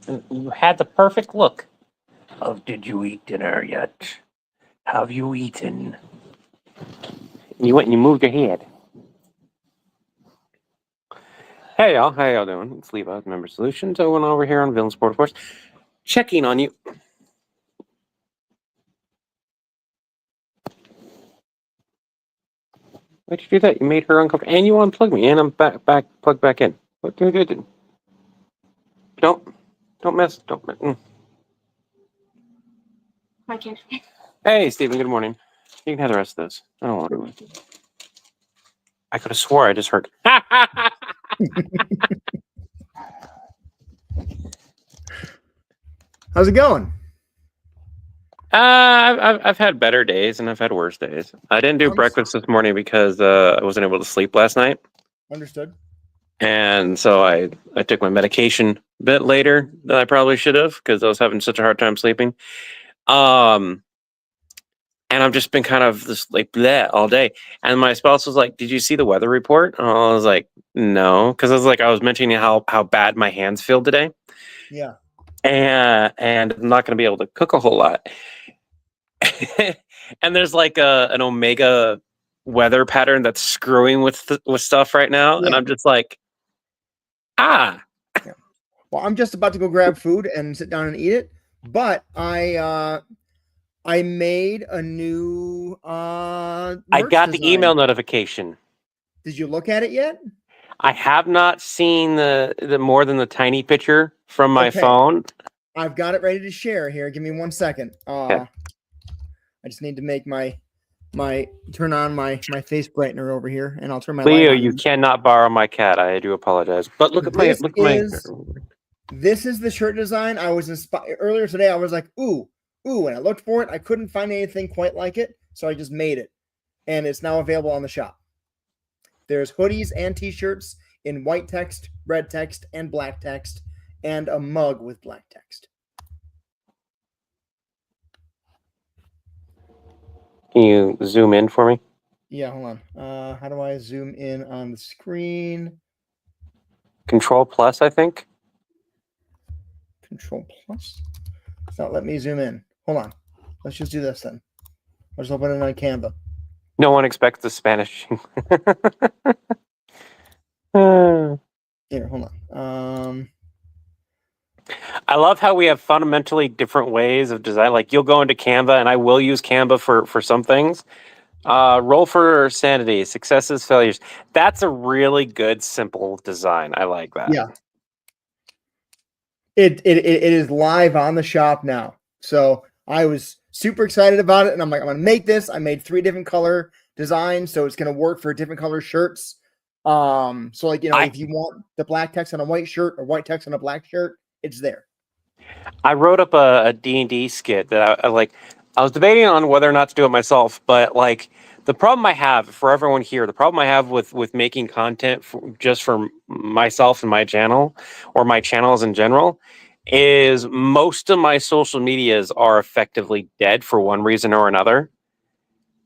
You had the perfect look of "Did you eat dinner yet? Have you eaten?" You went and you moved your head. Hey y'all, how y'all doing? It's Levi with Member Solutions. I went over here on Villain Sport Force, checking on you. Why'd you do that? You made her uncomfortable, and you unplugged me, and I'm plugged back in. What do you do? Don't mess. Don't. My kid. Hey, Stephen. Good morning. You can have the rest of this. I don't want it. I could have swore I just heard. How's it going? I've had better days and I've had worse days. I didn't do breakfast this morning because I wasn't able to sleep last night. Understood. And so I took my medication a bit later than I probably should have because I was having such a hard time sleeping. And I've just been kind of just like bleh all day. And my spouse was like, "Did you see the weather report?" And I was like, "No," because I was mentioning how bad my hands feel today. Yeah. And I'm not going to be able to cook a whole lot. And there's like an omega weather pattern that's screwing with stuff right now, and I'm just like, Yeah. Well, I'm just about to go grab food and sit down and eat it, but I made a new I merch got the design. email notification. Did you look at it yet? I have not seen the more than the tiny picture from my phone. I've got it ready to share here. Give me 1 second. I just need to make turn on my face brightener over here, and I'll turn my Leo, light on. you cannot borrow my cat. I do apologize. But look at this is the shirt design. I was inspired earlier today. I was like, ooh, and I looked for it. I couldn't find anything quite like it, so I just made it, and it's now available on the shop. There's hoodies and t-shirts in white text, red text, and black text, and a mug with black text. Can you zoom in for me? Yeah, hold on. How do I zoom in on the screen? Control plus, I think. Control plus. It's not letting me zoom in. Hold on. Let's just do this then. I'll just open it on Canva. No one expects the Spanish. Here, hold on. I love how we have fundamentally different ways of design. Like you'll go into Canva, and I will use Canva for some things. Roll for sanity, successes, failures. That's a really good, simple design. I like that. Yeah. It is live on the shop now. So I was super excited about it, and I'm like, I'm gonna make this. I made 3 different color designs, so it's gonna work for different color shirts. So like, if you want the black text on a white shirt or white text on a black shirt, it's there. I wrote up a D&D skit that I like. I was debating on whether or not to do it myself, but like the problem I have for everyone here, the problem I have with making content just for myself and my channel or my channels in general is most of my social medias are effectively dead for one reason or another.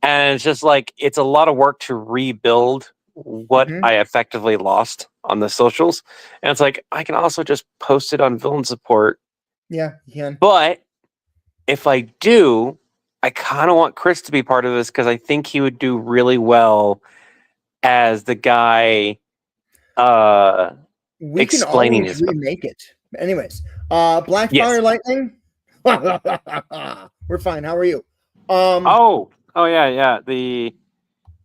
And it's just like, it's a lot of work to rebuild what I effectively lost on the socials. And it's like, I can also just post it on Villain Support. Yeah, you can. But if I do, I kind of want Chris to be part of this because I think he would do really well as the guy we explaining can always remake it. Anyways, Black Fire Lightning. We're fine. How are you? Oh yeah. The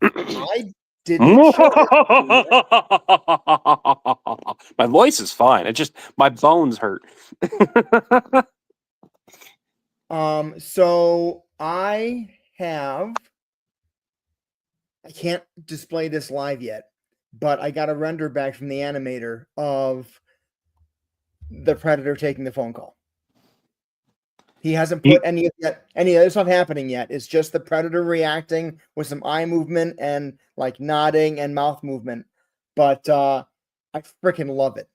I didn't. My voice is fine. It just my bones hurt. So I can't display this live yet, but I got a render back from the animator of the Predator taking the phone call. He hasn't put any other stuff happening yet. It's just the Predator reacting with some eye movement and like nodding and mouth movement. But I freaking love it.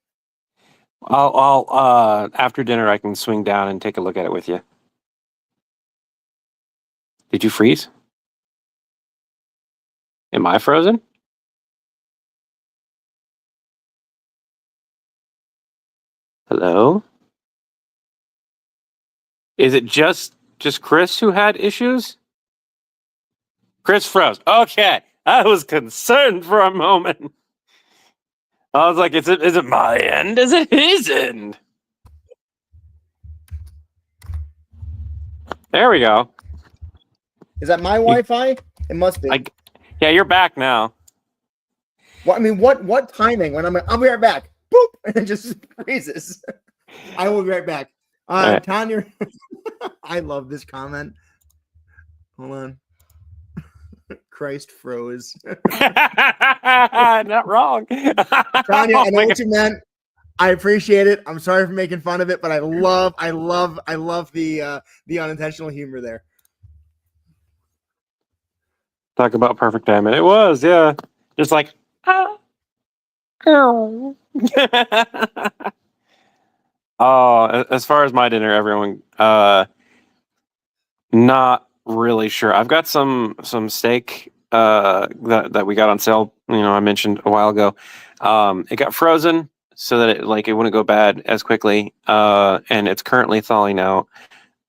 I'll after dinner I can swing down and take a look at it with you. Did you freeze? Am I frozen? Hello? Is it just Chris who had issues? Chris froze. Okay, I was concerned for a moment. I was like, is it my end? Is it his end? There we go. Is that my Wi-Fi? It must be. Yeah, you're back now. What I mean, what timing? When I'm like, I'll be right back. Boop, and it just freezes. I will be right back. Right. Tanya, I love this comment. Hold on. Christ froze. Not wrong. Tanya, I know what you meant. I appreciate it. I'm sorry for making fun of it, but I love the unintentional humor there. Talk about perfect timing. It was, yeah. Just like, oh. Oh, as far as my dinner, everyone, not really sure. I've got some steak that we got on sale. I mentioned a while ago. It got frozen so that it wouldn't go bad as quickly. And it's currently thawing out.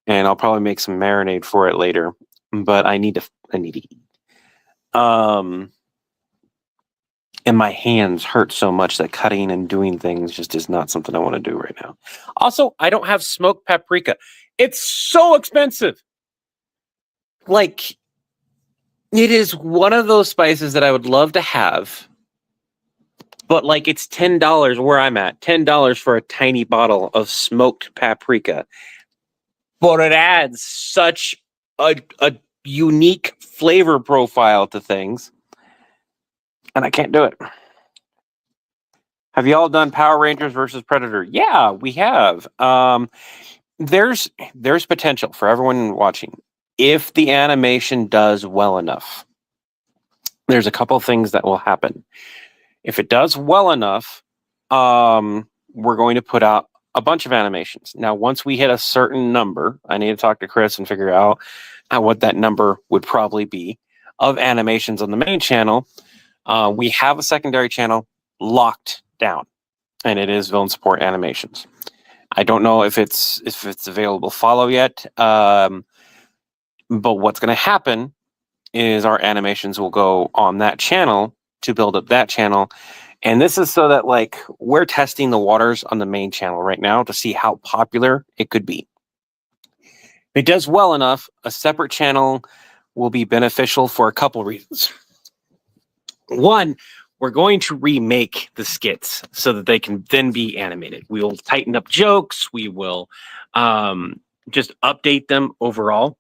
And I'll probably make some marinade for it later. But I need to eat. And my hands hurt so much that cutting and doing things just is not something I want to do right now. Also, I don't have smoked paprika. It's so expensive. Like, it is one of those spices that I would love to have, but it's $10 where I'm at. $10 for a tiny bottle of smoked paprika. But it adds such a unique flavor profile to things. And I can't do it. Have you all done Power Rangers versus Predator? Yeah, we have. There's potential for everyone watching. If the animation does well enough, there's a couple of things that will happen. If it does well enough, we're going to put out a bunch of animations. Now, once we hit a certain number, I need to talk to Chris and figure out what that number would probably be of animations on the main channel. We have a secondary channel locked down, and it is Villain Support Animations. I don't know if it's available to follow yet, but what's going to happen is our animations will go on that channel to build up that channel. And this is so that we're testing the waters on the main channel right now to see how popular it could be. If it does well enough, a separate channel will be beneficial for a couple reasons. One, we're going to remake the skits so that they can then be animated. We will tighten up jokes. We will just update them overall.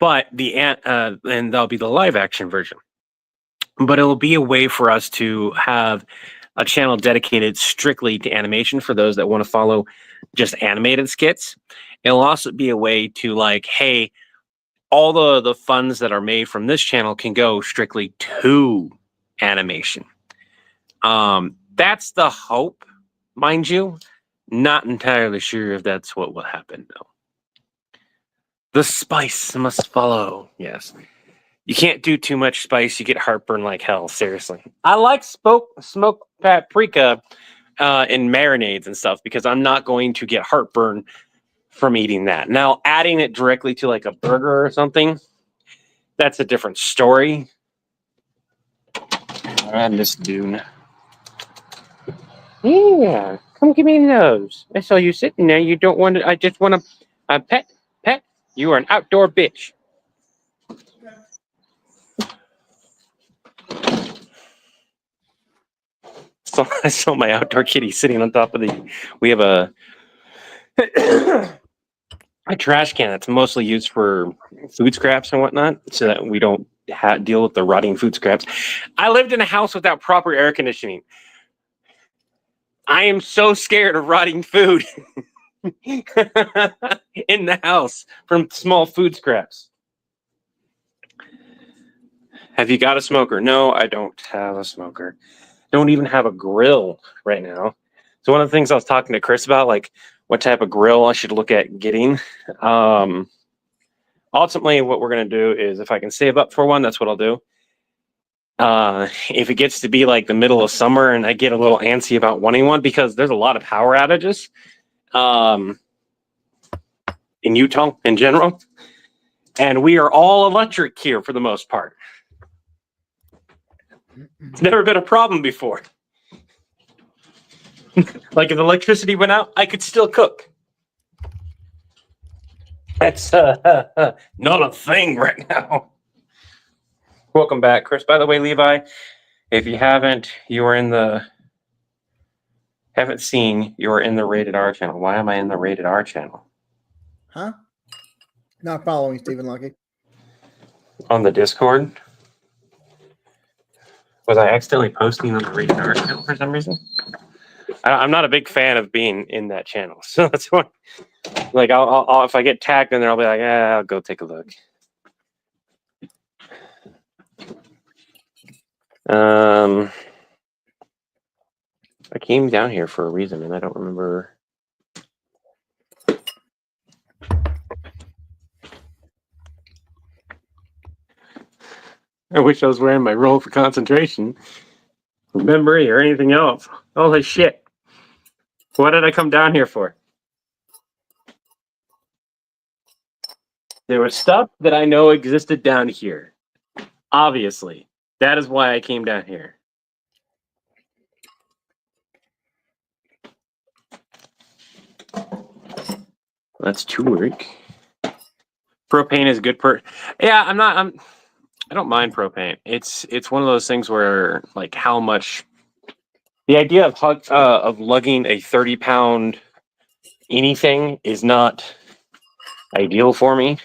But and that'll be the live action version. But it will be a way for us to have a channel dedicated strictly to animation for those that want to follow just animated skits. It'll also be a way to hey, all the funds that are made from this channel can go strictly to animation. That's the hope, mind you. Not entirely sure if that's what will happen though. The spice must follow. Yes. You can't do too much spice. You get heartburn like hell. Seriously. I like smoked paprika in marinades and stuff because I'm not going to get heartburn from eating that. Now, adding it directly to a burger or something, that's a different story. I miss Dune. Yeah, come give me those. I saw you sitting there. You don't want to. I just want a pet. You are an outdoor bitch. So I saw my outdoor kitty sitting on top of we have a trash can that's mostly used for food scraps and whatnot, so that we don't deal with the rotting food scraps. I lived in a house without proper air conditioning. I am so scared of rotting food in the house from small food scraps. Have you got a smoker? No, I don't have a smoker. Don't even have a grill right now. So one of the things I was talking to Chris about, what type of grill I should look at getting. Ultimately, what we're going to do is if I can save up for one, that's what I'll do. If it gets to be the middle of summer and I get a little antsy about wanting one because there's a lot of power outages, in Utah in general. And we are all electric here for the most part. It's never been a problem before. Like if electricity went out, I could still cook. That's not a thing right now. Welcome back, Chris. By the way, Levi, if you haven't seen, you're in the Rated R channel. Why am I in the Rated R channel? Huh? Not following Stephen Lucky. On the Discord? Was I accidentally posting on the Rated R channel for some reason? I'm not a big fan of being in that channel, so that's why. Like, I'll if I get tagged in there, I'll be like, I'll go take a look. I came down here for a reason, and I don't remember. I wish I was wearing my roll for concentration, memory, or anything else. Holy shit. What did I come down here for? There was stuff that I know existed down here. Obviously. That is why I came down here. That's too work. Propane is good yeah, I don't mind propane. It's one of those things where like how much the idea of lugging a 30-pound anything is not ideal for me.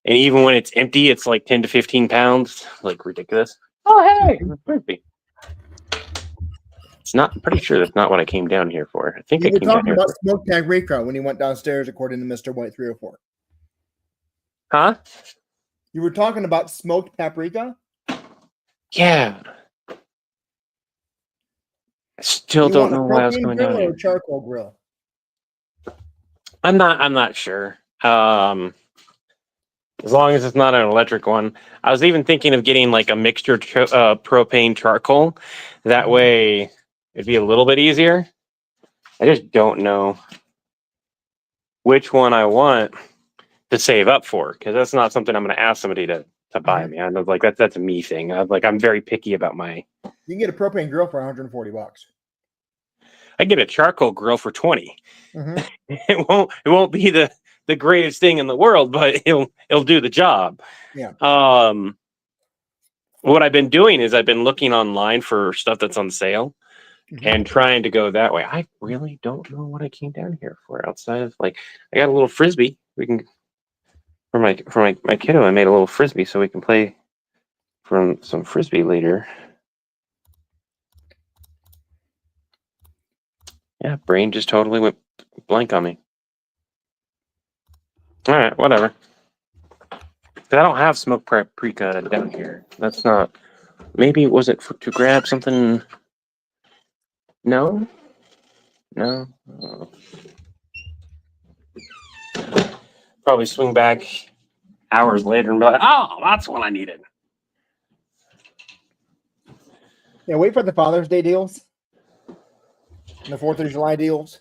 And even when it's empty, it's like 10 to 15 pounds. Like ridiculous. Oh hey, frisbee. It's not. I'm pretty sure that's not what I came down here for. I think You I were came down talking here about for. smoke paprika when he went downstairs, according to Mr. White 304. Huh? You were talking about smoked paprika? Yeah. I still You don't want a know why I was propane coming grill down or here. a charcoal grill? I'm not sure. As long as it's not an electric one. I was even thinking of getting like a mixture propane charcoal. That way it'd be a little bit easier. I just don't know which one I want to save up for, because that's not something I'm going to ask somebody to buy me. I'm like that's a me thing. I'm very picky about my. You can get a propane grill for $140. I get a charcoal grill for 20. Mm-hmm. It won't be the greatest thing in the world, but it'll do the job. Yeah. What I've been doing is I've been looking online for stuff that's on sale and trying to go that way. I really don't know what I came down here for outside of like I got a little frisbee. We can for my kiddo. I made a little frisbee so we can play from some frisbee later. Yeah, brain just totally went blank on me. All right, whatever. I don't have smoked paprika down here. That's not. Maybe was it to grab something? No. No. Probably swing back hours later and be like, "Oh, that's what I needed." Yeah, wait for the Father's Day deals, and the 4th of July deals,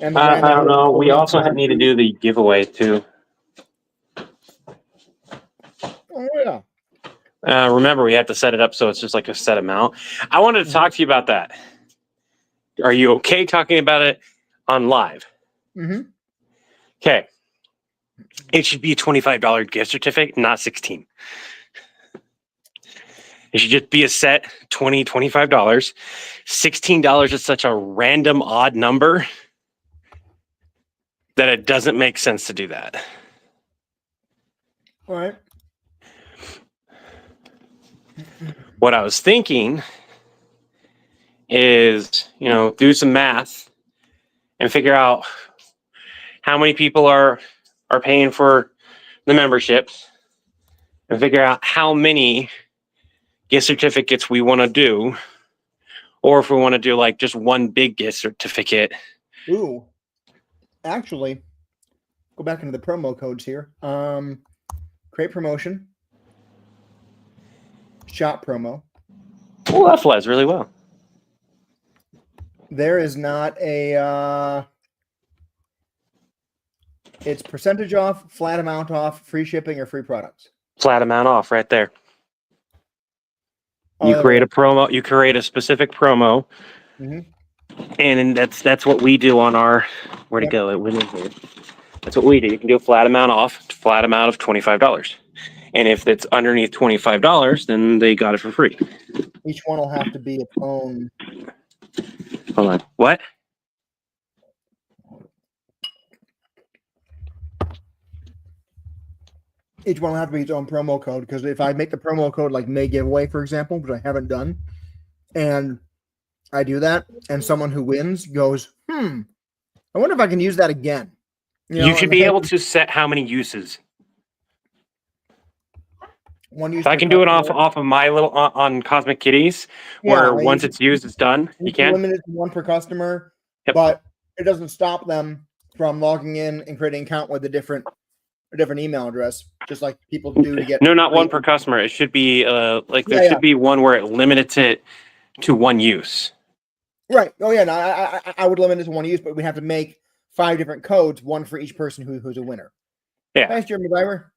and the I don't know. We also random need to do the giveaway too. Oh yeah. Remember, we have to set it up so it's just like a set amount. I wanted to talk to you about that. Are you okay talking about it on live? Mm-hmm. Okay. It should be a $25 gift certificate, not 16. It should just be a set $25. $16 is such a random odd number that it doesn't make sense to do that. All right. What I was thinking is, do some math and figure out how many people are paying for the memberships and figure out how many gift certificates we want to do, or if we want to do like just one big gift certificate. Ooh. Actually, go back into the promo codes here. Create promotion. Shop promo. Oh, that flies really well. There is not a It's percentage off, flat amount off, free shipping, or free products. Flat amount off right there. Oh, You there we create go. a promo. You create a specific promo, Mhm. and that's what we do on our. Where to Yep. go? It went in here. That's what we do. You can do a flat amount off, flat amount of $25, and if it's underneath $25, then they got it for free. Each one will have to be its own. Hold on. What? Each one will have to be its own promo code, because if I make the promo code like May giveaway, for example, which I haven't done, and I do that, and someone who wins goes, I wonder if I can use that again. You should and be hey, able to set how many uses. one use If I per can do it customer. off of my little on Cosmic Kitties, where Yeah, once it's used, it's done. You can. limit it to one per customer, Yep. but it doesn't stop them from logging in and creating an account with a different email address, just like people do to get. No, not one per customer. It should be like there Yeah, should be one where it limits it to one use. Right. Oh yeah. No, I would limit it to one use, but we have to make 5 different codes, one for each person who's a winner. Yeah. Thanks, Jeremy Driver.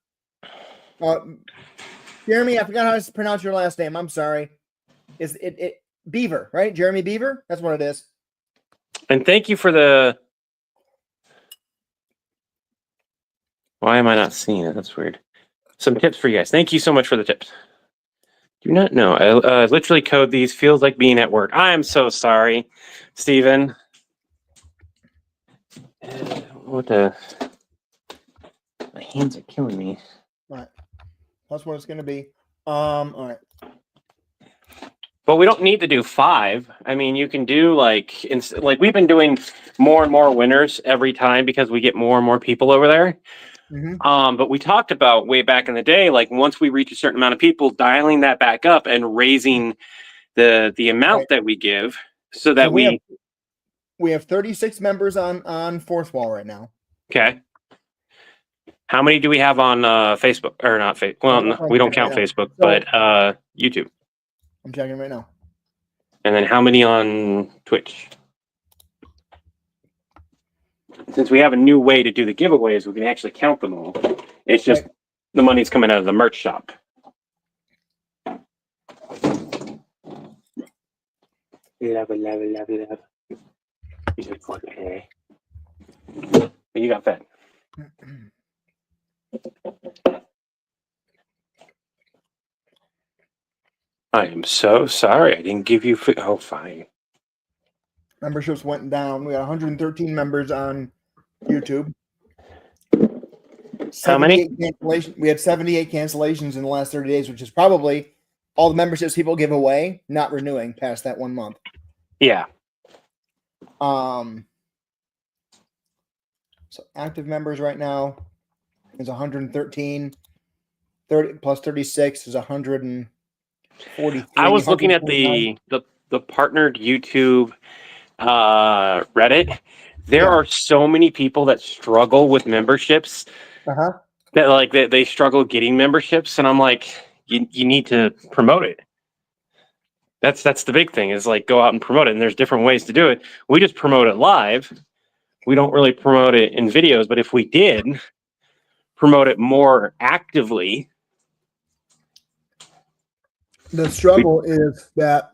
Jeremy, I forgot how to pronounce your last name. I'm sorry. Is it Beaver, right? Jeremy Beaver? That's what it is. And thank you for the. Why am I not seeing it? That's weird. Some tips for you guys. Thank you so much for the tips. Do not know. I literally code these. Feels like being at work. I am so sorry, Steven. What the? My hands are killing me. All right. That's what it's going to be. All right. But we don't need to do 5. I mean, you can do like we've been doing more and more winners every time because we get more and more people over there. Mm-hmm. But we talked about way back in the day, like once we reach a certain amount of people, dialing that back up and raising the amount that we give so that we have 36 members on Fourth Wall right now. Okay. How many do we have on Facebook or not Facebook? Well, no, we don't count Facebook, but YouTube. I'm checking right now. And then how many on Twitch? Since we have a new way to do the giveaways, we can actually count them all. It's just the money's coming out of the merch shop. Love. You got fed. I am so sorry. I didn't give you. Oh, fine. Memberships went down. We got 113 members on YouTube. How many? We had 78 cancellations in the last 30 days, which is probably all the memberships people give away not renewing past that 1 month. Yeah. So active members right now is 113. 30 plus 36 is 143. I was looking at the partnered YouTube Reddit. There are so many people that struggle with memberships. That they struggle getting memberships, and I'm like, you need to promote it. That's the big thing, is like go out and promote it, and there's different ways to do it. We just promote it live. We don't really promote it in videos, but if we did promote it more actively. The struggle is that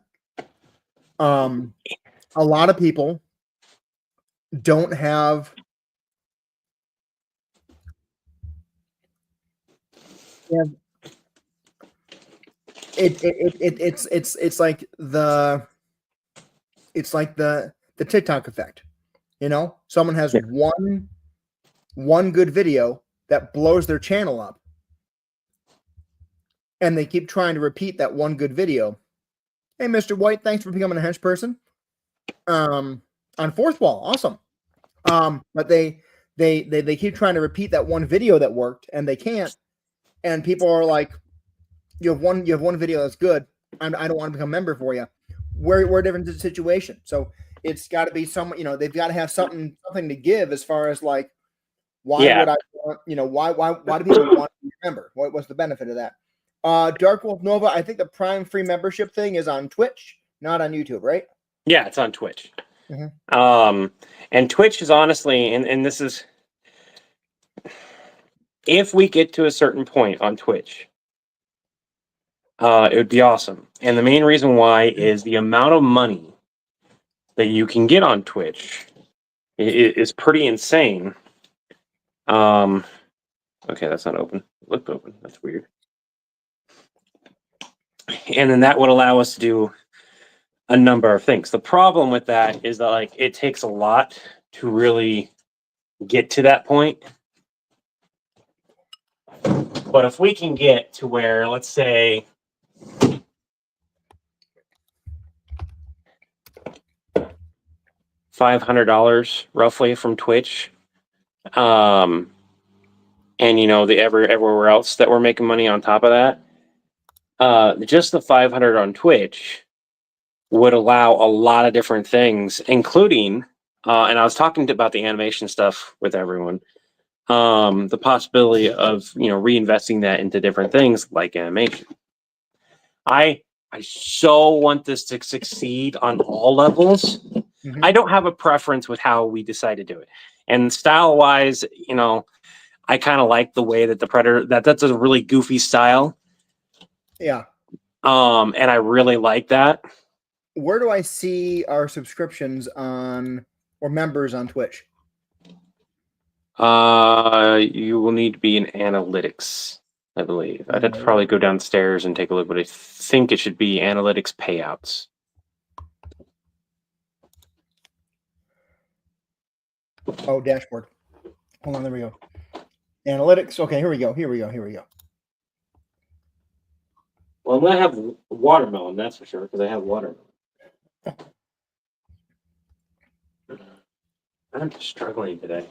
a lot of people don't have it's like the TikTok effect. You know, someone has one good video that blows their channel up, and they keep trying to repeat that one good video. Hey, Mr. White, thanks for becoming a hench person. On Fourth Wall, awesome. But they keep trying to repeat that one video that worked, and they can't. And people are like, "You have one video that's good. I don't want to become a member for you." We're a different situation, so it's got to be some. They've got to have something to give as far as like, why would I want? Why do people want to be a member? What's the benefit of that? Dark Wolf Nova, I think the Prime free membership thing is on Twitch, not on YouTube, right? Yeah, it's on Twitch. And Twitch is honestly, and this is, if we get to a certain point on Twitch, it would be awesome. And the main reason why is the amount of money that you can get on Twitch is pretty insane. Okay, that's not open. It looked open. That's weird. And then that would allow us to do a number of things. The problem with that is that like it takes a lot to really get to that point. But if we can get to where, let's say, $500 roughly from Twitch, and the everywhere else that we're making money on top of that, just the 500 on Twitch would allow a lot of different things, including, and I was talking about the animation stuff with everyone, the possibility of reinvesting that into different things like animation. I so want this to succeed on all levels. Mm-hmm. I don't have a preference with how we decide to do it, and style wise, I kind of like the way that the Predator that's a really goofy style. Yeah. And I really like that. Where do I see our subscriptions on or members on Twitch? You will need to be in analytics, I believe. I'd have to probably go downstairs and take a look, but I think it should be analytics payouts. Oh, dashboard. Hold on, there we go. Analytics. Okay, here we go. Well, I'm gonna have watermelon, that's for sure, because I have watermelon. I'm just struggling today.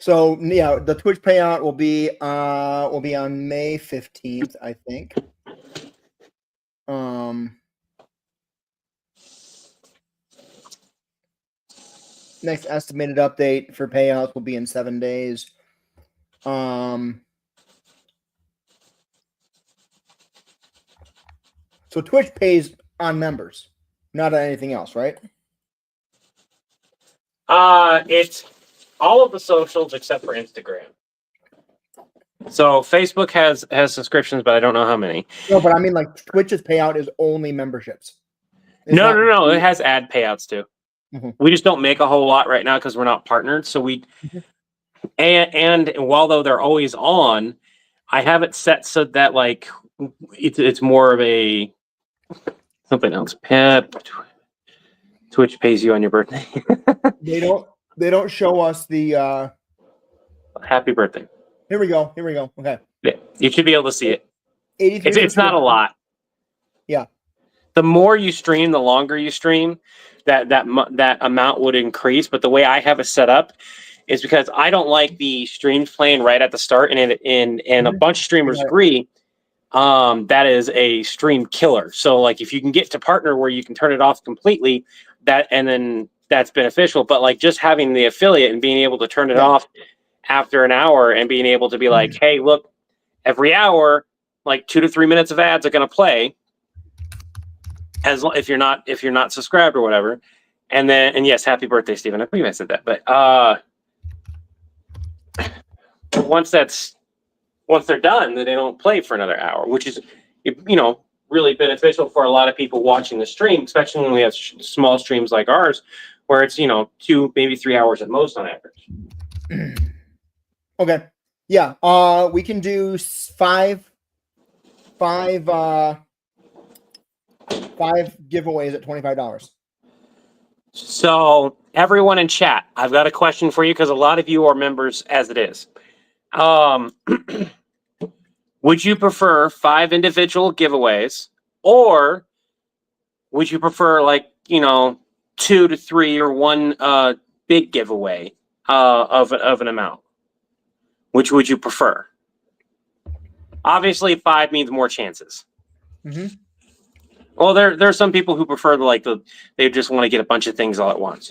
So yeah, the Twitch payout will be on May 15th, I think. Next estimated update for payouts will be in 7 days. So Twitch pays on members, not on anything else, right? It's all of the socials except for Instagram. So Facebook has subscriptions, but I don't know how many. No, but I mean like Twitch's payout is only memberships. No. It has ad payouts too. Mm-hmm. We just don't make a whole lot right now because we're not partnered. So we and while though they're always on, I have it set so that like it's more of a something else. Pep. Twitch pays you on your birthday. They don't show us the happy birthday. Here we go. Okay. Yeah, you should be able to see it. It's not a lot. Yeah. The more you stream, the longer you stream, that amount would increase. But the way I have it set up is because I don't like the streams playing right at the start, and a bunch of streamers agree. That is a stream killer. So like if you can get to partner where you can turn it off completely, then that's beneficial. But like just having the affiliate and being able to turn it off after an hour and being able to be like, hey, look, every hour, like 2 to 3 minutes of ads are going to play. If you're not subscribed or whatever, and yes, happy birthday, Stephen. I believe I said that, but once they're done, then they don't play for another hour, which is really beneficial for a lot of people watching the stream, especially when we have small streams like ours, where it's 2 maybe 3 hours at most on average. Okay, yeah, we can do five giveaways at $25. So everyone in chat, I've got a question for you because a lot of you are members as it is. Would you prefer 5 individual giveaways, or would you prefer 2 to 3 or 1 big giveaway of an amount? Which would you prefer? Obviously, 5 means more chances. Mm-hmm. Well, there's some people who prefer they just want to get a bunch of things all at once,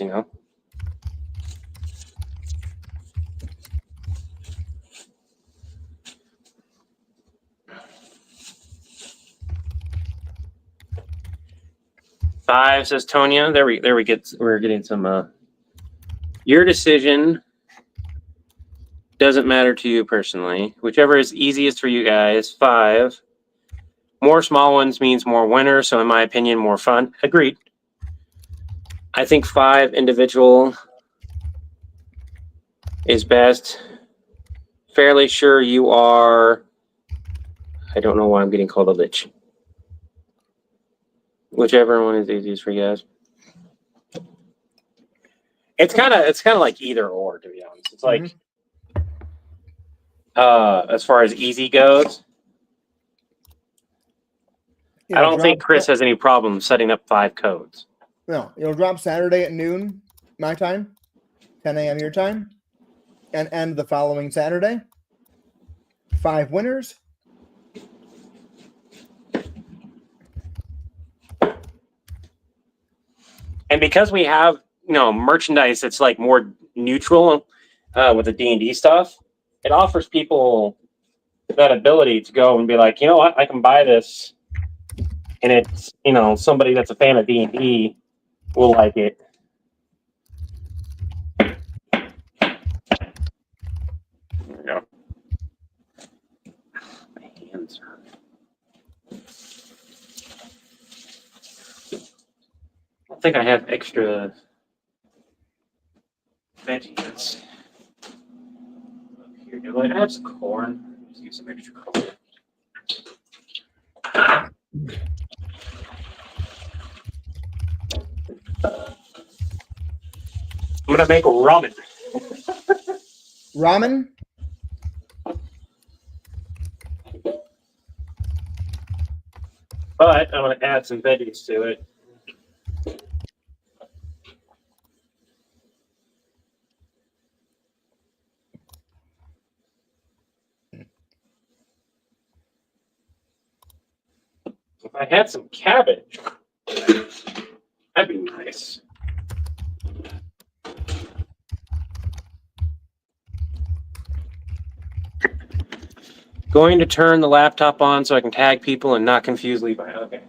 $5 says Tonya. We're getting some. Your decision. Doesn't matter to you personally. Whichever is easiest for you guys. 5. More small ones means more winners, so in my opinion, more fun. Agreed. I think 5 individual is best. Fairly sure you are. I don't know why I'm getting called a lich. Whichever one is easiest for you guys. It's kind of like either or, to be honest. It's like as far as easy goes, I don't think Chris has any problem setting up 5 codes. No, it'll drop Saturday at noon, my time, 10 a.m. your time, and end the following Saturday. 5 winners. And because we have, merchandise that's like more neutral with the D&D stuff, it offers people that ability to go and be like, you know what, I can buy this, and it's, somebody that's a fan of D&D will like it. There we go. My hands hurt. I don't think I have extra veggies. Here, do I have some corn? Just use some extra corn. I'm gonna make ramen. Ramen? But I'm gonna add some veggies to it. If I had some cabbage, that'd be nice. Going to turn the laptop on so I can tag people and not confuse Levi. Okay.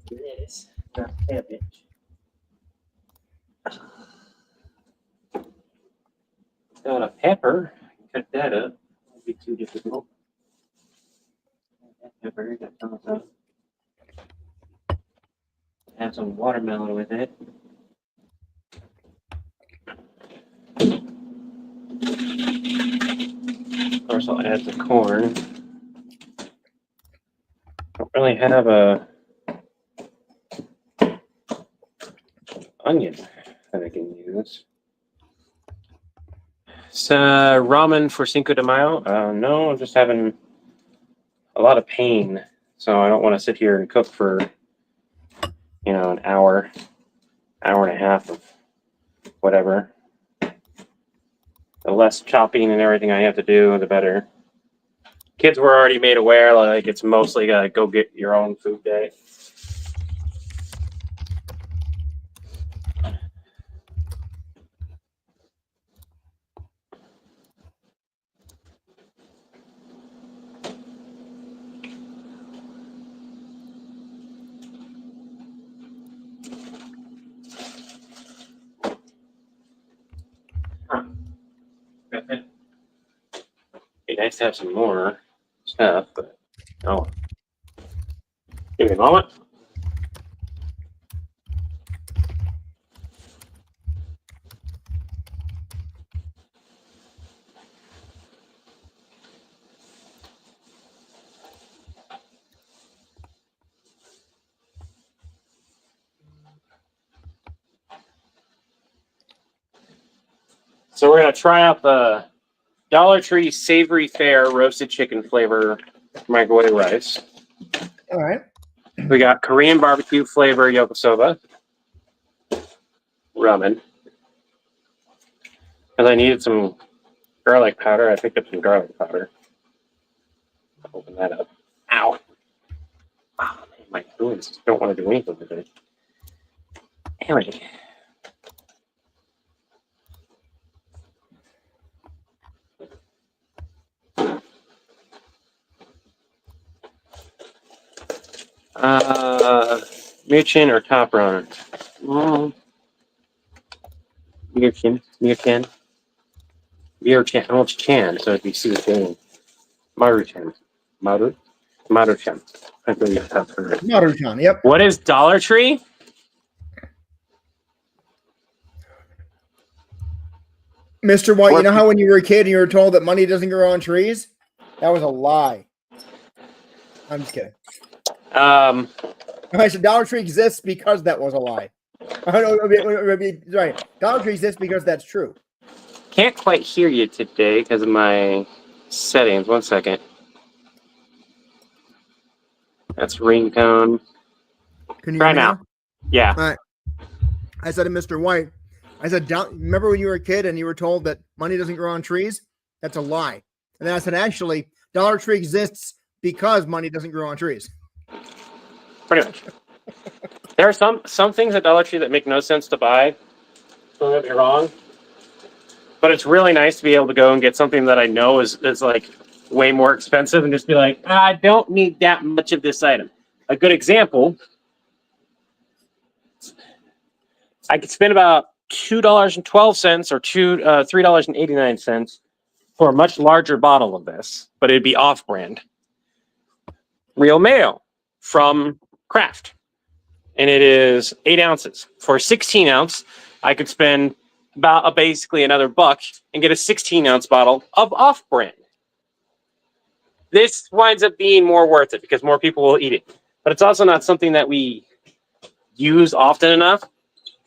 This, not cabbage. Got a pepper. Cut that up. Won't be too difficult. Pepper. Got tomato. Have some watermelon with it. Of course, I'll add the corn. Don't really have a onion that I can use. So, ramen for Cinco de Mayo? No, I'm just having a lot of pain, so I don't want to sit here and cook for, an hour and a half of whatever. The less chopping and everything I have to do, the better. Kids were already made aware, like it's mostly gotta go get your own food day. Be nice to have some more stuff, but oh. Give me a moment. So we're gonna try out the Dollar Tree Savory Fare roasted chicken flavor microwave rice. All right. We got Korean barbecue flavor yokosoba ramen. Because I needed some garlic powder, I picked up some garlic powder. Open that up. Ow! Oh, man, my hands just don't want to do anything with it. Anyway. Mirchin or Top Runner? Mirchin. Well, it's Chan, so it'd be Suzanne. Maruchan. Maruchan. I believe that's her. Maruchan, yep. What is Dollar Tree? Mr. White, you know how when you were a kid and you were told that money doesn't grow on trees? That was a lie. I'm just kidding. I said Dollar Tree exists because that was a lie. Sorry, Dollar Tree exists because that's true. Can't quite hear you today because of my settings. 1 second. That's ringtone. Can you Try hear me now. Yeah. All right. I said to Mr. White, I said, remember when you were a kid and you were told that money doesn't grow on trees? That's a lie. And then I said, actually, Dollar Tree exists because money doesn't grow on trees. Pretty much. There are some things at Dollar Tree that make no sense to buy. Don't get me wrong. But it's really nice to be able to go and get something that I know is like way more expensive and just be like, I don't need that much of this item. A good example, I could spend about $2.12 or $3.89 for a much larger bottle of this, but it'd be off-brand. Real mayo from Kraft. And it is 8 ounces. For a 16 ounce, I could spend about basically another buck and get a 16-ounce bottle of off-brand. This winds up being more worth it because more people will eat it. But it's also not something that we use often enough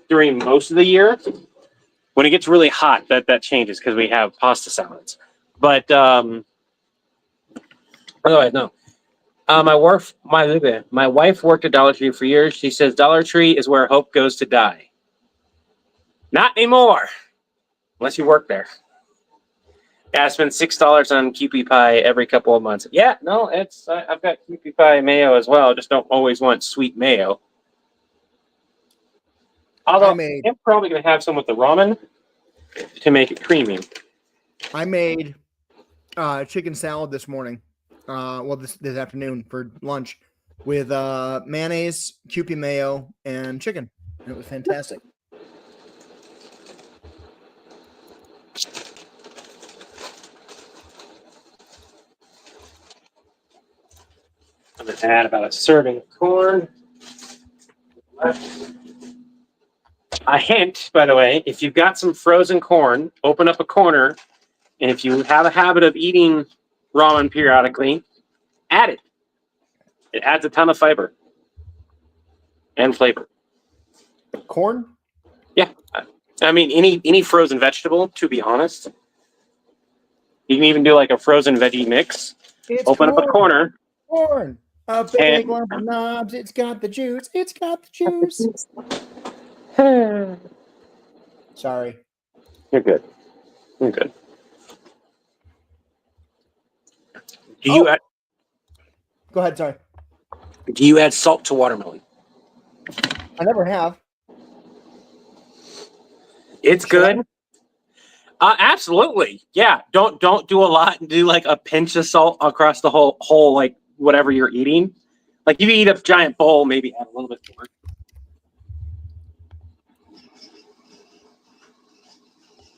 during most of the year. When it gets really hot, that changes because we have pasta salads. But otherwise, no. My wife worked at Dollar Tree for years. She says Dollar Tree is where hope goes to die. Not anymore, unless you work there. Yeah, I spend $6 on Kewpie pie every couple of months. Yeah, no, I've got Kewpie pie mayo as well. Just don't always want sweet mayo. Although I'm probably going to have some with the ramen to make it creamy. I made chicken salad this morning. This afternoon for lunch with mayonnaise, Kewpie mayo, and chicken. And it was fantastic. I'm going to add about a serving of corn. A hint, by the way, if you've got some frozen corn, open up a corner, and if you have a habit of eating ramen periodically, add it. It adds a ton of fiber and flavor. Corn? Yeah. I mean, any frozen vegetable, to be honest. You can even do like a frozen veggie mix. Open up a corner. Corn. A big lump of knobs. It's got the juice. It's got the juice. Sorry. You're good. You're good. You add, go ahead, sorry. Do you add salt to watermelon? I never have. It's good. Absolutely. Yeah. Don't do a lot and do like a pinch of salt across the whole like whatever you're eating. Like if you eat a giant bowl, maybe add a little bit more.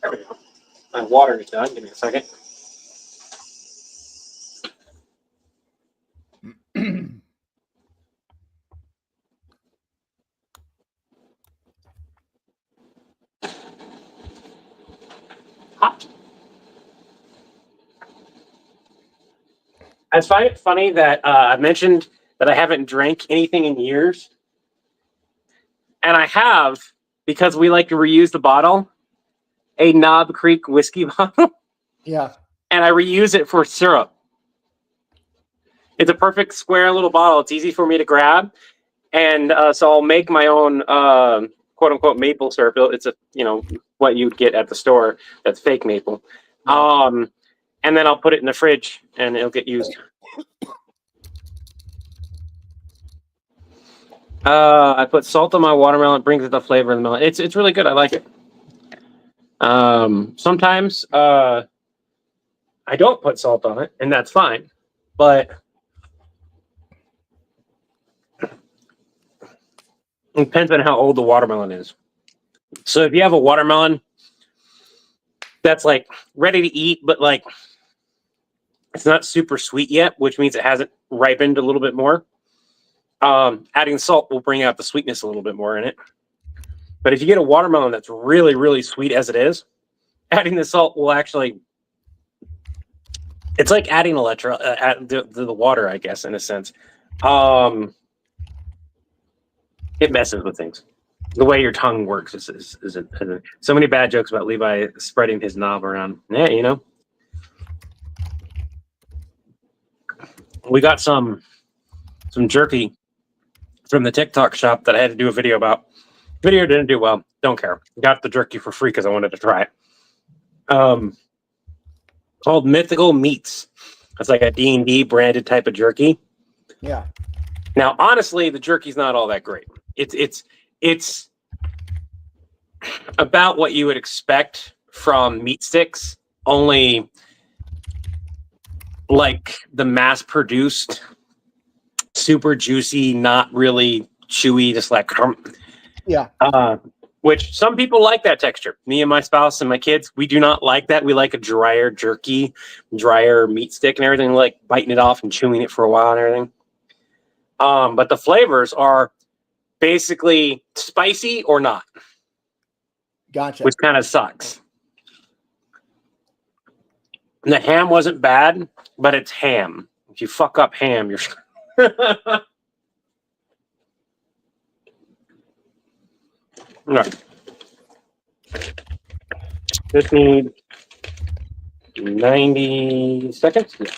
There we go. My water is done. Give me a second. Hot. I find it funny that I mentioned that I haven't drank anything in years. And I have, because we like to reuse the bottle, a Knob Creek whiskey bottle. Yeah. And I reuse it for syrup. It's a perfect square little bottle. It's easy for me to grab. And so I'll make my own quote unquote maple syrup. It's what you'd get at the store. That's fake maple. Yeah. And then I'll put it in the fridge and it'll get used. I put salt on my watermelon. It brings it the flavor of the melon. It's really good. I like it. Sometimes I don't put salt on it, and that's fine. But It depends on how old the watermelon is. So if you have a watermelon that's like ready to eat, but like it's not super sweet yet, which means it hasn't ripened a little bit more, adding salt will bring out the sweetness a little bit more in it. But if you get a watermelon that's really, really sweet as it is, adding the salt will actually, it's like adding the water, I guess, in a sense. It messes with things. The way your tongue works is so many bad jokes about Levi spreading his knob around. Yeah, you know. We got some jerky from the TikTok shop that I had to do a video about. Video didn't do well. Don't care. Got the jerky for free because I wanted to try it. Called Mythical Meats. It's like a D&D branded type of jerky. Yeah. Now, honestly, the jerky's not all that great. It's about what you would expect from meat sticks, only like the mass-produced, super juicy, not really chewy, just like yeah. Which some people like that texture. Me and my spouse and my kids, we do not like that. We like a drier jerky, drier meat stick and everything, like biting it off and chewing it for a while and everything. But the flavors are basically spicy or not. Gotcha. Which kind of sucks. And the ham wasn't bad, but it's ham. If you fuck up ham, you're no. Just need 90 seconds. Yeah.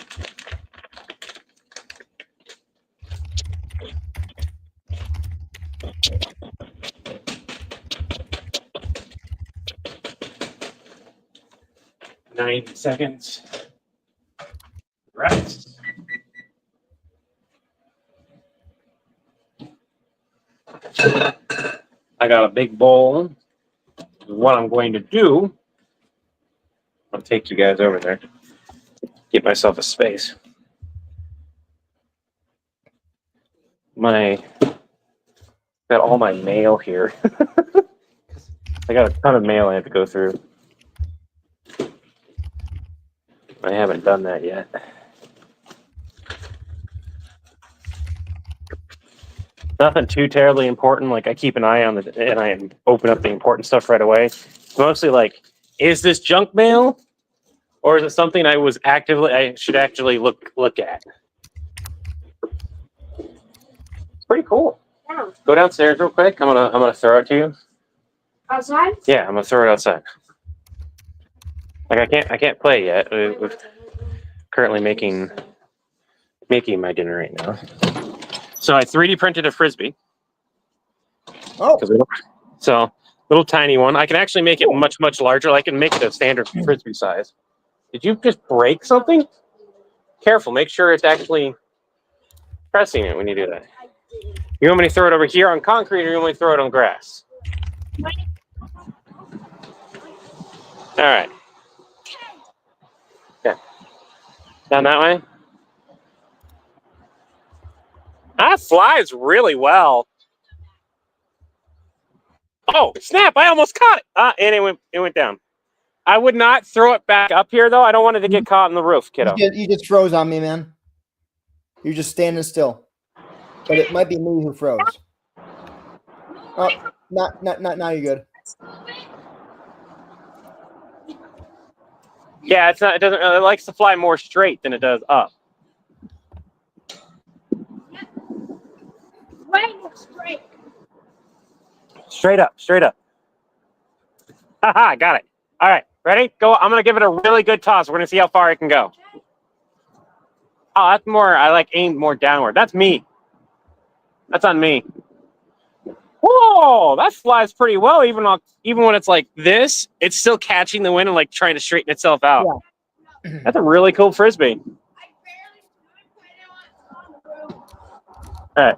Seconds. Right. I got a big bowl. What I'm going to do, I'll take you guys over there. Get myself a space. Got all my mail here. I got a ton of mail I have to go through. I haven't done that yet. Nothing too terribly important. Like I keep an eye on and I open up the important stuff right away. It's mostly like, is this junk mail, or is it something I should actually look at? It's pretty cool. Yeah. Go downstairs real quick. I'm gonna throw it to you. Outside? Yeah, I'm gonna throw it outside. Like I can't play yet. We're currently making my dinner right now. So I 3D printed a Frisbee. Oh. So little tiny one. I can actually make it much, much larger. I can make it a standard Frisbee size. Did you just break something? Careful. Make sure it's actually pressing it when you do that. You want me to throw it over here on concrete, or you want me to throw it on grass? All right. Okay. Down that way. That flies really well. Oh, snap. I almost caught it. And it went down. I would not throw it back up here, though. I don't want it to get caught in the roof, kiddo. You just froze on me, man. You're just standing still. But it might be me who froze. Oh, not now you're good. Yeah, it's not. It doesn't. It likes to fly more straight than it does up. Straight. Straight up. Straight up. Haha, got it. All right, ready? Go. I'm gonna give it a really good toss. We're gonna see how far it can go. Oh, that's more. I like aimed more downward. That's me. That's on me. Whoa, that flies pretty well. Even when it's like this, it's still catching the wind and like trying to straighten itself out. Yeah. That's a really cool Frisbee. All right.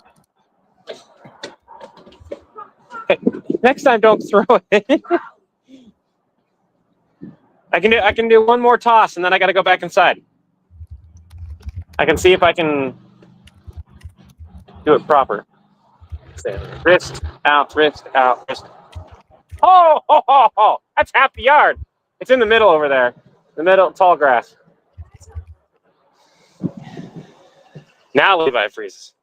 Next time, don't throw it. I can do one more toss, and then I got to go back inside. I can see if I can do it proper. Wrist out, wrist out, wrist. Oh, ho, ho, ho. That's half the yard. It's in the middle over there. The middle, tall grass. Now Levi freezes.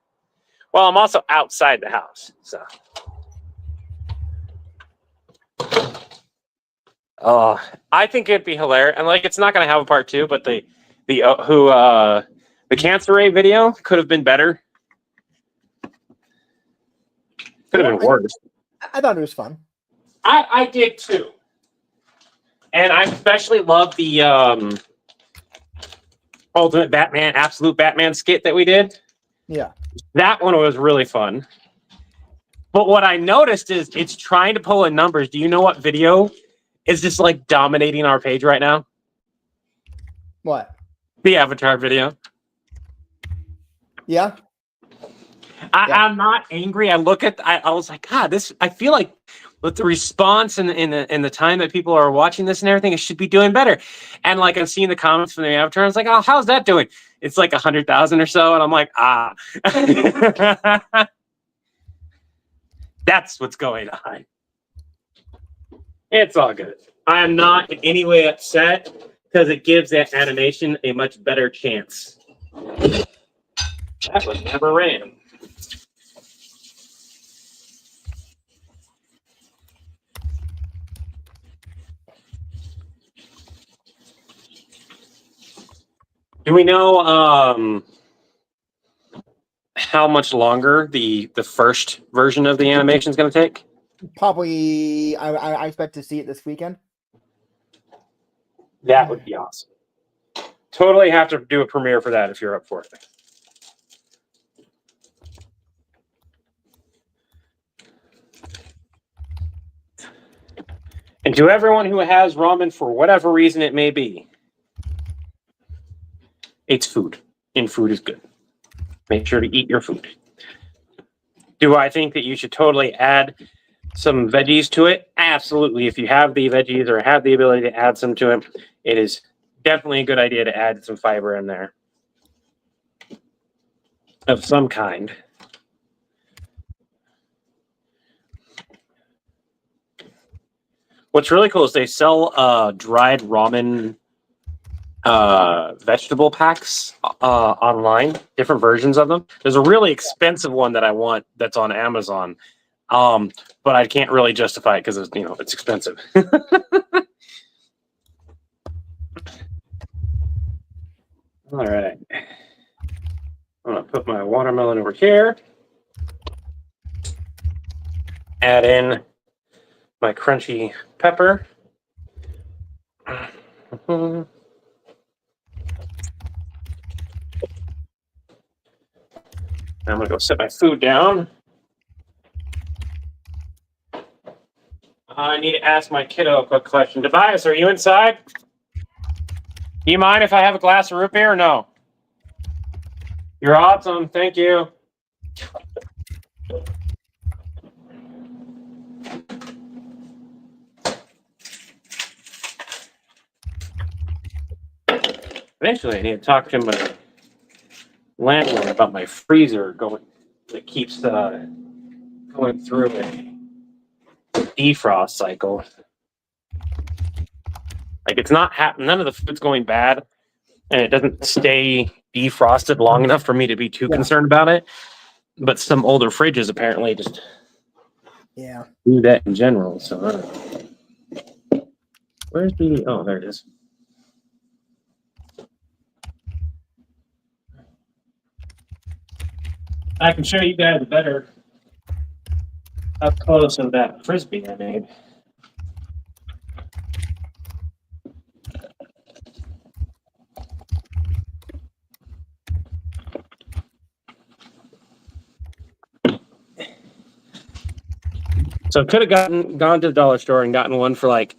Well, I'm also outside the house, so. Oh, I think it'd be hilarious, and like it's not going to have a part 2, but the cancer ray video could have been better. Could have been worse. I thought it was fun. I did too, and I especially love the Ultimate Batman, Absolute Batman skit that we did. Yeah, that one was really fun. But what I noticed is it's trying to pull in numbers. Do you know what video is just like dominating our page right now? What? The Avatar video. Yeah. I'm not angry. I look at I was like, God, this. I feel like with the response and the time that people are watching this and everything, it should be doing better. And like I'm seeing the comments from the Avatar, I was like, oh, how's that doing? It's like 100,000 or so, and I'm like, ah. That's what's going on. It's all good. I am not in any way upset because it gives that animation a much better chance. That was never ran. Do we know how much longer the first version of the animation is going to take? Probably, I expect to see it this weekend. That would be awesome. Totally have to do a premiere for that if you're up for it. And to everyone who has ramen for whatever reason it may be, it's food, and food is good. Make sure to eat your food. Do I think that you should totally add some veggies to it? Absolutely. If you have the veggies or have the ability to add some to it, it is definitely a good idea to add some fiber in there of some kind. What's really cool is they sell dried ramen vegetable packs online, different versions of them. There's a really expensive one that I want that's on Amazon, but I can't really justify it because it's expensive. All right, I'm gonna put my watermelon over here. Add in my crunchy pepper. I'm gonna go set my food down. I need to ask my kiddo a quick question. Tobias, are you inside? Do you mind if I have a glass of root beer or no? You're awesome. Thank you. Eventually, I need to talk to my landlord about my freezer that keeps going through a defrost cycle. Like it's not none of the food's going bad, and it doesn't stay defrosted long enough for me to be too concerned about it. But some older fridges apparently just do that in general. So I don't know. Where's the? Oh, there it is. I can show you guys better up close of that frisbee I made. So could have gone to the dollar store and gotten one for like,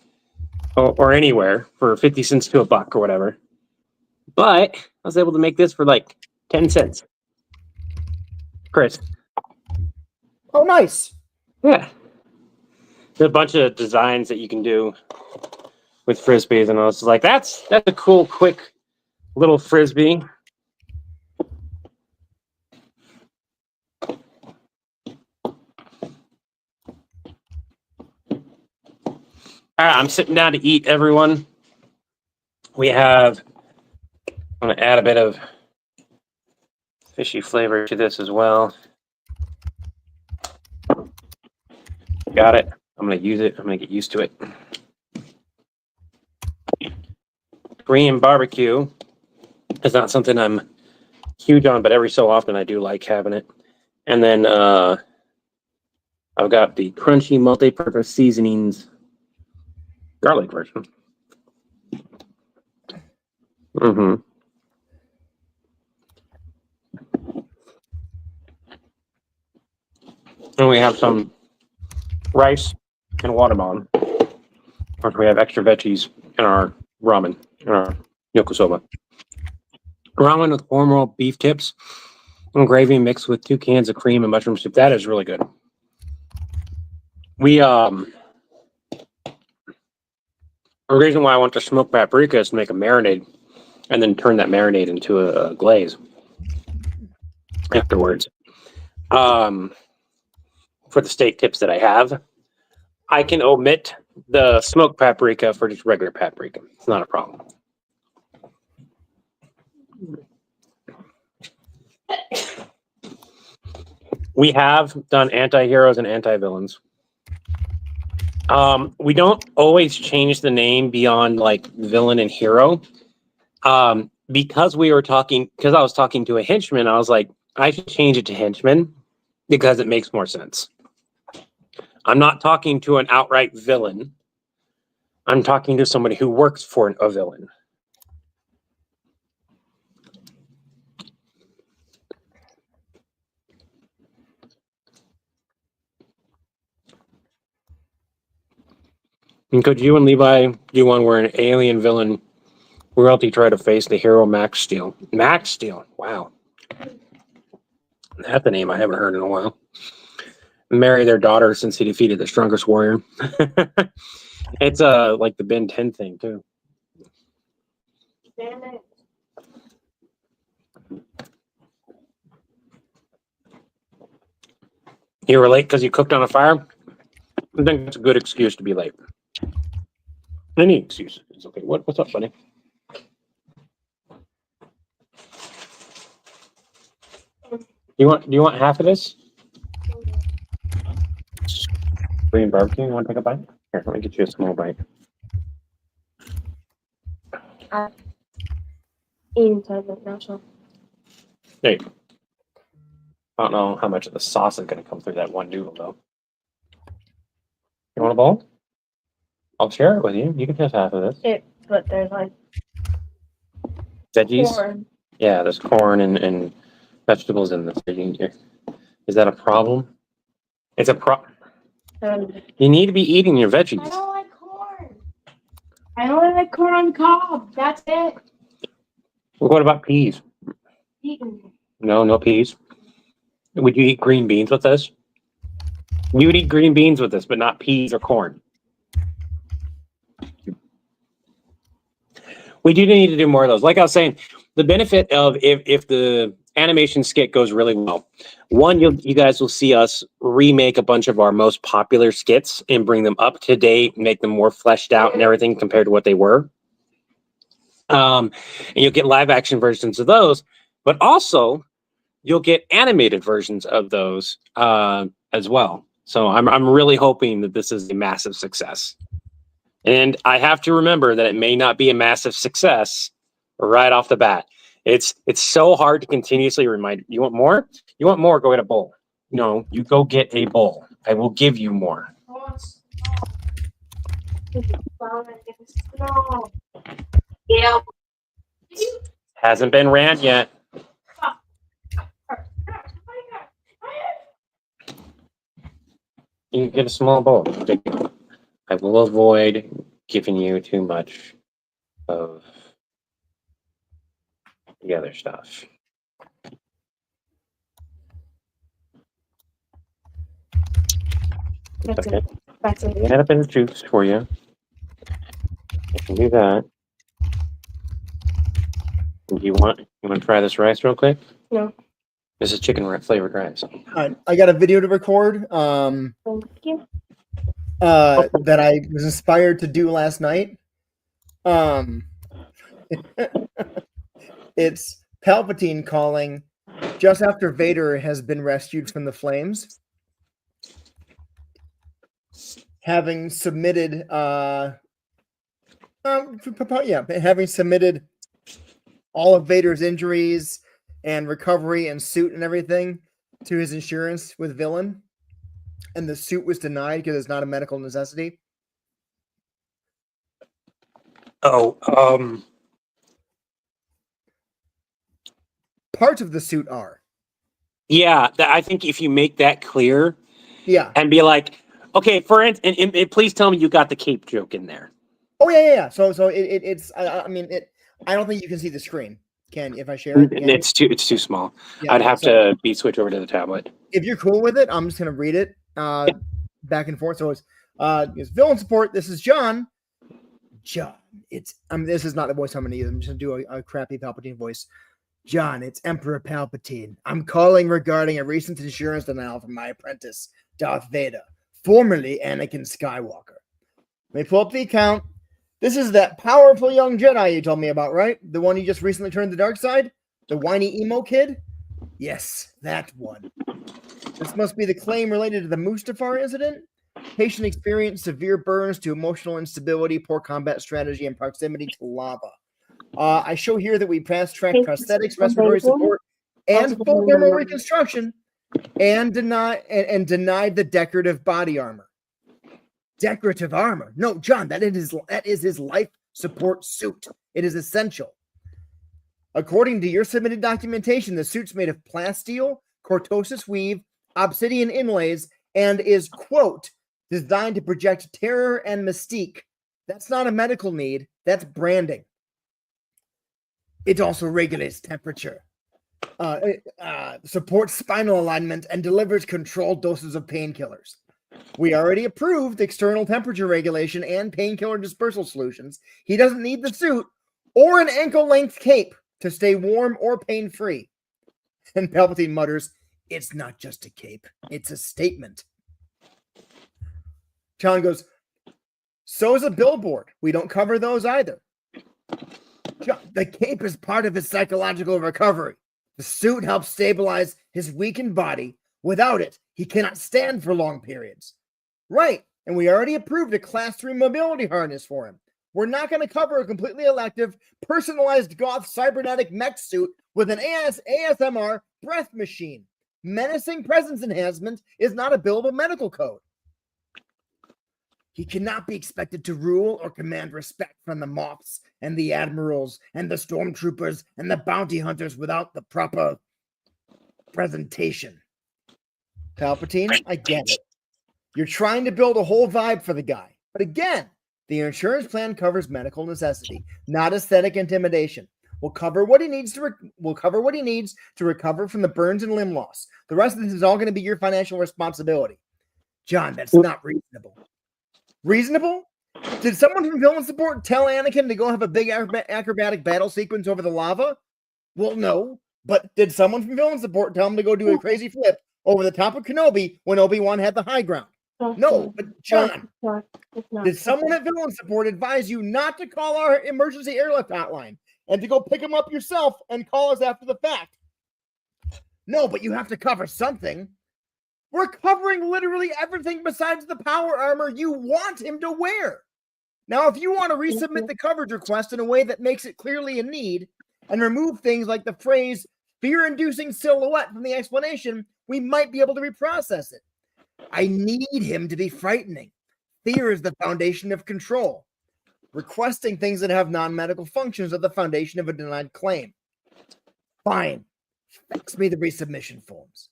or anywhere for 50 cents to $1 or whatever. But I was able to make this for like 10 cents. Chris. Oh, nice. Yeah. There's a bunch of designs that you can do with frisbees, and I was like, that's a cool, quick little frisbee. All right, I'm sitting down to eat, everyone. We have, I'm going to add a bit of fishy flavor to this as well. Got it. I'm going to use it. I'm going to get used to it. Korean barbecue is not something I'm huge on, but every so often I do like having it. And then I've got the crunchy multi-purpose seasonings garlic version. Mm-hmm. And we have some rice and watermelon. Of course, we have extra veggies in our ramen, in our yokosoba. Ramen with corn roll beef tips and gravy mixed with 2 cans of cream and mushroom soup. That is really good. The reason why I want to smoke paprika is to make a marinade and then turn that marinade into a glaze afterwards. For the steak tips that I have, I can omit the smoked paprika for just regular paprika. It's not a problem. We have done anti-heroes and anti-villains. We don't always change the name beyond like villain and hero. Because I was talking to a henchman, I was like, I should change it to henchman because it makes more sense. I'm not talking to an outright villain. I'm talking to somebody who works for a villain. And could you and Levi do one where an alien villain royalty try to face the hero Max Steel? Max Steel, wow. That's a name I haven't heard in a while. Marry their daughter since he defeated the strongest warrior. It's like the Ben 10 thing too. Damn it. You were late because you cooked on a fire? I think that's a good excuse to be late. Any excuse is okay. What's up, buddy? Do you want half of this? Korean barbecue? You want to take a bite? Here, let me get you a small bite. Inside the natural. There you go. I don't know how much of the sauce is going to come through that one noodle, though. You want a bowl? I'll share it with you. You can have half of this. But there's like Veggies? corn. Yeah, there's corn and vegetables in this. Is that a problem? It's a problem. You need to be eating your I veggies. don't like corn. I only like corn on the cob. That's it. What about peas? Eaten. No peas. Would you eat green beans with this? You would eat green beans with this, but not peas or corn. We do need to do more of those. Like I was saying, the benefit of if the animation skit goes really well, one, you guys will see us remake a bunch of our most popular skits and bring them up to date, make them more fleshed out and everything compared to what they were. And you'll get live action versions of those, but also you'll get animated versions of those as well. So I'm really hoping that this is a massive success. And I have to remember that it may not be a massive success right off the bat. It's so hard to continuously remind you want more? You want more, go get a bowl. No, you go get a bowl. I will give you more. Yeah. Hasn't been ran yet. You can get a small bowl. I will avoid giving you too much of the other stuff. That's Okay. it. That's it. Add a bit of juice for you. I can do that. Do you want to try this rice real quick? No. This is chicken flavored rice. All right, I got a video to record. Thank you. that I was inspired to do last night. It's Palpatine calling just after Vader has been rescued from the flames, having submitted having submitted all of Vader's injuries and recovery and suit and everything to his insurance with villain, and the suit was denied because it's not a medical necessity. Parts of the suit are. Yeah, I think if you make that clear, Yeah. and be like, okay, for instance, and please tell me you got the cape joke in there. Oh yeah. So it's. I mean, I don't think you can see the screen. Can if I share it? It's too small. Yeah, I'd have to switch over to the tablet. If you're cool with it, I'm just gonna read it back and forth. So it's villain support. This is John. It's this is not the voice I'm gonna use. I'm just gonna do a crappy Palpatine voice. John, it's Emperor Palpatine. I'm calling regarding a recent insurance denial from my apprentice, Darth Vader, formerly Anakin Skywalker. Let me pull up the account. This is that powerful young Jedi you told me about, right? The one you just recently turned the dark side? The whiny emo kid? Yes, that one. This must be the claim related to the Mustafar incident. Patient experienced severe burns to emotional instability, poor combat strategy, and proximity to lava. I show here that we fast-track prosthetics, respiratory support, and full thermal reconstruction, and denied the decorative body armor. Decorative armor? No, John, that is his life support suit. It is essential. According to your submitted documentation, the suit's made of plasteel, cortosis weave, obsidian inlays, and is, quote, designed to project terror and mystique. That's not a medical need. That's branding. It also regulates temperature, supports spinal alignment, and delivers controlled doses of painkillers. We already approved external temperature regulation and painkiller dispersal solutions. He doesn't need the suit or an ankle-length cape to stay warm or pain-free. And Palpatine mutters, it's not just a cape. It's a statement. John goes, so is a billboard. We don't cover those either. The cape is part of his psychological recovery. The suit helps stabilize his weakened body. Without it, he cannot stand for long periods. Right, and we already approved a Class 3 mobility harness for him. We're not going to cover a completely elective, personalized goth cybernetic mech suit with an ASMR breath machine. Menacing presence enhancement is not a billable medical code. He cannot be expected to rule or command respect from the Moffs and the Admirals and the Stormtroopers and the Bounty Hunters without the proper presentation. Palpatine, I get it. You're trying to build a whole vibe for the guy. But again, the insurance plan covers medical necessity, not aesthetic intimidation. We'll cover what he needs to recover from the burns and limb loss. The rest of this is all going to be your financial responsibility. John, that's not reasonable. Reasonable? Did someone from villain support tell Anakin to go have a big acrobatic battle sequence over the lava? Well, no. But did someone from villain support tell him to go do a crazy flip over the top of Kenobi when Obi-Wan had the high ground? No, but John, did someone at villain support advise you not to call our emergency airlift hotline and to go pick him up yourself and call us after the fact? No, but you have to cover something. We're covering literally everything besides the power armor you want him to wear. Now, if you want to resubmit the coverage request in a way that makes it clearly a need and remove things like the phrase fear-inducing silhouette from the explanation, we might be able to reprocess it. I need him to be frightening. Fear is the foundation of control. Requesting things that have non-medical functions are the foundation of a denied claim. Fine. Fax me the resubmission forms.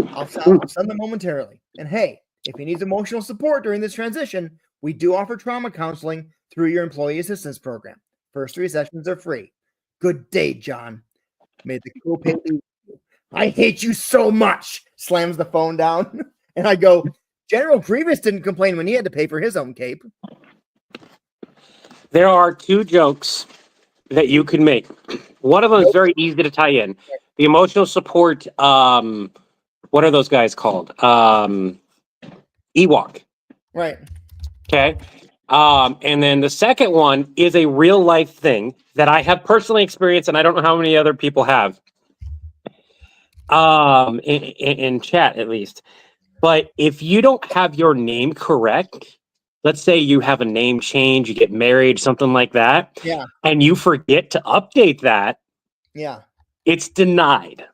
I'll send them momentarily. And hey, if he needs emotional support during this transition, we do offer trauma counseling through your employee assistance program. First 3 sessions are free. Good day, John. May the co-pay be. I hate you so much. Slams the phone down. And I go, General Grievous didn't complain when he had to pay for his own cape. There are 2 jokes that you could make. One of them is very easy to tie in. The emotional support, what are those guys called? Ewok. Right. Okay. And then the second one is a real life thing that I have personally experienced, and I don't know how many other people have. In chat at least. But if you don't have your name correct, let's say you have a name change, you get married, something like that, Yeah. and you forget to update that, Yeah. it's denied.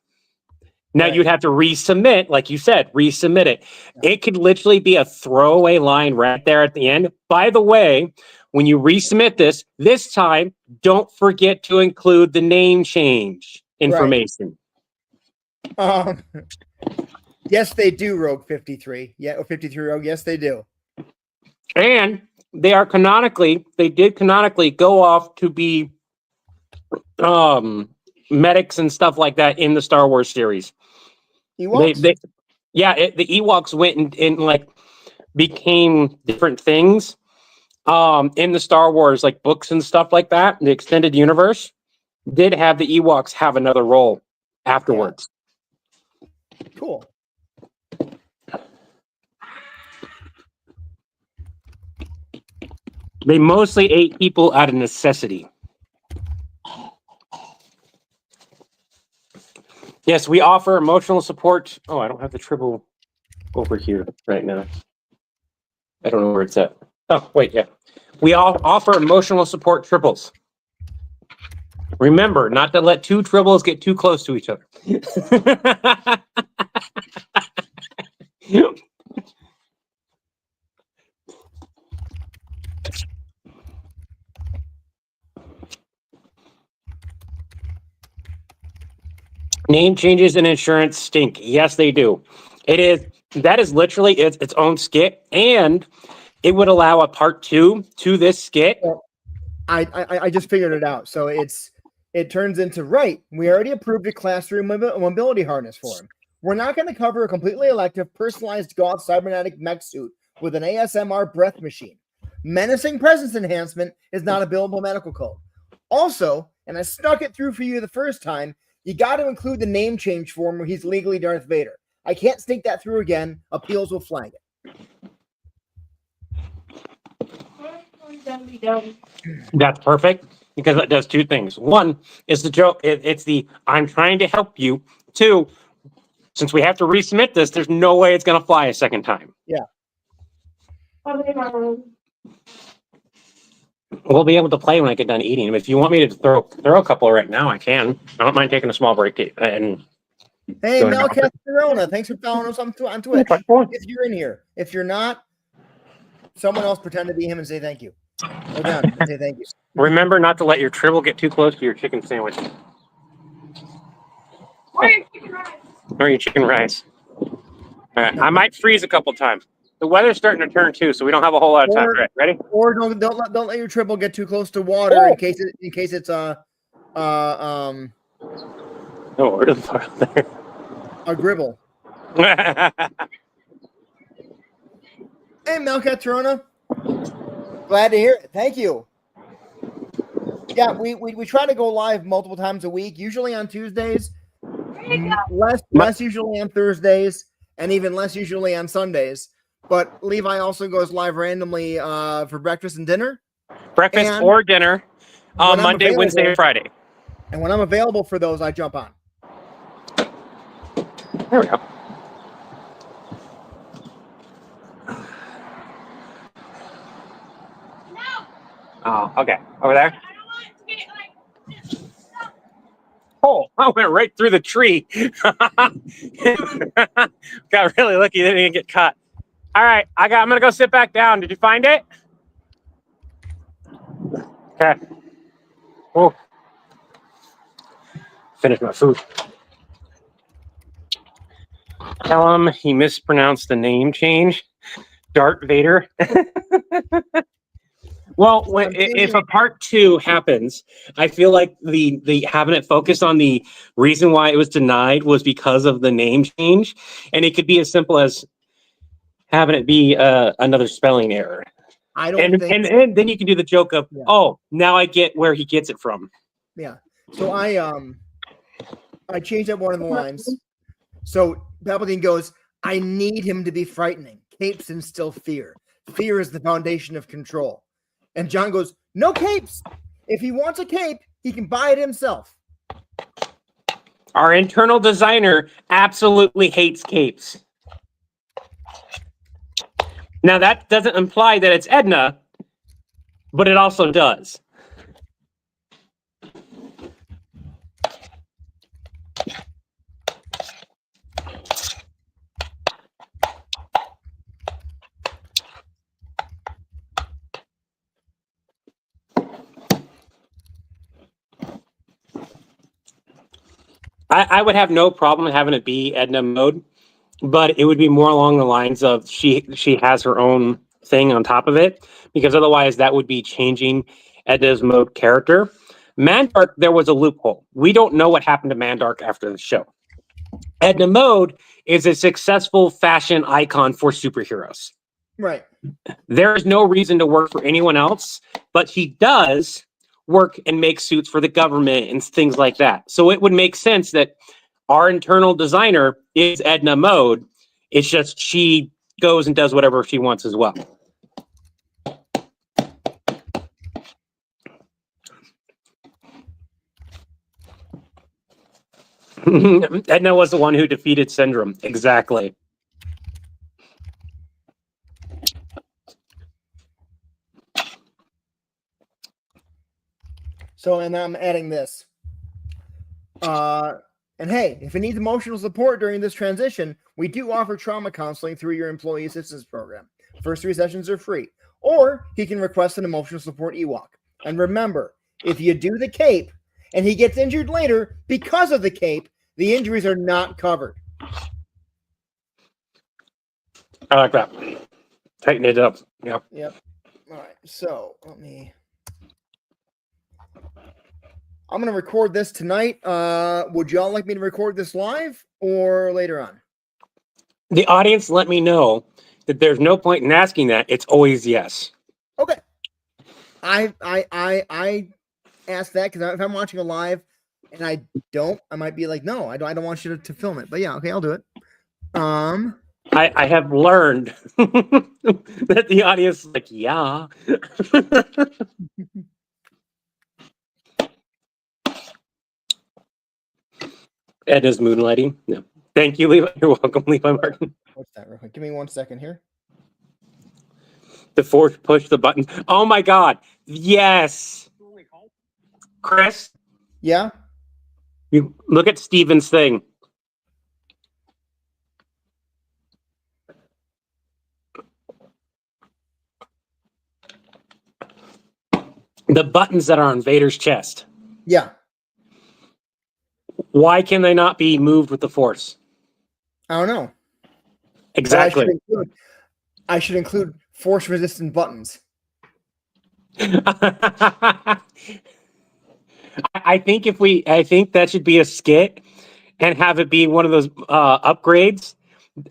Now Right. you'd have to resubmit, like you said, resubmit it. Yeah. It could literally be a throwaway line right there at the end. By the way, when you resubmit this time, don't forget to include the name change information. Yes, they do, Rogue 53. Yeah, or 53 Rogue. Yes, they do. And they did canonically go off to be medics and stuff like that in the Star Wars series. Ewoks? The Ewoks went and like became different things in the Star Wars like books and stuff like that. The extended universe did have the Ewoks have another role afterwards. Yeah. Cool. They mostly ate people out of necessity. Yes, we offer emotional support. Oh, I don't have the triple over here right now. I don't know where it's at. Oh, wait, yeah. We all offer emotional support triples. Remember not to let two triples get too close to each other. Name changes in insurance stink. Yes, they do. That is literally its own skit, and it would allow a part 2 to this skit. I just figured it out. So it turns into right. We already approved a classroom mobility harness for him. We're not going to cover a completely elective, personalized goth cybernetic mech suit with an ASMR breath machine. Menacing presence enhancement is not a billable medical code. Also, and I snuck it through for you the first time, you got to include the name change form where he's legally Darth Vader. I can't sneak that through again. Appeals will flag it. That's perfect because it does two things. One is the joke. It's the I'm trying to help you. Two, since we have to resubmit this, there's no way it's going to fly a second time. Yeah. We'll be able to play when I get done eating. If you want me to throw a couple right now, I can. I don't mind taking a small break. And hey, Melcat Corona, thanks for following us on Twitch. If you're in here, if you're not, someone else pretend to be him and say thank you. Go down and say thank you. Remember not to let your tribble get too close to your chicken sandwich. Or your chicken rice. Or your chicken rice. All right. I might freeze a couple times. The weather's starting to turn too, so we don't have a whole lot of time. Right, ready? Or don't let your tribble get too close to water in case it's Oh, where the fuck there? a gribble. Hey, Melcat Torona. Glad to hear it. Thank you. Yeah, we try to go live multiple times a week, usually on Tuesdays, less usually on Thursdays, and even less usually on Sundays. But Levi also goes live randomly for breakfast and dinner. Breakfast or dinner on Monday, Wednesday, and Friday. And when I'm available for those, I jump on. There we go. Oh, okay. Over there? I don't want it to get like. Oh, I went right through the tree. Got really lucky that it didn't get caught. All right, I'm gonna go sit back down. Did you find it? Okay. Oh. Finish my food. Tell him he mispronounced the name change. Darth Vader. Well, if a part 2 happens, I feel like the having it focused on the reason why it was denied was because of the name change, and it could be as simple as having it be another spelling error. I don't think, and then you can do the joke of, oh, now I get where he gets it from. Yeah. So I changed up one of the lines. So Palpatine goes, I need him to be frightening. Capes instill fear. Fear is the foundation of control. And John goes, no capes. If he wants a cape, he can buy it himself. Our internal designer absolutely hates capes. Now, that doesn't imply that it's Edna, but it also does. I would have no problem having it be Edna mode, but it would be more along the lines of she has her own thing on top of it, because otherwise that would be changing Edna's mode character. Mandark, there was a loophole. We don't know what happened to Mandark after the show. Edna mode is a successful fashion icon for superheroes. Right. There is no reason to work for anyone else, but he does work and make suits for the government and things like that. So it would make sense that our internal designer is Edna mode. It's just she goes and does whatever she wants as well. Edna was the one who defeated Syndrome. Exactly. So, and I'm adding this. And hey, if you need emotional support during this transition, we do offer trauma counseling through your employee assistance program. First 3 sessions are free. Or he can request an emotional support Ewok. And remember, if you do the cape and he gets injured later because of the cape, the injuries are not covered. I like that. Tighten it up. Yep. Yep. All right. So I'm going to record this tonight. Would y'all like me to record this live or later on? The audience let me know that there's no point in asking that. It's always yes. Okay. I asked that because if I'm watching a live and I might be like, no, I don't want you to film it. But yeah, okay, I'll do it. I have learned that the audience is like, yeah. Edna's moonlighting. No. Thank you, Levi. You're welcome, Levi Martin. What's that real quick? Give me 1 second here. The force push the button. Oh my god. Yes. Chris, Yeah. you look at Steven's thing. The buttons that are on Vader's chest. Yeah. Why can they not be moved with the force? I don't know. Exactly. I should include force resistant buttons. I think that should be a skit and have it be one of those upgrades.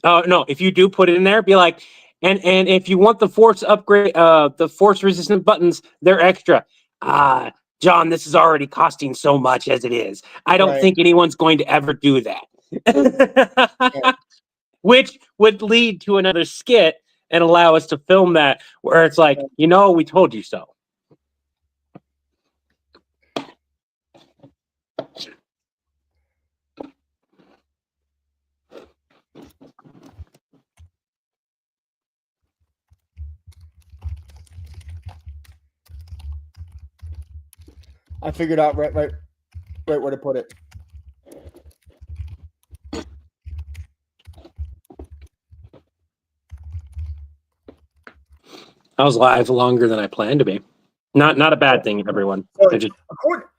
No, if you do put it in there, be like, and if you want the force upgrade, the force resistant buttons, they're extra. John, this is already costing so much as it is. I don't think anyone's going to ever do that. Yeah. Which would lead to another skit and allow us to film that where it's like, we told you so. I figured out right where to put it. I was live longer than I planned to be. Not a bad thing, everyone. So,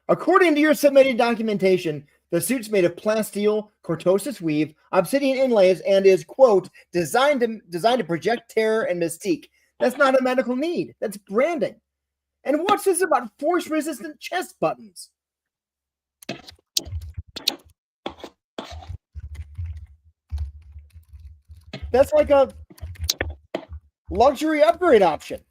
according to your submitted documentation, the suit's made of plasteel, cortosis weave, obsidian inlays, and is, quote, designed to project terror and mystique. That's not a medical need. That's branding. And what's this about force-resistant chest buttons? That's like a luxury upgrade option.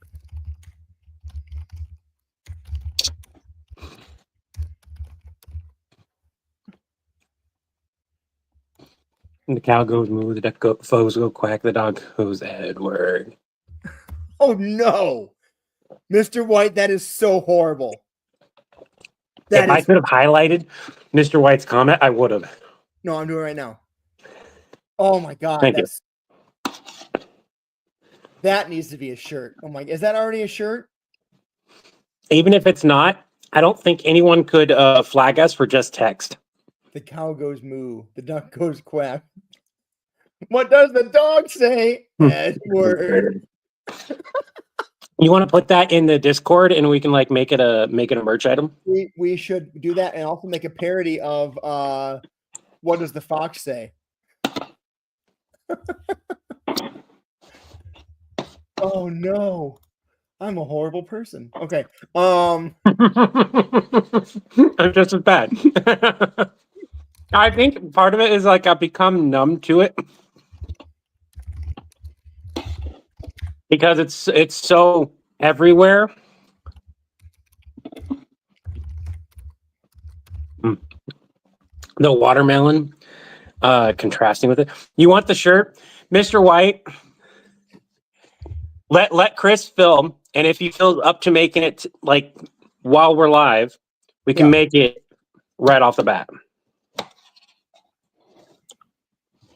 And the cow goes moo, the duck foes go quack, the dog goes Edward. Oh no, Mr. White, that is so horrible. If I could have highlighted Mr. White's comment, I would have. No, I'm doing it right now. Oh my god, Thank you. That needs to be a shirt. Oh my, is that already a shirt? Even if it's not, I don't think anyone could flag us for just text. The cow goes moo. The duck goes quack. What does the dog say? Edward. You want to put that in the Discord, and we can like make it a merch item. We should do that, and also make a parody of what does the fox say? Oh no, I'm a horrible person. Okay, I'm just as bad. I think part of it is like I've become numb to it because it's so everywhere. The watermelon contrasting with it. You want the shirt, Mr. White? Let Chris film, and if he feels up to making it like while we're live, we can make it right off the bat.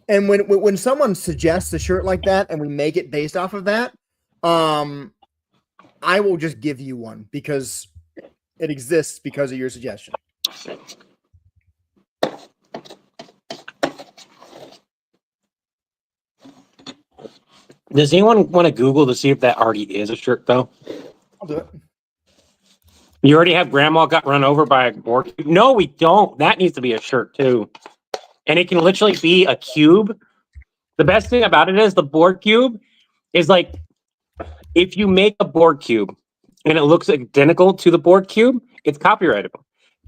And when someone suggests a shirt like that, and we make it based off of that, I will just give you one because it exists because of your suggestion. Does anyone want to Google to see if that already is a shirt, though? I'll do it. You already have Grandma got run over by a board cube? No, we don't. That needs to be a shirt, too. And it can literally be a cube. The best thing about it is the board cube is like, if you make a board cube and it looks identical to the board cube, it's copyrightable.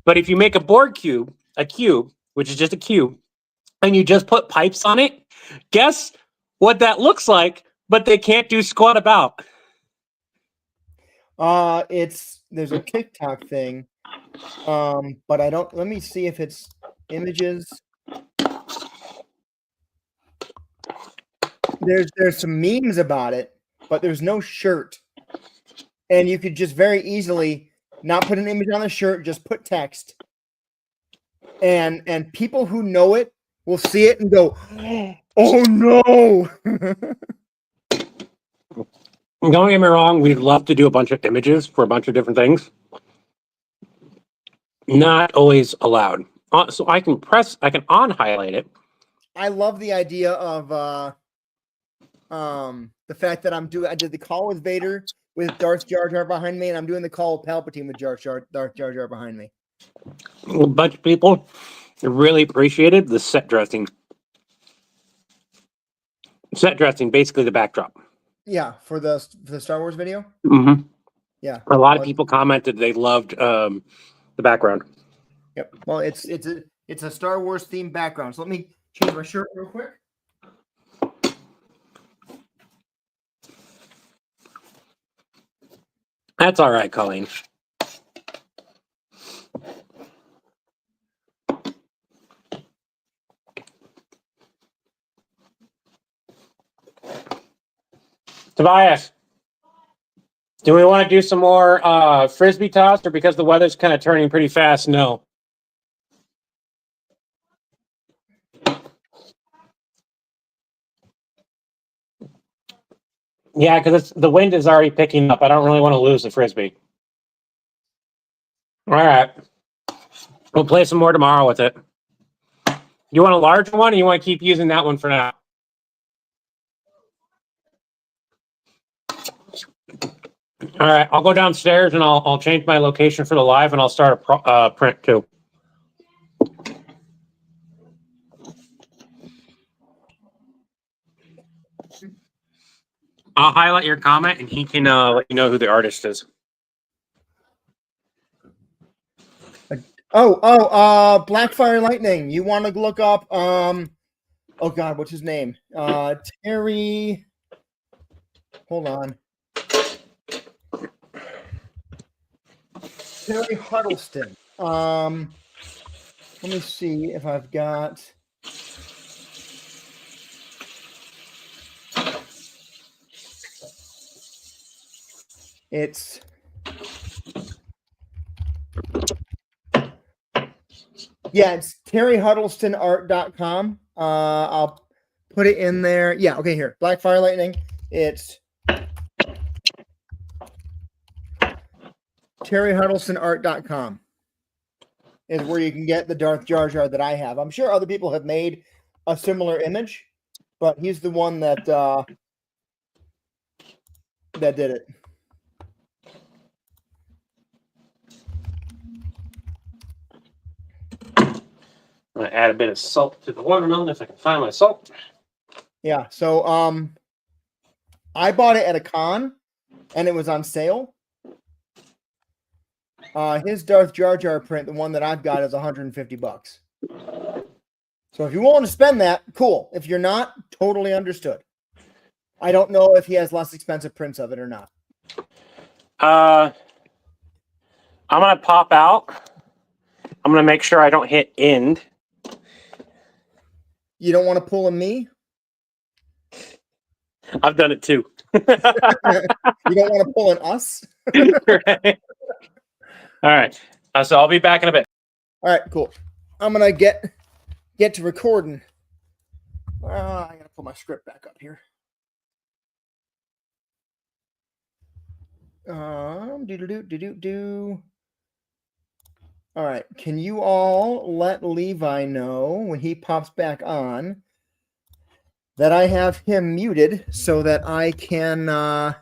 But if you make a cube, which is just a cube, and you just put pipes on it, guess what that looks like, but they can't do squat about. There's a TikTok thing, but I don't. Let me see if it's images. There's some memes about it, but there's no shirt, and you could just very easily not put an image on the shirt, just put text, and people who know it will see it and go, "Oh no!" Don't get me wrong, we'd love to do a bunch of images for a bunch of different things. Not always allowed. So I can on-highlight it. I love the idea of the fact that I did the call with Vader with Darth Jar Jar behind me, and I'm doing the call with Palpatine with Darth Jar Jar behind me. A bunch of people really appreciated the set dressing. Set dressing, basically the backdrop. Yeah, for the Star Wars video. Mm-hmm. Yeah, a lot of people commented they loved the background. Yep. Well, it's a Star Wars themed background. So let me change my shirt real quick. That's all right, Colleen. Tobias, do we want to do some more frisbee toss, or because the weather's kind of turning pretty fast? No. Yeah, because the wind is already picking up. I don't really want to lose the frisbee. All right. We'll play some more tomorrow with it. You want a larger one, or you want to keep using that one for now? All right, I'll go downstairs and I'll change my location for the live, and I'll start a print too. I'll highlight your comment, and he can let you know who the artist is. Blackfire Lightning. You want to look up oh god, what's his name? Terry. Hold on. Terry Huddleston. Let me see if I've got. It's terryhuddlestonart.com. I'll put it in there. Yeah, okay, here. Black Fire Lightning. It's terryhuddlestonart.com is where you can get the Darth Jar Jar that I have. I'm sure other people have made a similar image, but he's the one that did it. I'm gonna add a bit of salt to the watermelon if I can find my salt. Yeah, so I bought it at a con and it was on sale. His Darth Jar Jar print, the one that I've got, is $150. So if you're willing to spend that, cool. If you're not, totally understood. I don't know if he has less expensive prints of it or not. I'm gonna pop out. I'm gonna make sure I don't hit end. You don't want to pull a me? I've done it too. You don't want to pull an us? Right. All right. So I'll be back in a bit. All right, cool. I'm gonna get to recording. I gotta put my script back up here. Do. All right. Can you all let Levi know when he pops back on that I have him muted so that I can I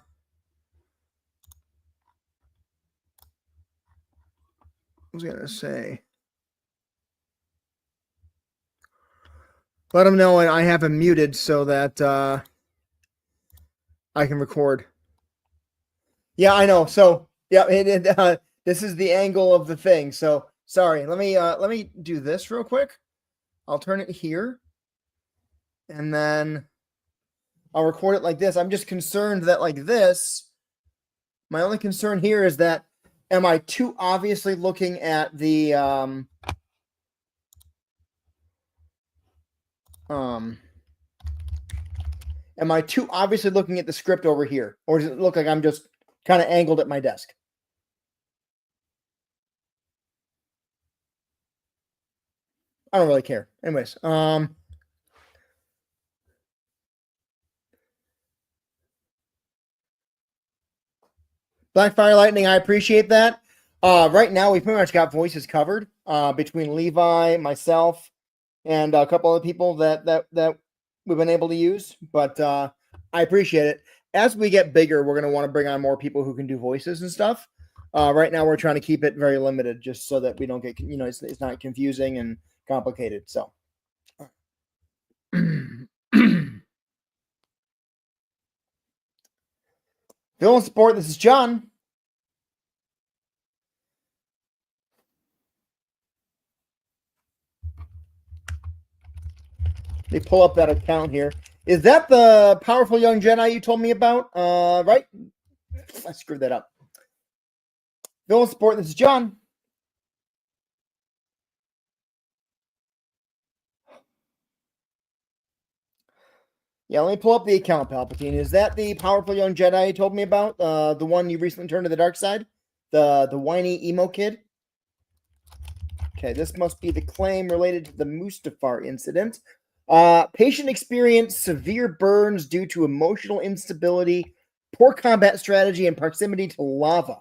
was gonna say let him know I have him muted so that I can record. Yeah, I know. So yeah, this is the angle of the thing. So sorry. Let me do this real quick. I'll turn it here, and then I'll record it like this. I'm just concerned that like this. My only concern here is that am I too obviously looking at the am I too obviously looking at the script over here, or does it look like I'm just kind of angled at my desk? I don't really care. Anyways, Black Fire Lightning, I appreciate that. Right now, we pretty much got voices covered between Levi, myself, and a couple other people that we've been able to use. But I appreciate it. As we get bigger, we're going to want to bring on more people who can do voices and stuff. Right now, we're trying to keep it very limited just so that we don't get, it's not confusing and complicated. So. Villain Support, this is John. They pull up that account here. Is that the powerful young Jedi you told me about? Right? I screwed that up. Villain Support, this is John. Yeah, let me pull up the account, Palpatine. Is that the powerful young Jedi you told me about? The one you recently turned to the dark side? The whiny emo kid? Okay, this must be the claim related to the Mustafar incident. Patient experienced severe burns due to emotional instability, poor combat strategy, and proximity to lava.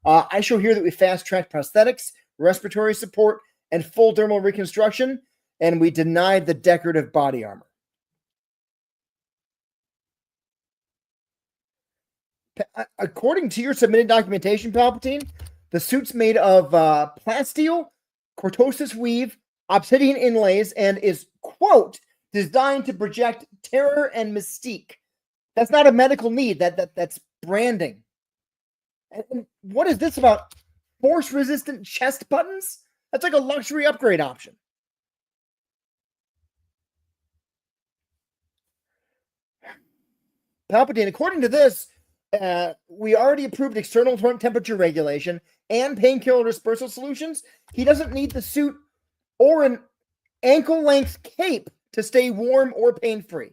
I show here that we fast-tracked prosthetics, respiratory support, and full dermal reconstruction, and we denied the decorative body armor. According to your submitted documentation, Palpatine, the suit's made of plasteel, cortosis weave, obsidian inlays, and is, quote, designed to project terror and mystique. That's not a medical need. That's branding. And what is this about force-resistant chest buttons? That's like a luxury upgrade option. Palpatine, according to this, we already approved external temperature regulation and painkiller dispersal solutions. He doesn't need the suit or an ankle-length cape to stay warm or pain-free.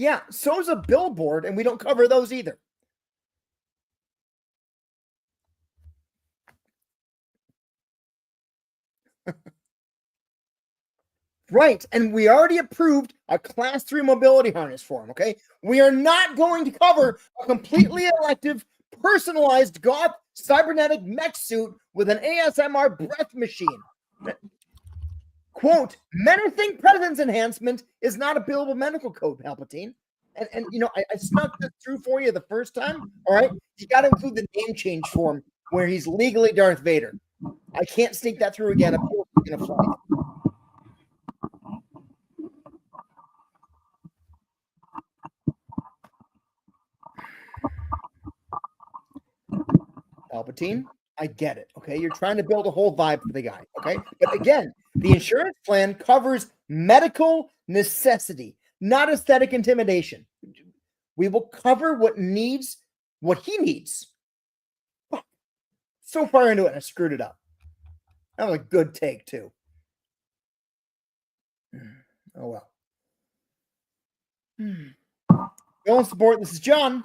Yeah, so's a billboard, and we don't cover those either. Right, and we already approved a Class 3 mobility harness for him, okay? We are not going to cover a completely elective, personalized goth cybernetic mech suit with an ASMR breath machine. Quote, menacing presence enhancement is not a billable medical code, Palpatine. And you know, I snuck this through for you the first time, all right? You got to include the name change form where he's legally Darth Vader. I can't sneak that through again. I'm going to fly it. Palpatine, I get it. Okay. You're trying to build a whole vibe for the guy. Okay. But again, the insurance plan covers medical necessity, not aesthetic intimidation. We will cover what he needs. So far into it, and I screwed it up. That was a good take, too. Oh, well. Villain support, this is John.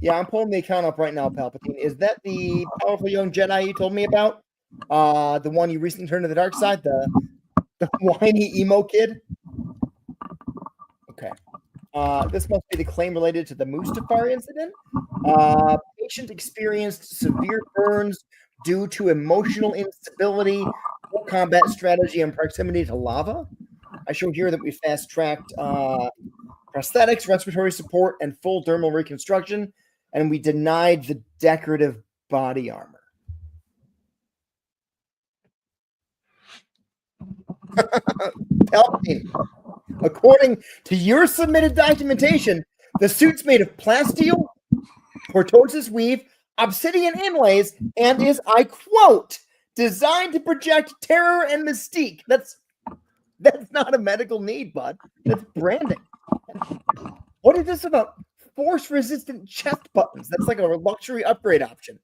Yeah, I'm pulling the account up right now, Palpatine. Is that the powerful young Jedi you told me about? The one you recently turned to the dark side? The whiny emo kid? Okay. This must be the claim related to the Mustafar incident. Patient experienced severe burns due to emotional instability, poor combat strategy, and proximity to lava. I show here that we fast-tracked prosthetics, respiratory support, and full dermal reconstruction, and we denied the decorative body armor. Palpatine, according to your submitted documentation, the suit's made of plasteel, cortosis weave, obsidian inlays, and is, I quote, designed to project terror and mystique. That's not a medical need, bud. That's branding. What is this about force-resistant chest buttons? That's like a luxury upgrade option.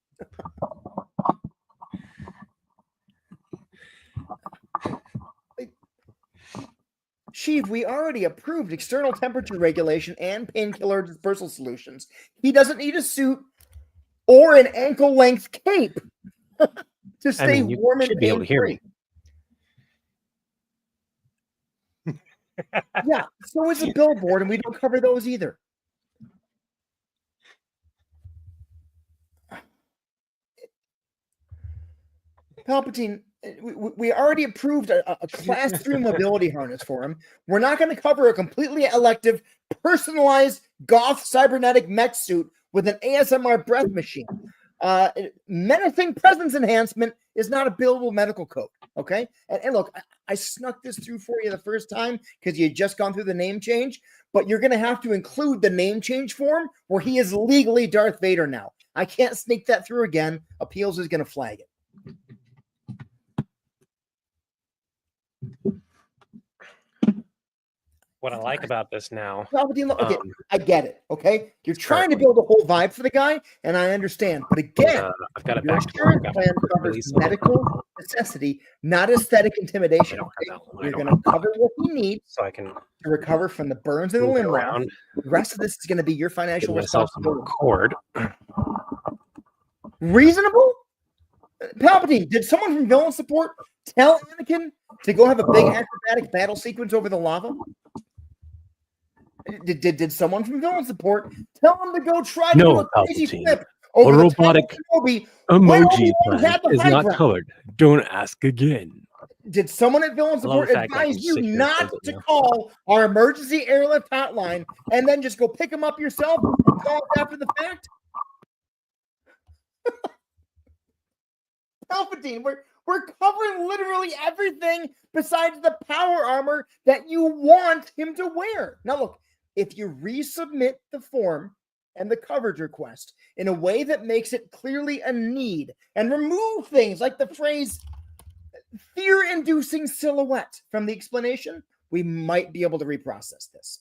Sheev, we already approved external temperature regulation and painkiller dispersal solutions. He doesn't need a suit or an ankle-length cape to stay warm and pain-free. Yeah, so is a billboard, and we don't cover those either. Palpatine, we already approved a Class 3 mobility harness for him. We're not going to cover a completely elective, personalized goth cybernetic mech suit with an ASMR breath machine. Menacing presence enhancement is not a billable medical code, okay? And look, I snuck this through for you the first time because you had just gone through the name change, but you're going to have to include the name change form where he is legally Darth Vader now. I can't sneak that through again. Appeals is going to flag it. What I like about this now, okay, I get it. Okay, you're trying to build a whole vibe for the guy, and I understand. But again, I've got a your insurance plan covers medical necessity, not aesthetic intimidation. Okay? You're going to cover what he needs, so I can to recover from the burns and the limb loss. The rest of this is going to be your financial responsibility. Cord. Reasonable? Palpatine, did someone from villain support tell Anakin to go have a big acrobatic battle sequence over the lava? Did someone from villain support tell him to go try to do a crazy flip over a robotic emoji plan is not ground? covered. Don't ask again. Did someone at villain support advise you not to call our emergency airlift hotline and then just go pick him up yourself and call us after the fact? Palpatine, we're covering literally everything besides the power armor that you want him to wear. Now, look, if you resubmit the form and the coverage request in a way that makes it clearly a need and remove things like the phrase fear-inducing silhouette from the explanation, we might be able to reprocess this.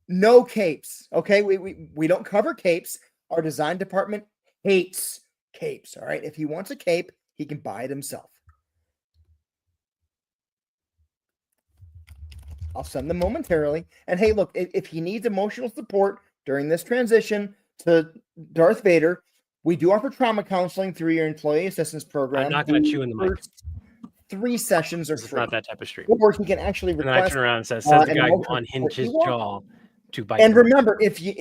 No capes, okay? We don't cover capes. Our design department hates capes. All right. If he wants a cape, he can buy it himself. I'll send them momentarily. And hey, look, if he needs emotional support during this transition to Darth Vader, we do offer trauma counseling through your employee assistance program. I'm not going to chew in the mic. First 3 sessions are It's free. not that type of stream. Or he can actually And I request. turn around and says the an guy who emotional unhinged his support. jaw to bite. And him. remember, if you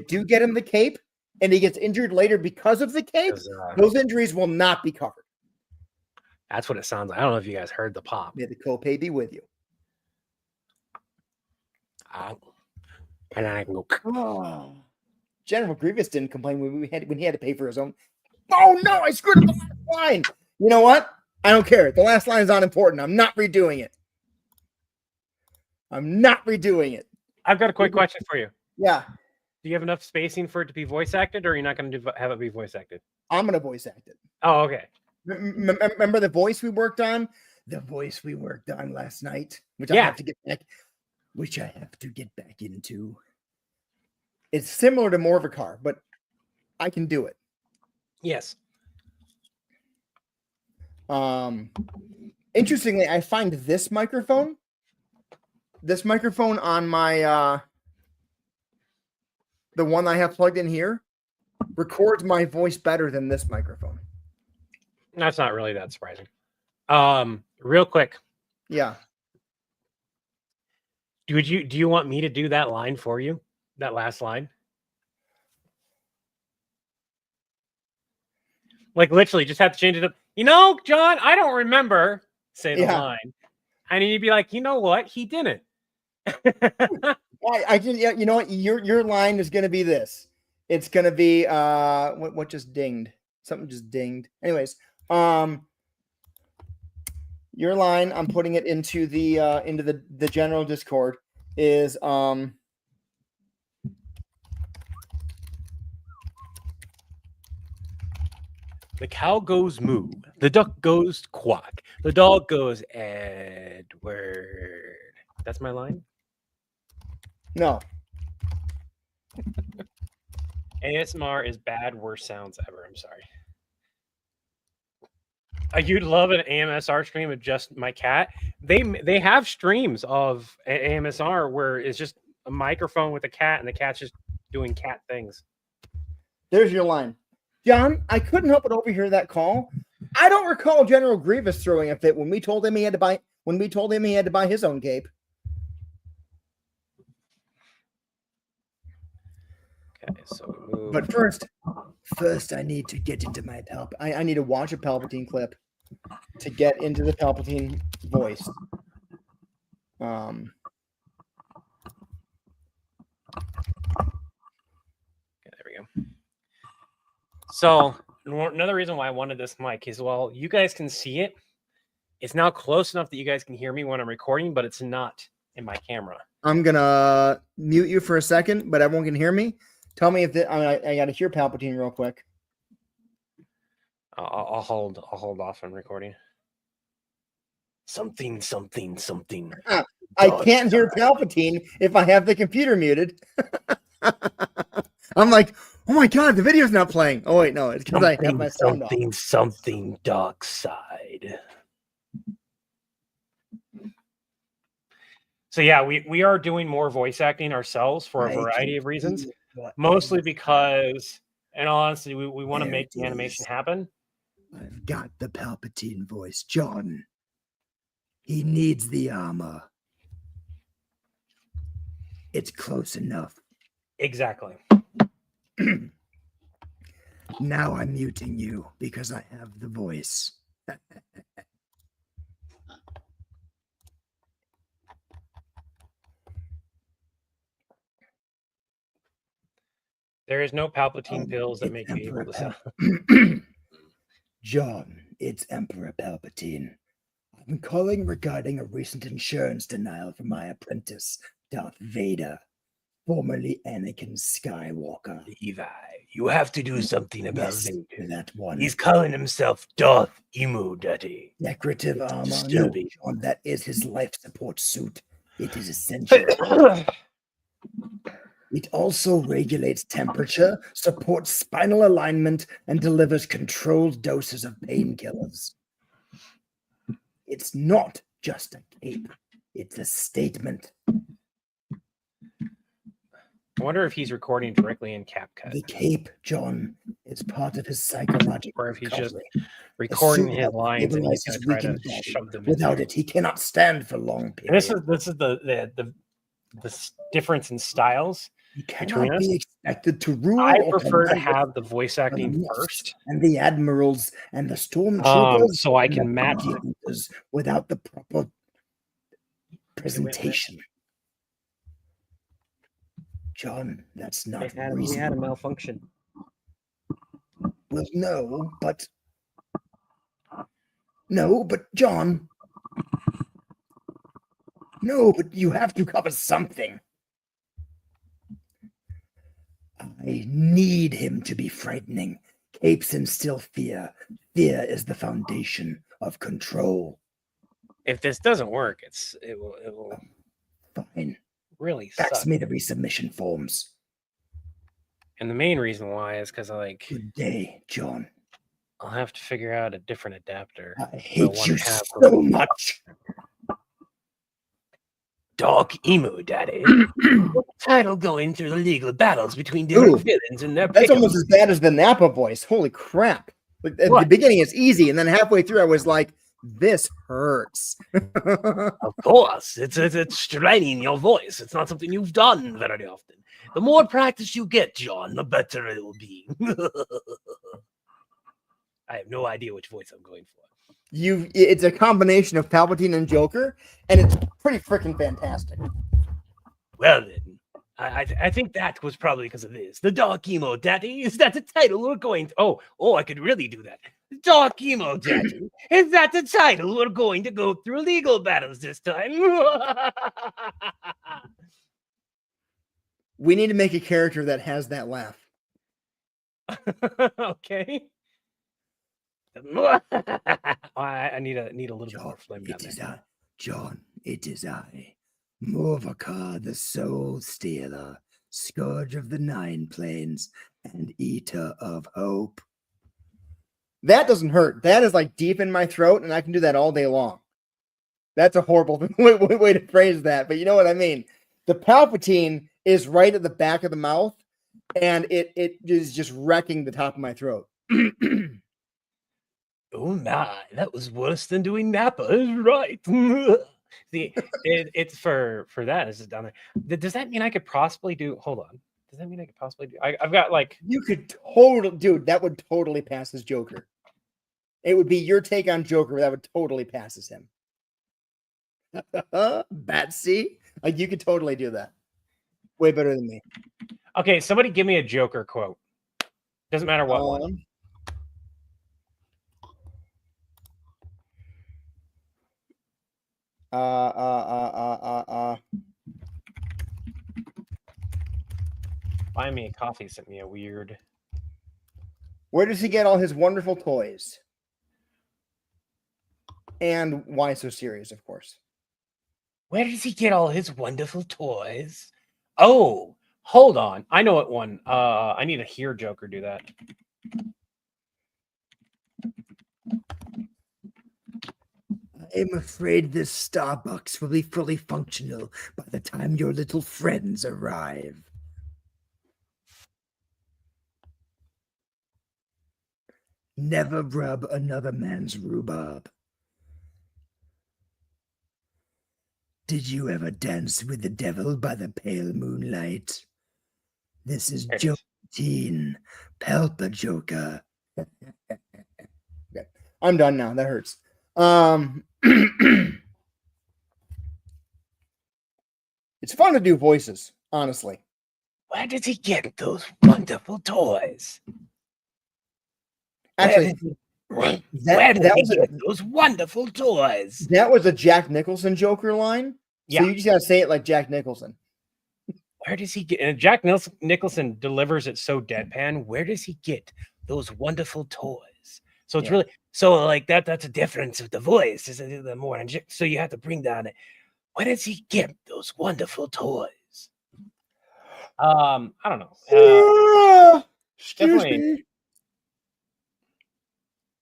do get him the cape and he gets injured later because of the cape, 'Cause, those injuries will not be covered. that's what it sounds like. I don't know if you guys heard the pop. May the copay be with you. And then I can go. Oh. General Grievous didn't complain when he had to pay for his own. Oh no, I screwed up the last line. You know what? I don't care. The last line is not important. I'm not redoing it. I'm not redoing it. I've got a quick question for you. Yeah, Do you have enough spacing for it to be voice acted, or are you not going to have it be voice acted? I'm gonna voice act it. Oh, okay. Remember the voice we worked on? The voice we worked on last night, which I Yeah. have to get back. Which I have to get back into. It's similar to Morvicar, but I can do it. Yes. Interestingly, I find this microphone on my the one I have plugged in here records my voice better than this microphone. That's not really that surprising. Real quick, Yeah. do you want me to do that line for you? That last line? Like literally just have to change it up. You know, John, I don't remember. Say the Yeah. line. And you'd be like, you know what? He didn't. I can. Yeah, you know what? Your line is going to be this. It's going to be what just dinged? Something just dinged. Anyways, your line. I'm putting it into the general Discord. Is The cow goes moo. The duck goes quack. The dog goes Edward. That's my line. no. ASMR is bad, worst sounds ever. I'm sorry. You'd love an AMSR stream of just my cat. They have streams of AMSR where it's just a microphone with a cat and the cat's just doing cat things. There's your line, John. I couldn't help but overhear that call. I don't recall General Grievous throwing a fit when we told him he had to buy his own cape. Okay, so we move. But first I need to get into my I need to watch a Palpatine clip to get into the Palpatine voice. Okay, there we go. So another reason why I wanted this mic is, well, you guys can see it. It's now close enough that you guys can hear me when I'm recording, but it's not in my camera. I'm gonna mute you for a second, but everyone can hear me. Tell me if I got to hear Palpatine real quick. I'll hold off on recording. Something. I can't hear Palpatine if I have the computer muted. I'm like, oh my god, the video's not playing. Oh wait, no, it's because I have my sound off. Something dark side. So yeah, we are doing more voice acting ourselves for a variety of reasons. Mostly because, in all honesty, we want to make the animation happen. I've got the Palpatine voice, John. He needs the armor. It's close enough. Exactly. Now I'm muting you because I have the voice. There is no Palpatine pills that make you able to sound. John, it's Emperor Palpatine. I'm calling regarding a recent insurance denial for my apprentice, Darth Vader, formerly Anakin Skywalker. Levi, you have to do something about Yes, Vader. that one. He's calling himself Darth Emu Daddy. Decorative armor. No, disturbing. John, that is his life support suit. It is essential. It also regulates temperature, supports spinal alignment, and delivers controlled doses of painkillers. It's not just a cape. It's a statement. I wonder if he's recording directly in CapCut, The cape, John, is part of his psychological or if he's just recovery. recording The suit his helps lines and he's stabilize going his to try to weakened body. shove them in. Without it, he cannot stand for long And periods. this is the difference in styles. He between cannot us. be expected to rule. I or prefer to command have the voice acting the first, and the admirals and the stormtroopers, so I and can the match bounty it. hunters without the proper presentation. John, that's not We had a reasonable. malfunction. Well, no, but John, no, but you have to cover something. I need him to be frightening. Capes instill fear. Fear is the foundation of control. If this doesn't work, it will Fine. really Fax suck. me the resubmission forms. And the main reason why is because Good day, John. I'll have to figure out a different adapter. I hate wanna you have so much. Dark Emo Daddy. What title going through the legal battles between different Ooh, villains and their That's pick'ems? almost as bad as the Napa voice. Holy crap. Like, at the What? beginning, it's easy. And then halfway through, I was like, this hurts. Of course, it's straining your voice. It's not something you've done very often. The more practice you get, John, the better it will be. I have no idea which voice I'm going for. It's a combination of Palpatine and Joker, and it's pretty freaking fantastic. Well then, I think that was probably because of this. The Dark Emo Daddy, is that the title we're going to? Oh, I could really do that. Dark Emo Daddy, is that the title we're going to go through legal battles this time? We need to make a character that has that laugh. Okay. I need a little bit more flame down there. John, it is I, Morvakar, the Soul Stealer, Scourge of the Nine Planes, and Eater of Hope. That doesn't hurt. That is like deep in my throat, and I can do that all day long. That's a horrible way to phrase that, but you know what I mean. The Palpatine is right at the back of the mouth, and it is just wrecking the top of my throat. Oh my, that was worse than doing Napa, is right. See, it's for that. Is it down there? Does that mean I could possibly do? Hold on. Does that mean I could possibly do? I've got like. You could totally, dude. That would totally pass as Joker. It would be your take on Joker. That would totally pass as him. Batsy, like you could totally do that. Way better than me. Okay, somebody give me a Joker quote. Doesn't matter what one. Buy me a coffee sent me a weird. Where does he get all his wonderful toys? And why so serious, of course. Where does he get all his wonderful toys? Oh, hold on. I know what one. I need to hear Joker do that. I'm afraid this Starbucks will be fully functional by the time your little friends arrive. Never rub another man's rhubarb. Did you ever dance with the devil by the pale moonlight? This is Jokteen, Pelpa Joker. Okay. I'm done now. That hurts. It's fun to do voices, honestly. Where did he get those wonderful toys? Actually, where did he get those wonderful toys? That was a Jack Nicholson Joker line. Yeah. So you just gotta say it like Jack Nicholson. Where does he get? And Jack Nicholson delivers it so deadpan. Where does he get those wonderful toys? So it's really like that. That's a difference of the voice. Is the more so you have to bring down it. Where does he get those wonderful toys? I don't know. Excuse definitely. me.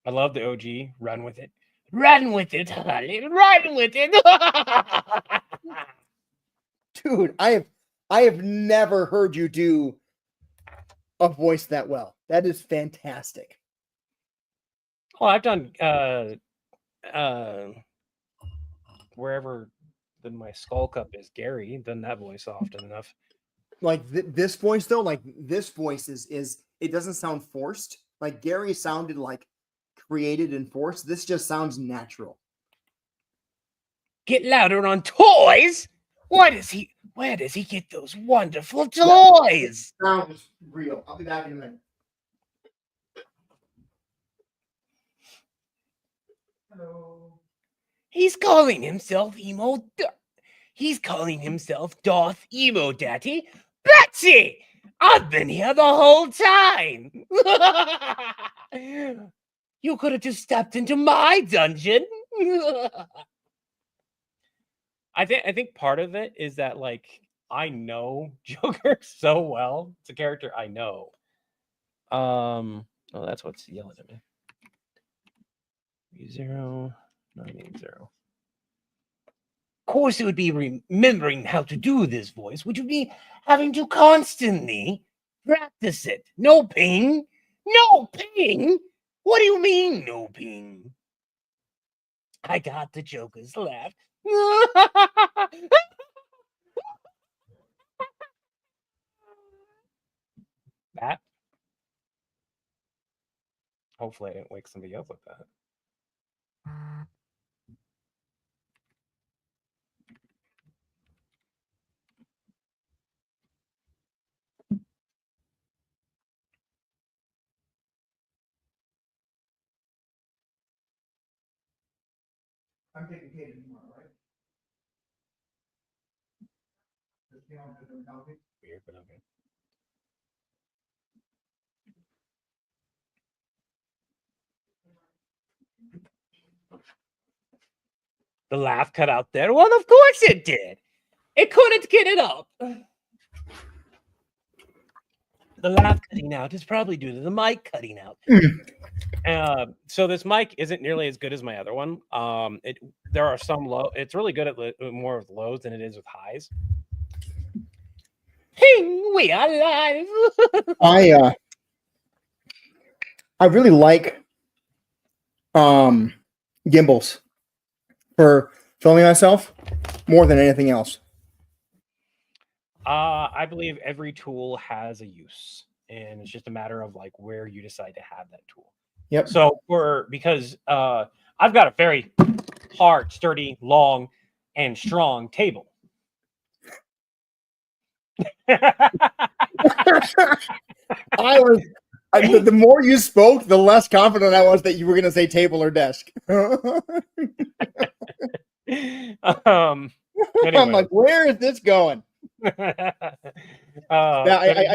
I love the OG. Run with it. Run with it, honey. Run with it. Dude, I have never heard you do a voice that well. That is fantastic. Well, I've done wherever my skull cup is, Gary, done that voice often enough. Like this voice though, like this voice is it doesn't sound forced. Like Gary sounded like created and forced. This just sounds natural. Get louder on toys? Where does he get those wonderful toys? Sounds real. I'll be back in a minute. Hello. He's calling himself He's calling himself Darth Emo Daddy. Betsy! I've been here the whole time. You could have just stepped into my dungeon. I think part of it is that like I know Joker so well. It's a character I know. Oh, that's what's yelling at me. 0980. Of course, it would be remembering how to do this voice, which would be having to constantly practice it. No ping. No ping. What do you mean, no ping? I got the Joker's laugh. That. Hopefully, I didn't wake somebody up with that. I'm taking Kate tomorrow, right? Weird, but okay. The laugh cut out there. Well, of course it did. It couldn't get it up. The laugh cutting out is probably due to the mic cutting out. So this mic isn't nearly as good as my other one. There are some low. It's really good at more of lows than it is with highs. Ping, we are live. I really like gimbals for filming myself more than anything else. I believe every tool has a use, and it's just a matter of like where you decide to have that tool. Yep. So because I've got a very hard, sturdy, long, and strong table. The more you spoke, the less confident I was that you were going to say table or desk. Anyway. I'm like, where is this going? I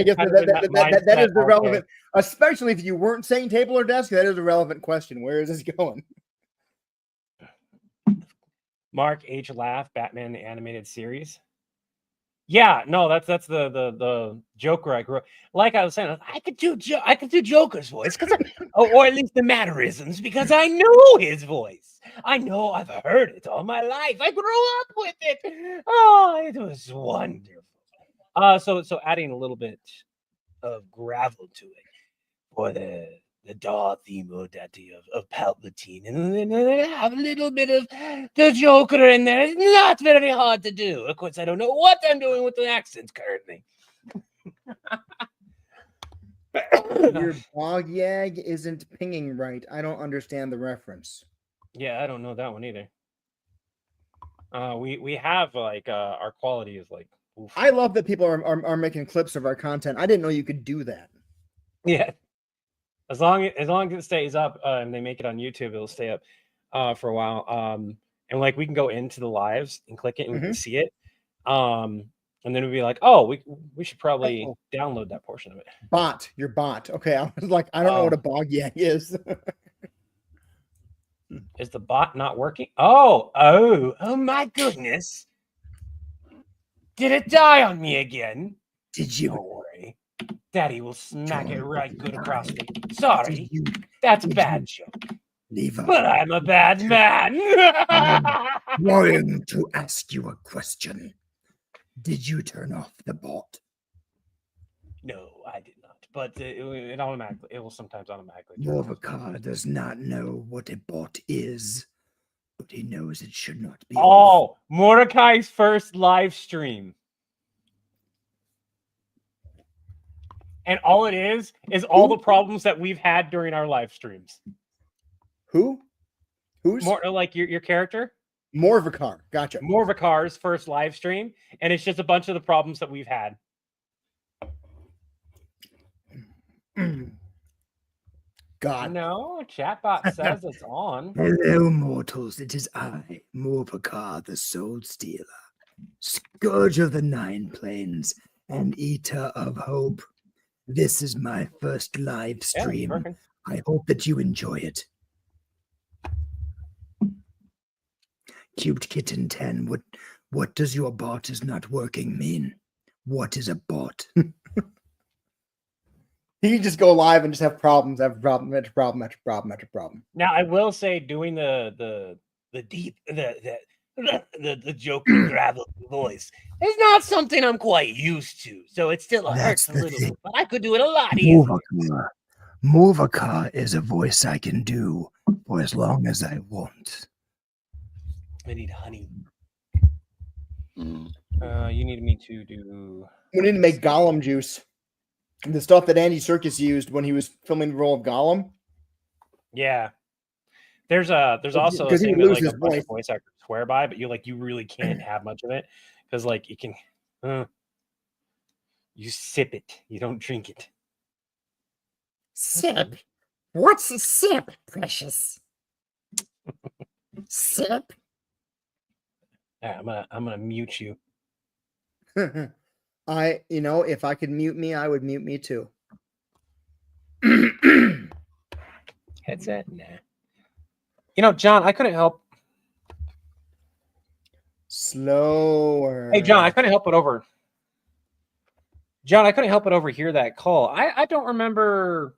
guess that is irrelevant, especially if you weren't saying table or desk. That is a relevant question. Where is this going? Mark H. Laugh, Batman the Animated Series. Yeah, no, that's the Joker I grew up. Like I was saying, I could do Joker's voice or at least the mannerisms because I know his voice. I know I've heard it all my life. I grew up with it. Oh, it was wonderful. So adding a little bit of gravel to it for the Darth Emo Daddy of Palpatine, and then have a little bit of the Joker in there. It's not very hard to do. Of course, I don't know what I'm doing with the accents currently. Your bog yag isn't pinging right. I don't understand the reference. Yeah, I don't know that one either. We have like our quality is like. Oof. I love that people are making clips of our content. I didn't know you could do that. Yeah. As long as it stays up and they make it on YouTube, it'll stay up for a while. And like we can go into the lives and click it and we can see it. And then we'd be like, oh, we should probably download that portion of it. Your bot. Okay, I was like, I don't know what a bog yag is. Is the bot not working? Oh my goodness. Did it die on me again? Did you? Don't worry. Daddy will smack it John, right good across me. Did Sorry, you, that's a did bad you- joke. Levi? But I'm a bad man. Going to ask you a question. Did you turn off the bot? No, I did not. But it automatically, it will sometimes automatically. turn off. Morvikar does not know what a bot is, but he knows it should not be. Oh, Mordecai's first live stream. And all it is all the problems that we've had during our live streams. Who? Who's More like your character, Morvikar? Gotcha. Morvikar's first live stream, and it's just a bunch of the problems that we've had. God. No, chatbot says it's on. Hello, mortals. It is I, Morvikar, the Soul Stealer, Scourge of the Nine Planes, and Eater of Hope. This is my first live Yeah, stream. working. I hope that you enjoy it. Cute Kitten 10, what does your bot is not working mean? What is a bot? He can just go live and just have problems after problem after problem after problem after problem. Now I will say, doing the deep the joking gravel voice is not something I'm quite used to. So it still That's hurts a the little thing. bit, but I could do it a lot easier. Morvikar is a voice I can do for as long as I want. I need honey. Mm. You need me to do. We need to make Gollum juice. The stuff that Andy Serkis used when he was filming the role of Gollum. Yeah. There's also a 'Cause he thing would that lose like a his bunch voice. of voice actors swear by, but you really can't have much of it because like you can you sip it, you don't drink it. Sip? What's a sip, precious? Sip? Yeah, I'm gonna mute you. If I could mute me, I would mute me too. Headset? Nah. John, I couldn't help. Slower. Hey, John, I couldn't help but over. John, I couldn't help but overhear that call. I don't remember.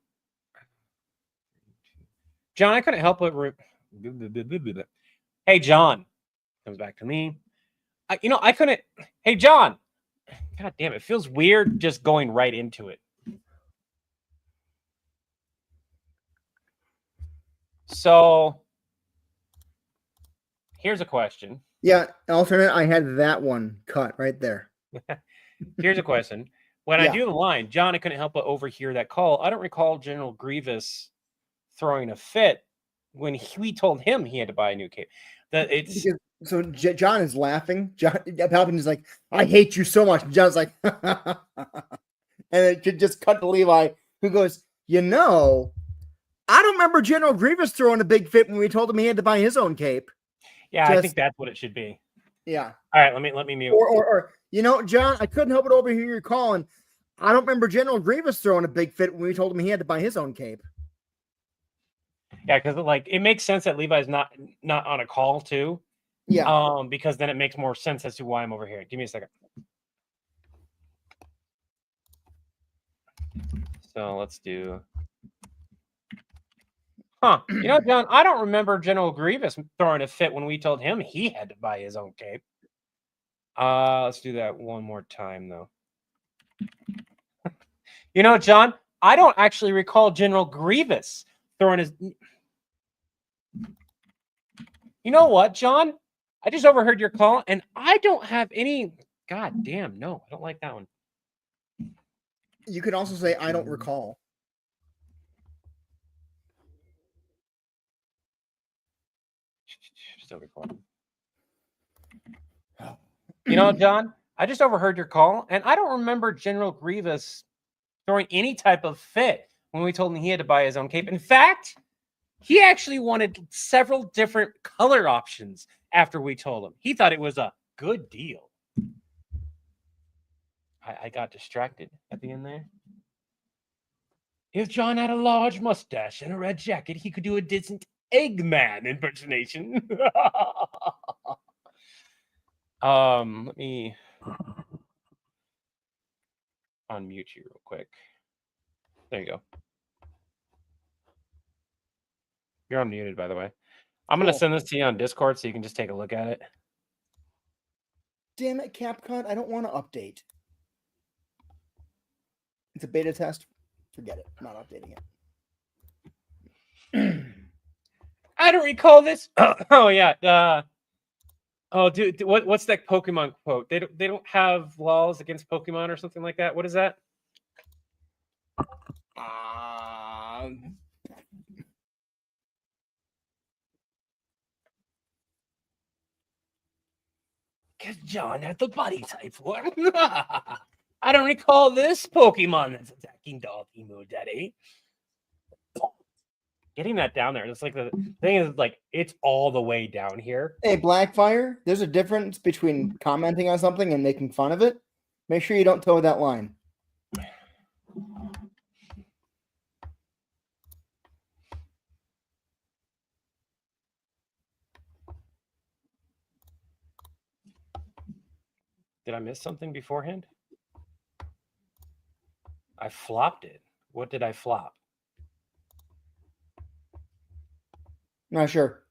John, I couldn't help but. Hey, John, comes back to me. I couldn't. Hey, John. God damn, it feels weird just going right into it. So, here's a question. Yeah, alternate. I had that one cut right there. Here's a question. When I Yeah. do the line, John, I couldn't help but overhear that call. I don't recall General Grievous throwing a fit when we told him he had to buy a new cape. So John is laughing. Palpatine is like, "I hate you so much." And John's like, and it could just cut to Levi, who goes, I don't remember General Grievous throwing a big fit when we told him he had to buy his own cape. Yeah, I think that's what it should be. Yeah. All right, let me mute. Or John, I couldn't help but overhear your call, and I don't remember General Grievous throwing a big fit when we told him he had to buy his own cape. Yeah, because it makes sense that Levi's not on a call too. Yeah. Because then it makes more sense as to why I'm over here. Give me a second. So let's do. Huh. John, I don't remember General Grievous throwing a fit when we told him he had to buy his own cape. Let's do that one more time, though. John, I don't actually recall General Grievous throwing his... You know what, John? I just overheard your call, and I don't have any... God damn, no. I don't like that one. You could also say, I don't recall. Still recording. John, I just overheard your call, and I don't remember General Grievous throwing any type of fit when we told him he had to buy his own cape. In fact, he actually wanted several different color options after we told him. He thought it was a good deal. I got distracted at the end there. If John had a large mustache and a red jacket, he could do a decent Eggman impersonation. Let me. unmute you real quick. There you go. You're unmuted, by the way. I'm going to send this to you on Discord so you can just take a look at it. Damn it, CapCut. I don't want to update. It's a beta test. Forget it. I'm not updating it. I don't recall this. Oh, yeah. Oh, dude, what's that Pokemon quote? They don't have laws against Pokemon or something like that. What is that? Because John had the body type for it. I don't recall this Pokemon that's attacking Darth Emo Daddy. Getting that down there. It's like the thing is like it's all the way down here. Hey, Blackfire, there's a difference between commenting on something and making fun of it. Make sure you don't toe that line. Did I miss something beforehand? I flopped it. What did I flop? Not sure.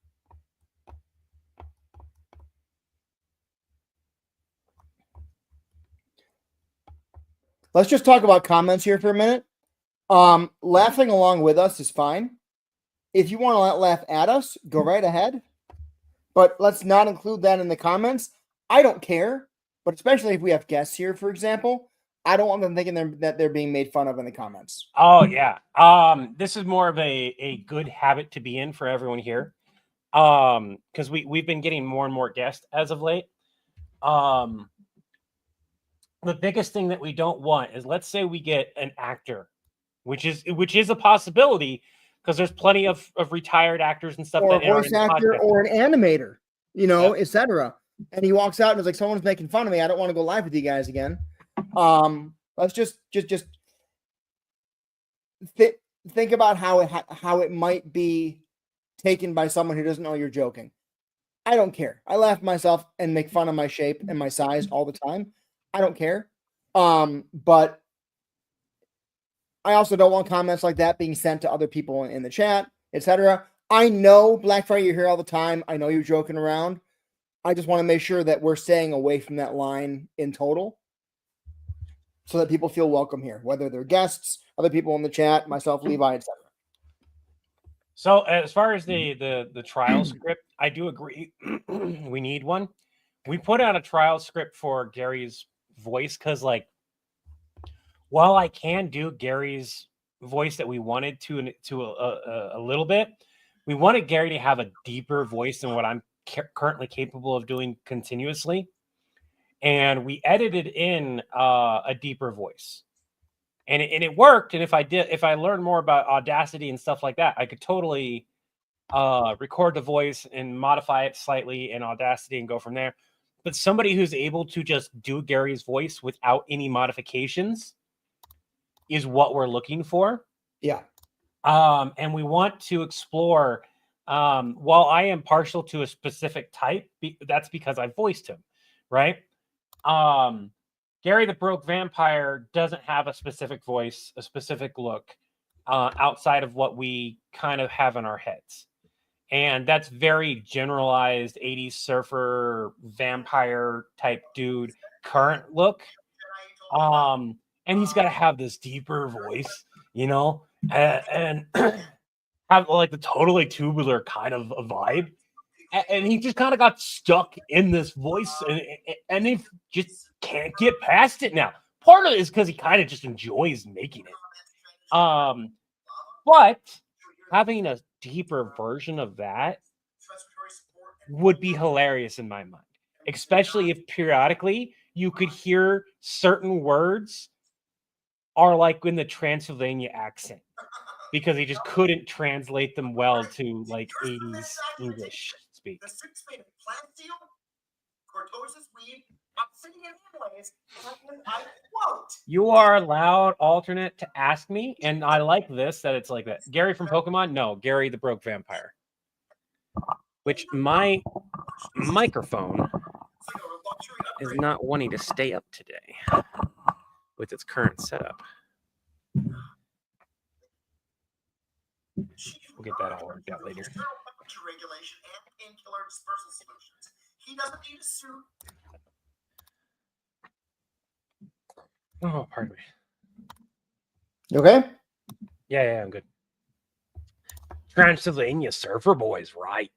Let's just talk about comments here for a minute. Laughing along with us is fine. If you want to laugh at us, go right ahead. But let's not include that in the comments. I don't care. But especially if we have guests here, for example, I don't want them thinking that they're being made fun of in the comments. Oh yeah. This is more of a good habit to be in for everyone here. Because we've been getting more and more guests as of late. The biggest thing that we don't want is, let's say we get an actor, which is a possibility because there's plenty of retired actors and stuff, or that a voice actor or an animator, etc. And he walks out and is like, someone's making fun of me. I don't want to go live with you guys again. Let's just think about how it might be taken by someone who doesn't know you're joking. I don't care. I laugh at myself and make fun of my shape and my size all the time. I don't care. But I also don't want comments like that being sent to other people in the chat, etc. I know, Blackfire, you're here all the time. I know you're joking around. I just want to make sure that we're staying away from that line in total so that people feel welcome here, whether they're guests, other people in the chat, myself, Levi, etc. So as far as the trial script, I do agree. We need one. We put out a trial script for Gary's voice because, like, while I can do Gary's voice that we wanted to a little bit, we wanted Gary to have a deeper voice than what I'm currently capable of doing continuously. And we edited in a deeper voice. And it worked. And if I learned more about Audacity and stuff like that, I could totally record the voice and modify it slightly in Audacity and go from there. But somebody who's able to just do Gary's voice without any modifications is what we're looking for. Yeah. And we want to explore, while I am partial to a specific type, that's because I voiced him, right? Gary the Broke Vampire doesn't have a specific voice, a specific look, outside of what we kind of have in our heads. And that's very generalized 80s surfer vampire type dude current look. And he's got to have this deeper voice, and have like the totally tubular kind of a vibe. And he just kind of got stuck in this voice, and he just can't get past it now. Part of it is because he kind of just enjoys making it. But having a deeper version of that would be hilarious in my mind, especially if periodically you could hear certain words are like in the Transylvania accent, because he just couldn't translate them well to like 80s English speak. You are allowed alternate to ask me, and I like this, that it's like that. Gary from Pokemon? No, Gary the Broke Vampire. Which my microphone is not wanting to stay up today. with its current setup. We'll get that all worked out later. Oh, pardon me. You okay? Yeah, I'm good. Transylvania Surfer Boy's right.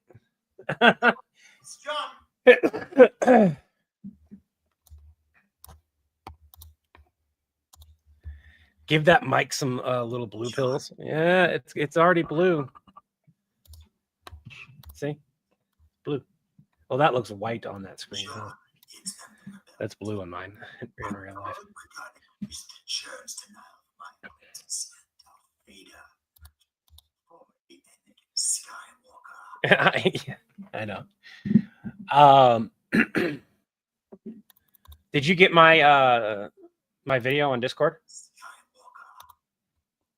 Give that mic some little blue pills. Yeah, it's already blue. See? Blue. Well, that looks white on that screen. Huh? That's blue on mine in real life. I know. Did you get my my video on Discord?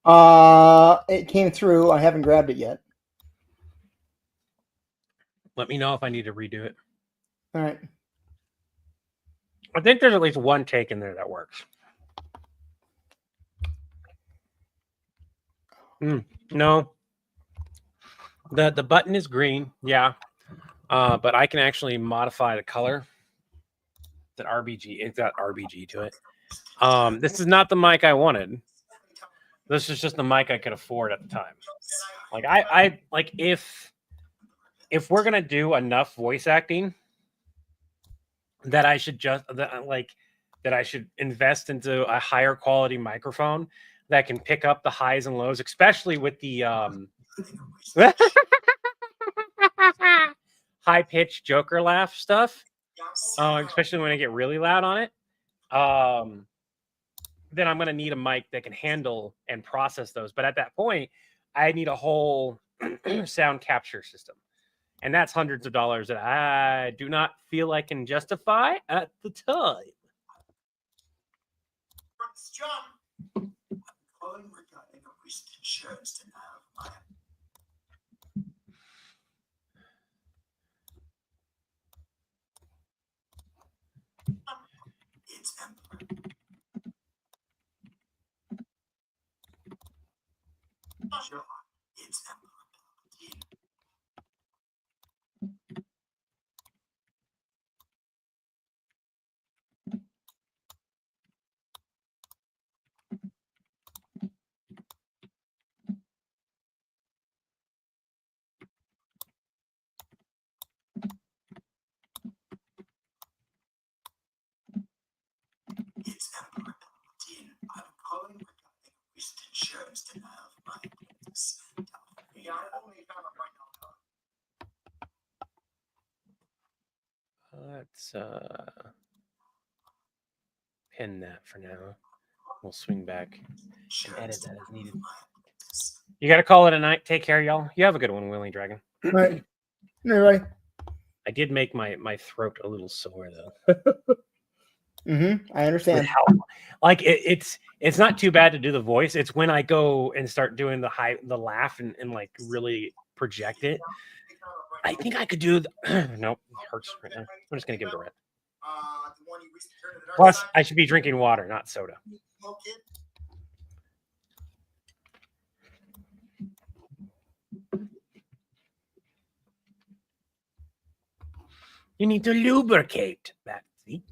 It came through. I haven't grabbed it yet. Let me know if I need to redo it. All right. I think there's at least one take in there that works. No. The button is green, yeah. But I can actually modify the color. That RBG, it's got RBG to it. This is not the mic I wanted. This is just the mic I could afford at the time. Like I like if we're gonna do enough voice acting, that I should that I should invest into a higher quality microphone that can pick up the highs and lows, especially with the high pitched Joker laugh stuff. Especially when I get really loud on it. Then I'm going to need a mic that can handle and process those. But at that point, I need a whole sound capture system. And that's hundreds of dollars that I do not feel I can justify at the time. Let's pin that for now. We'll swing back and edit that as needed. You got to call it a night. Take care, y'all. You have a good one, Willing Dragon. All right. Everybody. I did make my throat a little sore though. I understand. Like it's not too bad to do the voice. It's when I go and start doing the laugh and like really project it. I think I could do nope, it hurts right now. I'm just gonna give it a rest. Plus, I should be drinking water, not soda. You need to lubricate, Betsy.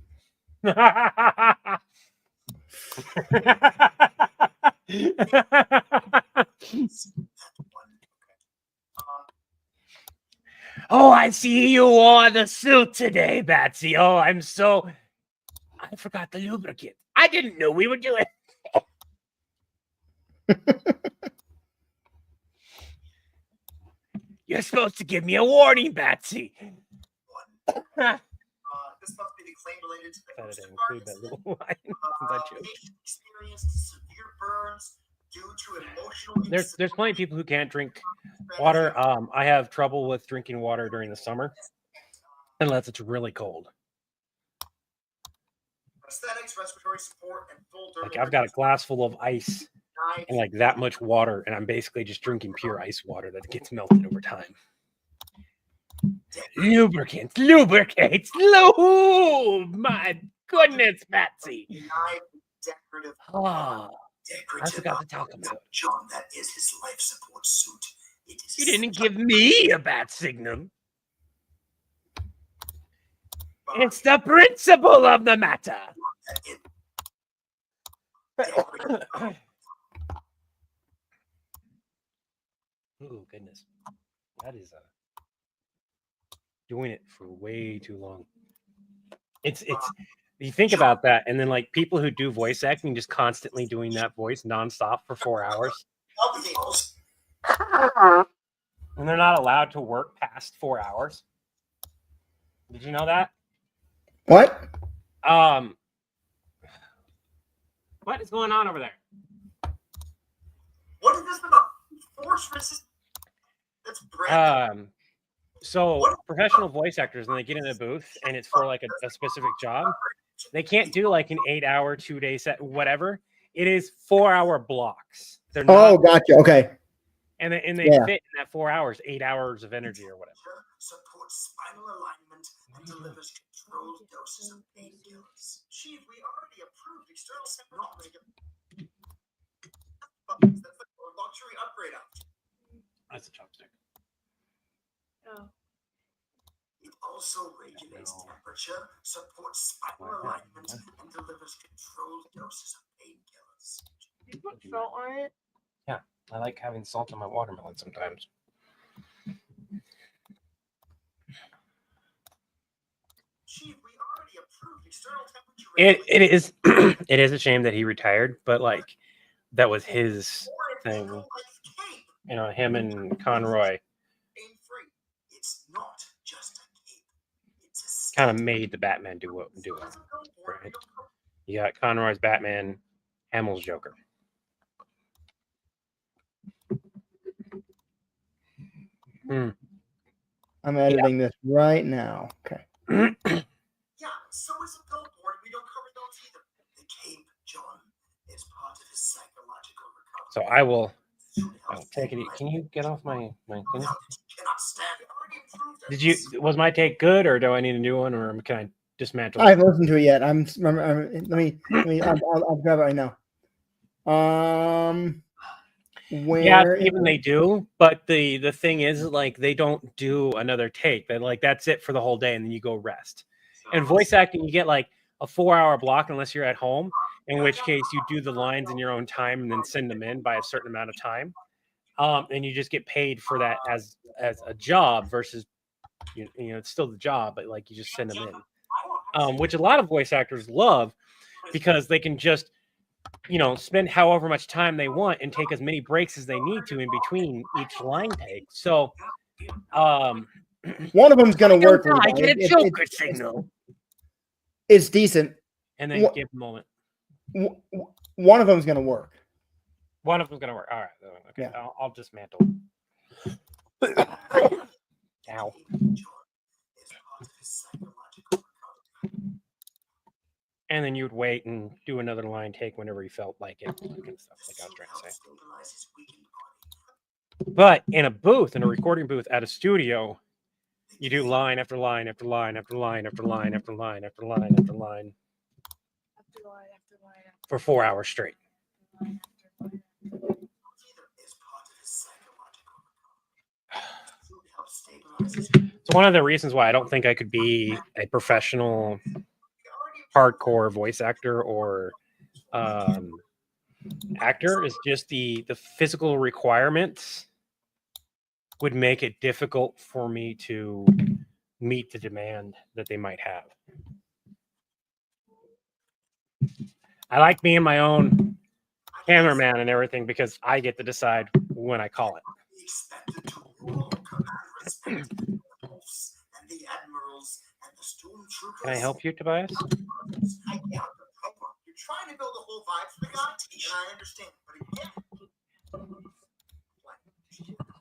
Oh, I see you wore the suit today, Betsy. Oh, I forgot the lubricant. I didn't know we were doing You're supposed to give me a warning, Betsy. This must be the claim related to the I didn't include that little line since I experienced severe burns due to emotional. There's plenty of people who can't drink water. I have trouble with drinking water during the summer unless it's really cold. Aesthetics, respiratory support, and full like I've got a glass full of ice and like that much water, and I'm basically just drinking pure ice water that gets melted over time. Lubricants, lube! My goodness, Betsy. Decorative. Ah, I Decorative. forgot to talk about it. John, that is his life support suit. It is You didn't give me a bat signal. It's the principle of the matter. Oh, goodness. That is doing it for way too long. It's you think about that, and then like people who do voice acting just constantly doing that voice nonstop for 4 hours. And they're not allowed to work past 4 hours. Did you know that? What? What is going on over there? What is this about? Force resistance. That's brand. So professional voice actors, when they get in a booth and it's for like a specific job, they can't do like an 8-hour, 2-day set, whatever. It is 4-hour blocks. They're Oh, not, gotcha. Okay. and they Yeah. fit in that 4 hours, 8 hours of energy or whatever. Supports spinal alignment and delivers controlled doses of painkillers. Chief, we already approved external technology. That's the luxury upgrade option. That's a chopstick. Oh. It also regulates temperature, supports spinal alignment, and delivers controlled doses of painkillers. You put salt on it? Yeah, I like having salt on my watermelon sometimes. Chief, we already approved external temperature. It is it is a shame that he retired, but like that was his thing. You know, him and Conroy It's not just a cape. It's a kind of made the Batman do it. Right? You got Conroy's Batman, Hamill's Joker. I'm editing this right now. Okay. Yeah, so is a billboard. We don't cover those either. The cape, John, is part of his psychological recovery. So I'll take it. Can you get off my thing? Cannot stand it. Already approved. Did you? Was my take good, or do I need a new one, or can I dismantle? I haven't listened to it yet. I'll grab it right now. Where? Yeah, even they do, but the thing is, like, they don't do another take. They like that's it for the whole day, and then you go rest. And voice acting, you get like a 4-hour block unless you're at home, in which case you do the lines in your own time and then send them in by a certain amount of time, and you just get paid for that as a job versus you know it's still the job, but like you just send them in, which a lot of voice actors love because they can just spend however much time they want and take as many breaks as they need to in between each line take. So, one of them's gonna work. I Levi. get a Joker signal, It's decent. and then What- give a moment. One of them's gonna work. One of them's gonna work. All right, okay. Yeah. I'll dismantle. Ow. And then you'd wait and do another line take whenever you felt like it, all that kind of stuff, like I was trying to say. But in a booth, in a recording booth at a studio, you do line after line after line after line after line after line after line after line for 4 hours straight. It's one of the reasons why I don't think I could be a professional hardcore voice actor or actor, is just the physical requirements would make it difficult for me to meet the demand that they might have. I like being my own cameraman and everything because I get to decide when I call it. Can I help you, Tobias? You're trying to build a whole vibe for the guy, and I understand, but again,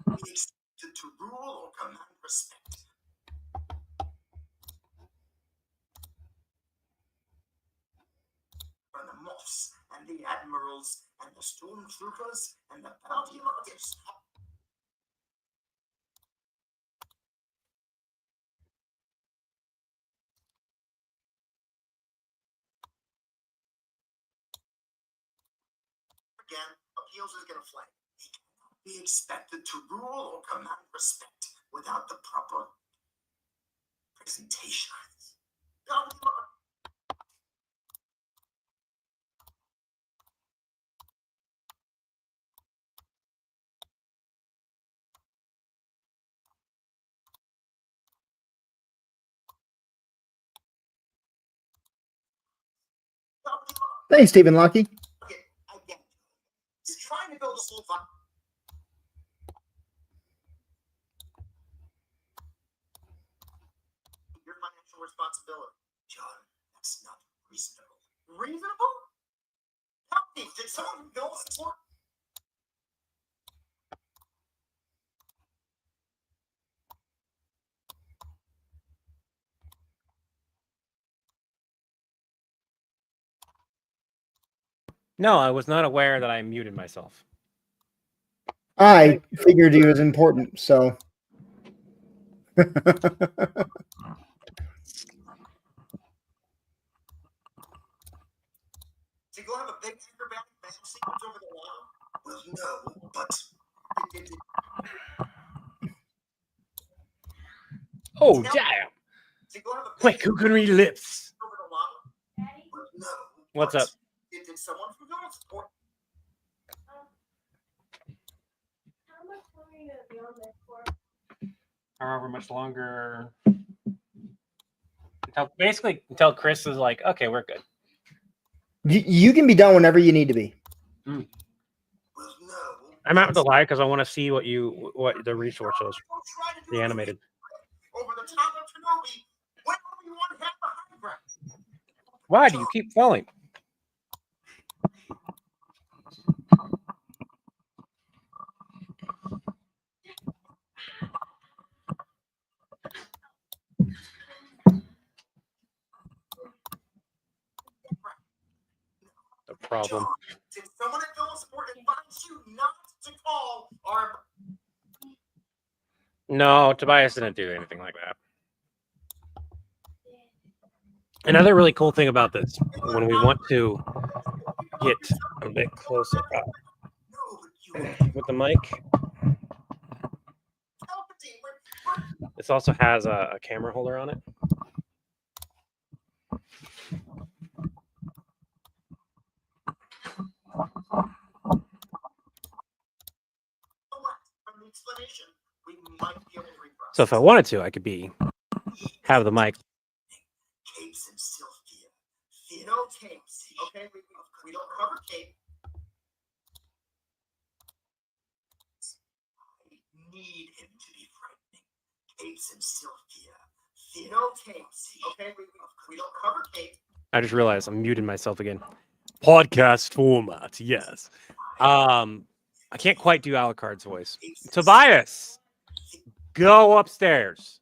we expected to rule or command respect. From the moths and the admirals and the stormtroopers and the bounty hunters. again, appeals is gonna flag. He cannot be expected to rule or command respect without the proper presentation. Thanks, Stephen Lucky. Again, he's trying to build a whole vibe. Your financial responsibility. John, that's not reasonable. Reasonable? Help me. Did someone know this work? No, I was not aware that I muted myself. I figured he was important, so. To go have a big acrobatic battle sequence over the wall? Well, no, but Oh, damn. to go have a big Quick, who can read lips? over the wall? Well, no. What's but up? Did someone from Donald's support? How much longer are you gonna be on this for? However much longer. Until Chris is like, okay, we're good. You can be done whenever you need to be. Well, no. I'm out with the lie because I want to see what the resource is. The animated. Over the top of Kenobi, whenever you want to have the high ground. Why do you keep falling? The problem. Did someone at Donald's support advise you not to call our... No, Tobias didn't do anything like that. Another really cool thing about this, when we want to get a bit closer up with the mic, this also has a camera holder on it. So if I wanted to, I could have the mic. Capes and Sylphia. No capes. Okay, we don't cover cape. I need him to be frightening. Capes and Sylphia. No capes. Okay, we don't cover cape. I just realized I'm muting myself again. Podcast format, yes. I can't quite do Alucard's voice. Tobias, go upstairs.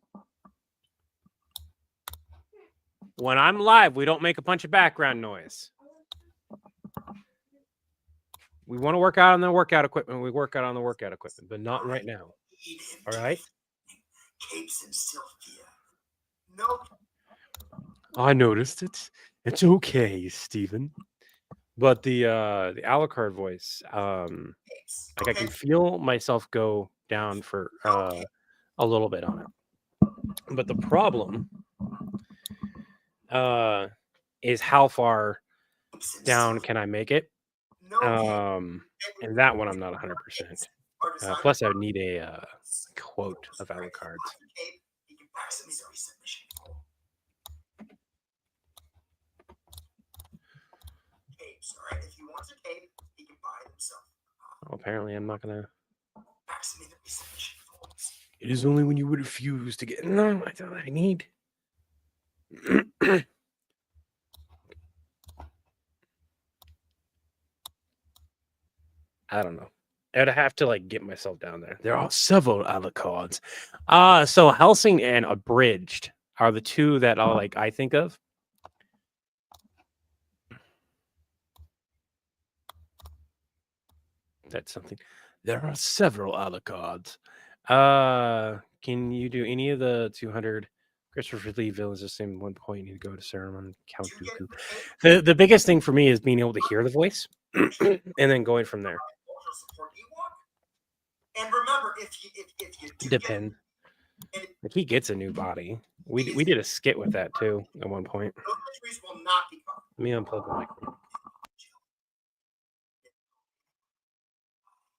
When I'm live, we don't make a bunch of background noise. We want to work out on the workout equipment. We work out on the workout equipment, but not right now. All right? Capes and Sylphia. No. I noticed it. It's okay, Stephen. But the Alucard voice, like I can feel myself go down for a little bit on it. But the problem is how far down can I make it? And that one I'm not 100%. Plus, I would need a quote of Alucard's. If he wants a cape, he can buy it himself. Well, apparently, I'm not gonna. It is only when you would refuse to get. No, I don't. I need. I don't know. I'd have to like get myself down there. There are several Alucards. So Helsing and Abridged are the two that I think of. That's something. There are several Alucards. Can you do any of the 200 Christopher Lee villains the same one point? You need to go to Saruman, Count Dooku. The biggest thing for me is being able to hear the voice. and then going from there. And remember, if you do Depend. Like he gets a new body. We did a skit with that too at one point. those injuries will not be covered. Let me unplug the mic. I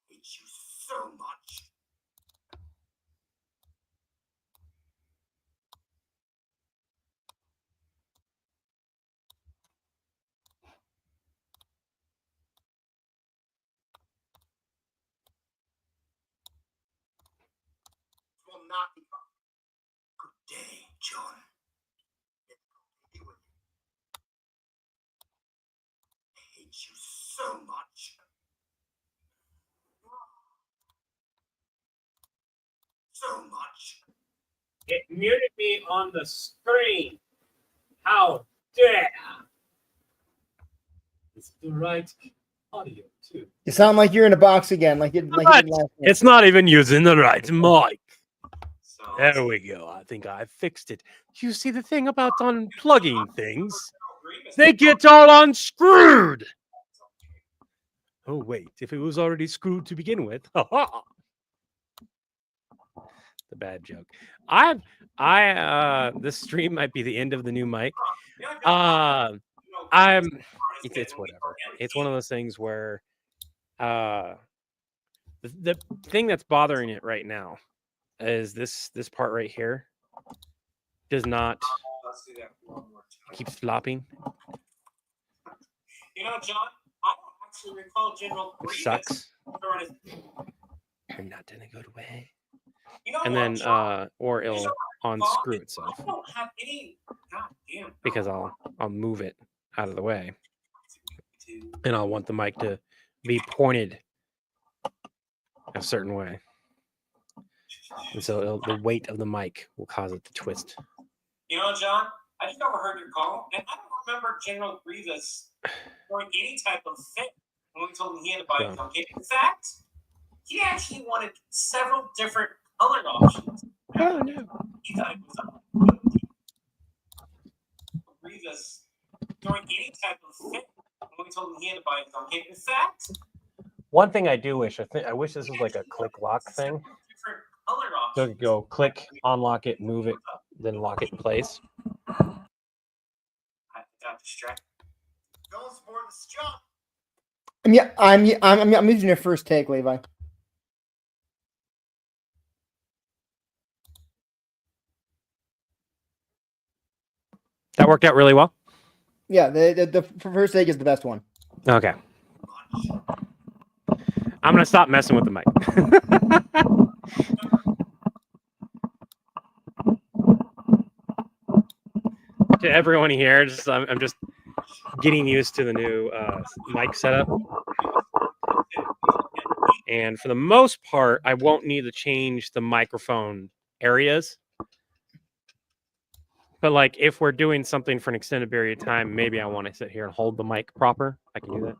hate you so much. Will not be covered. Good day, John. Be with you. I hate you so much. So much. It muted me on the screen. How dare! It's the right audio too. You sound like you're in a box again, like you did last time. It's not even using the right mic. So There we go. I think I fixed it. You see the thing about unplugging things? They get all unscrewed. Oh wait, if it was already screwed to begin with. Ha-ha. The bad joke. This stream might be the end of the new mic. It's whatever. It's one of those things where the thing that's bothering it right now is this part right here does not keep flopping. you know, John, I don't actually recall General It Grievous. sucks. throwing his- And not in a good way. You know And what, then John? or it'll unscrew I itself don't have any. Goddamn. because I'll move it out of the way. And I'll want the mic to be pointed a certain way. And so the weight of the mic will cause it to twist. You know, John, I just overheard your call, and I don't remember General Grievous throwing any type of fit when we told him he had to buy his own kit. In fact, he actually wanted several different color options. Oh, no. He thought it was Grievous throwing any type of fit when we told him he had to buy his own kit. In fact, One thing I do wish, I wish this was like a click lock thing. different color So options. go click, unlock it, move it, then lock it in place. I got distracted. Don't support this job. I'm using your first take, Levi. That worked out really well. Yeah, the first take is the best one. Okay. I'm gonna stop messing with the mic. To everyone here, I'm just getting used to the new mic setup. And for the most part, I won't need to change the microphone areas. But like if we're doing something for an extended period of time, maybe I want to sit here and hold the mic proper. I can do that.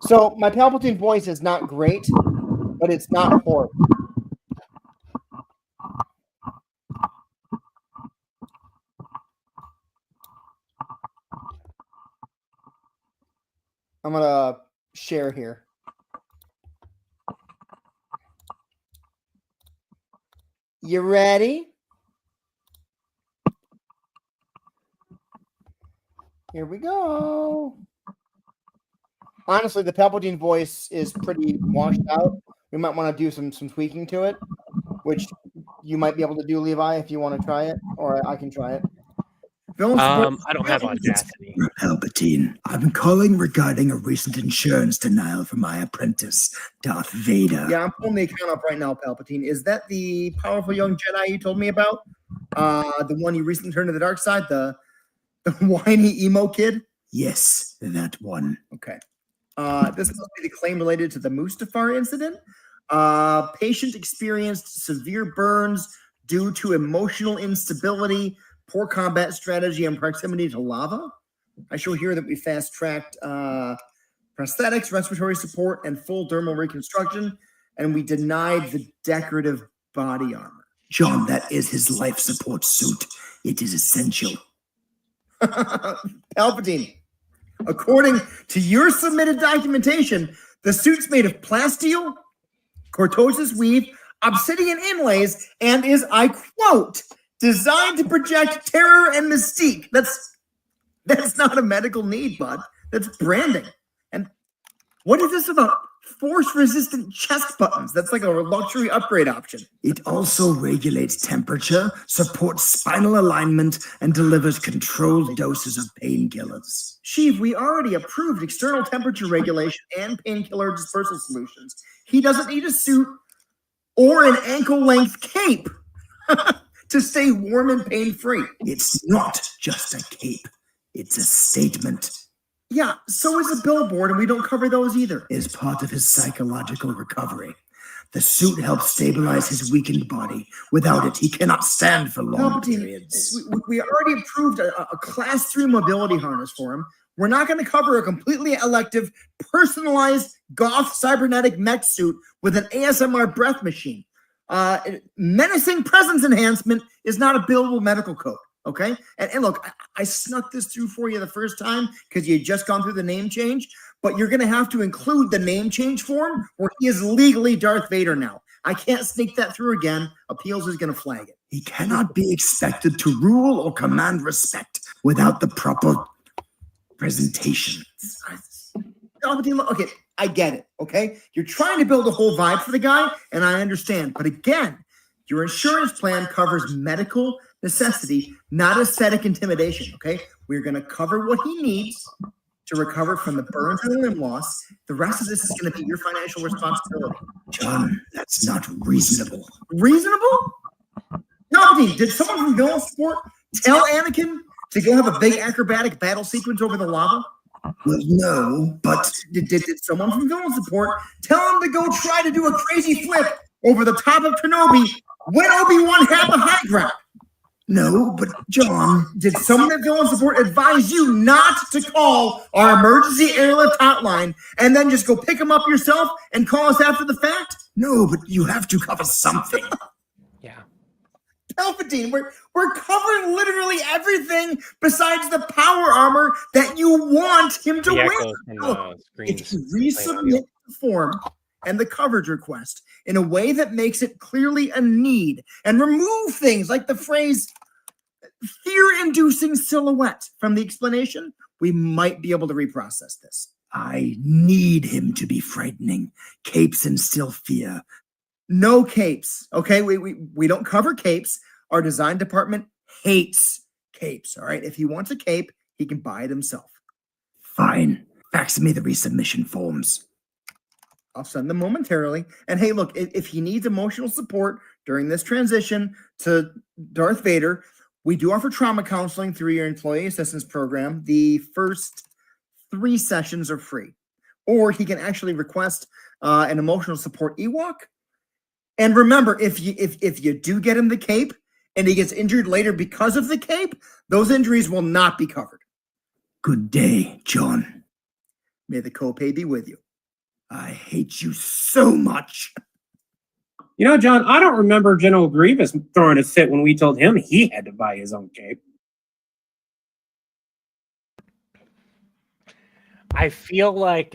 So my Palpatine voice is not great, but it's not horrible. I'm gonna share here. You ready? Here we go. Honestly, the Palpatine voice is pretty washed out. We might want to do some tweaking to it, which you might be able to do, Levi, if you want to try it, or I can try it. I don't have Audacity. Palpatine, I'm calling regarding a recent insurance denial for my apprentice, Darth Vader. Yeah, I'm pulling the account up right now, Palpatine. Is that the powerful young Jedi you told me about? The one you recently turned to the dark side? The whiny emo kid? Yes, that one. Okay. This must be the claim related to the Mustafar incident. Patient experienced severe burns due to emotional instability, poor combat strategy, and proximity to lava. I show here that we fast-tracked prosthetics, respiratory support, and full dermal reconstruction, and we denied the decorative body armor. John, that is his life support suit. It is essential. Palpatine, According to your submitted documentation, the suit's made of plasteel, cortosis weave, obsidian inlays, and is, I quote, designed to project terror and mystique. That's not a medical need, bud. That's branding. And what is this about force-resistant chest buttons? That's like a luxury upgrade option. It also regulates temperature, supports spinal alignment, and delivers controlled doses of painkillers. Sheev, we already approved external temperature regulation and painkiller dispersal solutions. He doesn't need a suit or an ankle-length cape to stay warm and pain-free. It's not just a cape. It's a statement. Yeah, so is a billboard, and we don't cover those either. As part of his psychological recovery, the suit helps stabilize his weakened body. Without it, he cannot stand for long Palpatine, periods. we already approved a Class 3 mobility harness for him. We're not going to cover a completely elective, personalized goth cybernetic mech suit with an ASMR breath machine. Menacing presence enhancement is not a billable medical code. Okay. And look, I snuck this through for you the first time because you had just gone through the name change, but you're going to have to include the name change form where he is legally Darth Vader now. I can't sneak that through again. Appeals is going to flag it. He cannot be expected to rule or command respect without the proper presentation. Okay, I get it. Okay. You're trying to build a whole vibe for the guy, and I understand. But again, your insurance plan covers medical necessity, not aesthetic intimidation, okay? We're going to cover what he needs to recover from the burns and the limb loss. The rest of this is going to be your financial responsibility. John, that's not reasonable. Reasonable? Palpatine, did someone from Villain Support tell Anakin to go have a big acrobatic battle sequence over the lava? Well, no, but Did someone from Villain Support tell him to go try to do a crazy flip over the top of Kenobi when Obi-Wan had the high ground? no, but John, Did someone at Villain Support advise you not to call our emergency airlift hotline and then just go pick them up yourself and call us after the fact? no, but you have to cover something. Yeah. Palpatine, we're covering literally everything besides the power armor that you want him to The wear. echoes from the If screens. you resubmit the form and the coverage request in a way that makes it clearly a need and remove things like the phrase fear-inducing silhouette from the explanation, we might be able to reprocess this. I need him to be frightening. Capes instill fear. No capes, okay? We don't cover capes. Our design department hates capes, all right? If he wants a cape, he can buy it himself. Fine. Fax me the resubmission forms. I'll send them momentarily. And hey, look, if he needs emotional support during this transition to Darth Vader, we do offer trauma counseling through your employee assistance program. The first 3 sessions are free. Or he can actually request an emotional support Ewok. And remember, if you do get him the cape and he gets injured later because of the cape, those injuries will not be covered. Good day, John. May the copay be with you. I hate you so much. You know, John, I don't remember General Grievous throwing a fit when we told him he had to buy his own cape. I feel like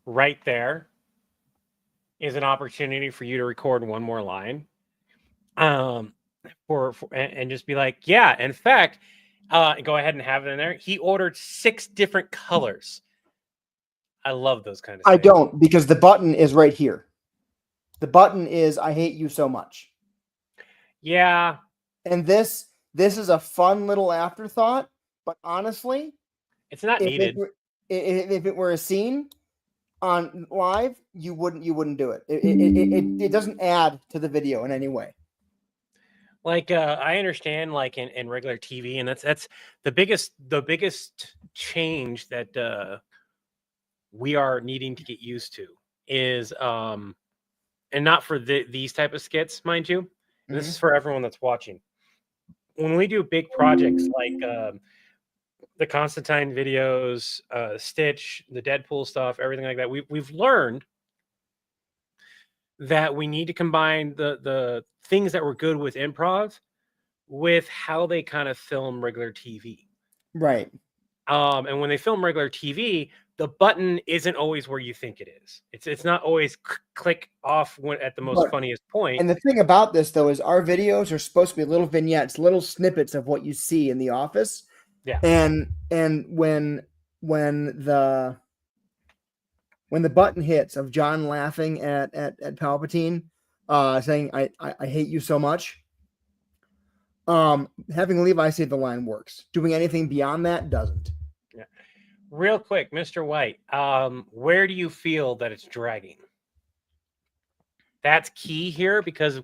right there is an opportunity for you to record one more line, and just be like, yeah. In fact, go ahead and have it in there. He ordered 6 different colors. I love those kind of I things. don't, because the button is right here. The button is "I hate you so much." Yeah, And this is a fun little afterthought, but honestly, it's not needed. if it were a scene on live, you wouldn't do it. It doesn't add to the video in any way. Like I understand, like in regular TV, and that's the biggest change that we are needing to get used to is and not for these type of skits, mind you. And this is for everyone that's watching. When we do big projects like the Constantine videos, Stitch, the Deadpool stuff, everything like that, we've learned that we need to combine the things that were good with improv with how they kind of film regular TV. Right. And when they film regular TV, the button isn't always where you think it is. It's not always click off at the most But- funniest point. And the thing about this, though, is our videos are supposed to be little vignettes, little snippets of what you see in the office. Yeah. And when the button hits of John laughing at Palpatine, saying I hate you so much, having Levi say the line works. Doing anything beyond that doesn't. Real quick, Mr. White, where do you feel that it's dragging? That's key here, because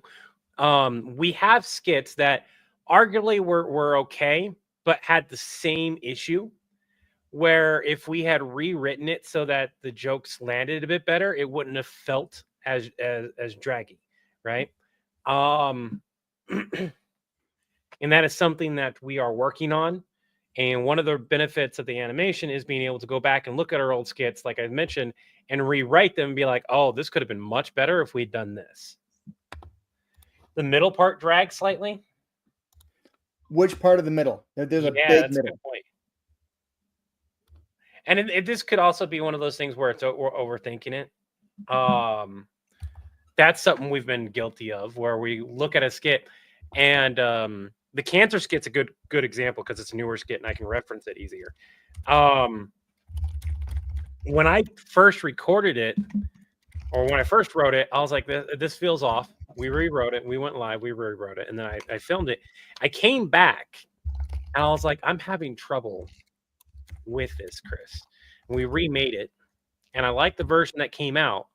we have skits that arguably were okay, but had the same issue, where if we had rewritten it so that the jokes landed a bit better, it wouldn't have felt as draggy, right? And that is something that we are working on. And one of the benefits of the animation is being able to go back and look at our old skits, like I mentioned, and rewrite them and be like, oh, this could have been much better if we'd done this. The middle part drags slightly. Which part of the middle? There's a big that's a middle. good point. And this could also be one of those things where we're overthinking it. That's something we've been guilty of, where we look at a skit, and the cancer skit's a good example because it's a newer skit and I can reference it easier. When I first recorded it, or when I first wrote it, I was like, this feels off. We rewrote it. We went live. We rewrote it. And then I filmed it. I came back and I was like, I'm having trouble with this, Chris. And we remade it. And I like the version that came out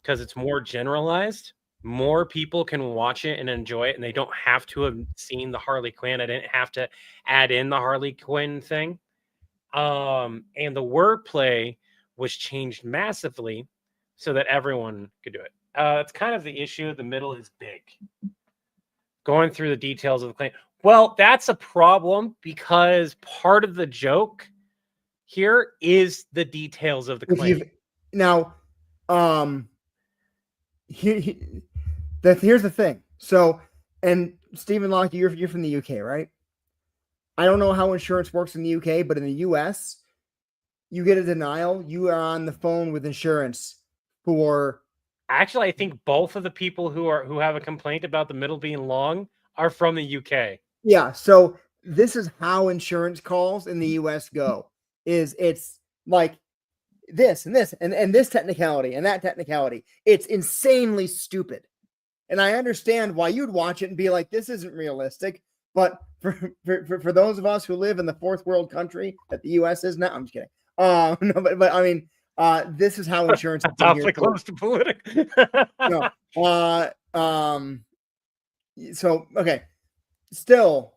because it's more generalized. More people can watch it and enjoy it, and they don't have to have seen the Harley Quinn. I didn't have to add in the Harley Quinn thing. And the wordplay was changed massively so that everyone could do it. It's kind of the issue. The middle is big. Going through the details of the claim. Well, that's a problem because part of the joke here is the details of the claim. Now, here's the thing. So, and Stephen Locke, you're from the UK, right? I don't know how insurance works in the UK, but in the US, you get a denial, you are on the phone with insurance for. Actually, I think both of the people who have a complaint about the middle being long are from the UK. Yeah, so this is how insurance calls in the US go. It's like this and this and this technicality and that technicality. It's insanely stupid. And I understand why you'd watch it and be like, this isn't realistic. But for those of us who live in the fourth world country that the US is now, I'm just kidding. No, but I mean, this is how insurance is awfully close to political. No. So okay. Still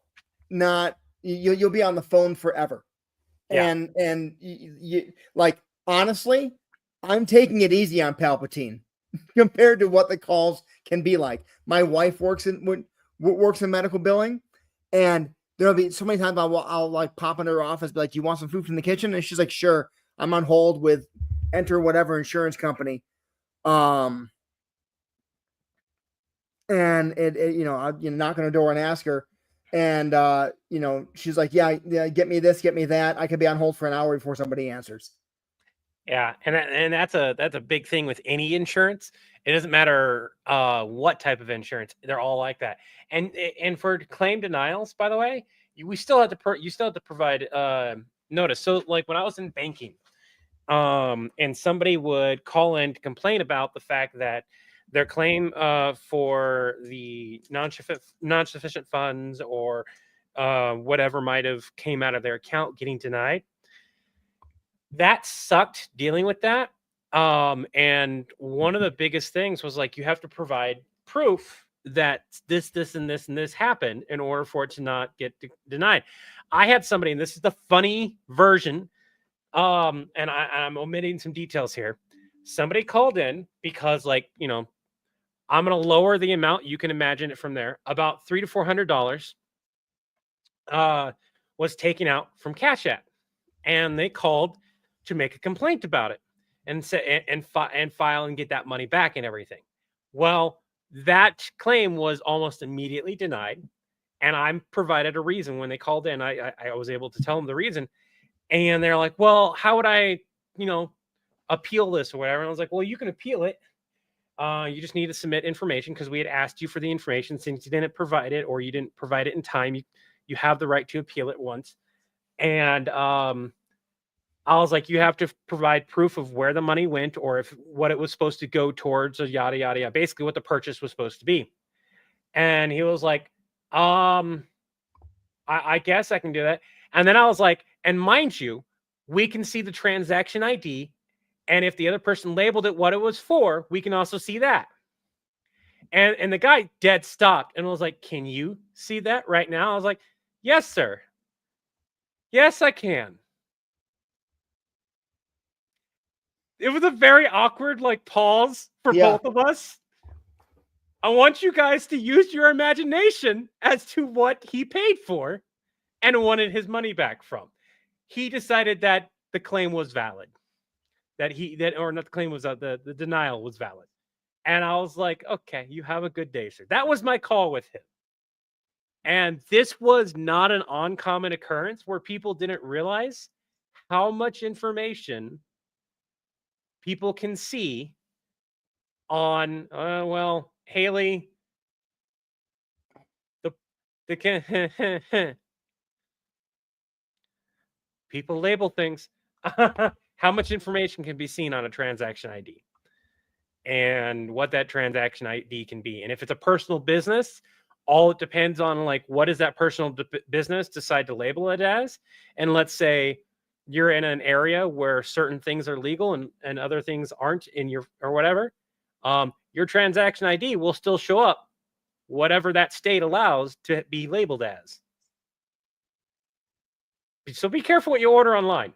not you'll be on the phone forever. Yeah. And you like honestly, I'm taking it easy on Palpatine compared to what the calls can be like. My wife works in medical billing, and there'll be so many times I'll like pop into her office, be like, "Do you want some food from the kitchen?" And she's like, "Sure." I'm on hold with enter whatever insurance company, and it you know I knock on her door and ask her, and she's like, "Yeah, get me this, get me that." I could be on hold for an hour before somebody answers. Yeah, and that's a big thing with any insurance. It doesn't matter what type of insurance; they're all like that. And for claim denials, by the way, you still have to provide notice. So, like when I was in banking, and somebody would call in to complain about the fact that their claim for the non-sufficient funds or whatever might have came out of their account getting denied. That sucked dealing with that. And one of the biggest things was like, you have to provide proof that this, and this happened in order for it to not get denied. I had somebody, and this is the funny version. And I'm omitting some details here. Somebody called in because I'm going to lower the amount. You can imagine it from there. About $300 to $400 was taken out from Cash App, and they called to make a complaint about it and say and file and get that money back and everything. Well, that claim was almost immediately denied, and I provided a reason when they called in. I was able to tell them the reason. And they're like, well, how would I, appeal this or whatever? And I was like, well, you can appeal it. You just need to submit information because we had asked you for the information. Since you didn't provide it or you didn't provide it in time, you have the right to appeal it once. And I was like, you have to provide proof of where the money went or if what it was supposed to go towards, or yada, yada, yada, basically what the purchase was supposed to be. And he was like, I guess I can do that. And then I was like, and mind you, we can see the transaction ID. And if the other person labeled it what it was for, we can also see that. And the guy dead stopped and was like, can you see that right now? I was like, yes, sir. Yes, I can. It was a very awkward pause for both of us. I want you guys to use your imagination as to what he paid for and wanted his money back from. He decided that the claim was valid. Or not the claim was the denial was valid. And I was like, okay, you have a good day, sir. That was my call with him. And this was not an uncommon occurrence where people didn't realize how much information people can see on, Haley, people label things. How much information can be seen on a transaction ID and what that transaction ID can be. And if it's a personal business, all it depends on what does that personal business decide to label it as. And let's say you're in an area where certain things are legal and other things aren't in your or whatever. Your transaction ID will still show up whatever that state allows to be labeled as. So be careful what you order online.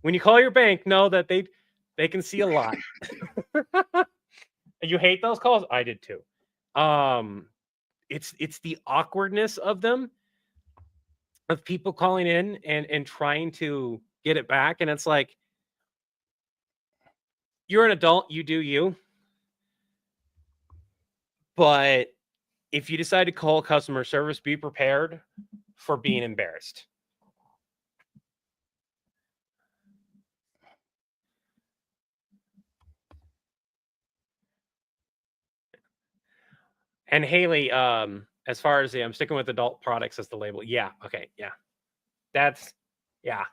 When you call your bank, know that they can see a lot. You hate those calls? I did too. It's the awkwardness of them, of people calling in and trying to get it back. And it's like, you're an adult, you do you. But if you decide to call customer service, be prepared for being embarrassed. And Haley, as far as I'm sticking with adult products as the label. Yeah. Okay. Yeah. That's, yeah.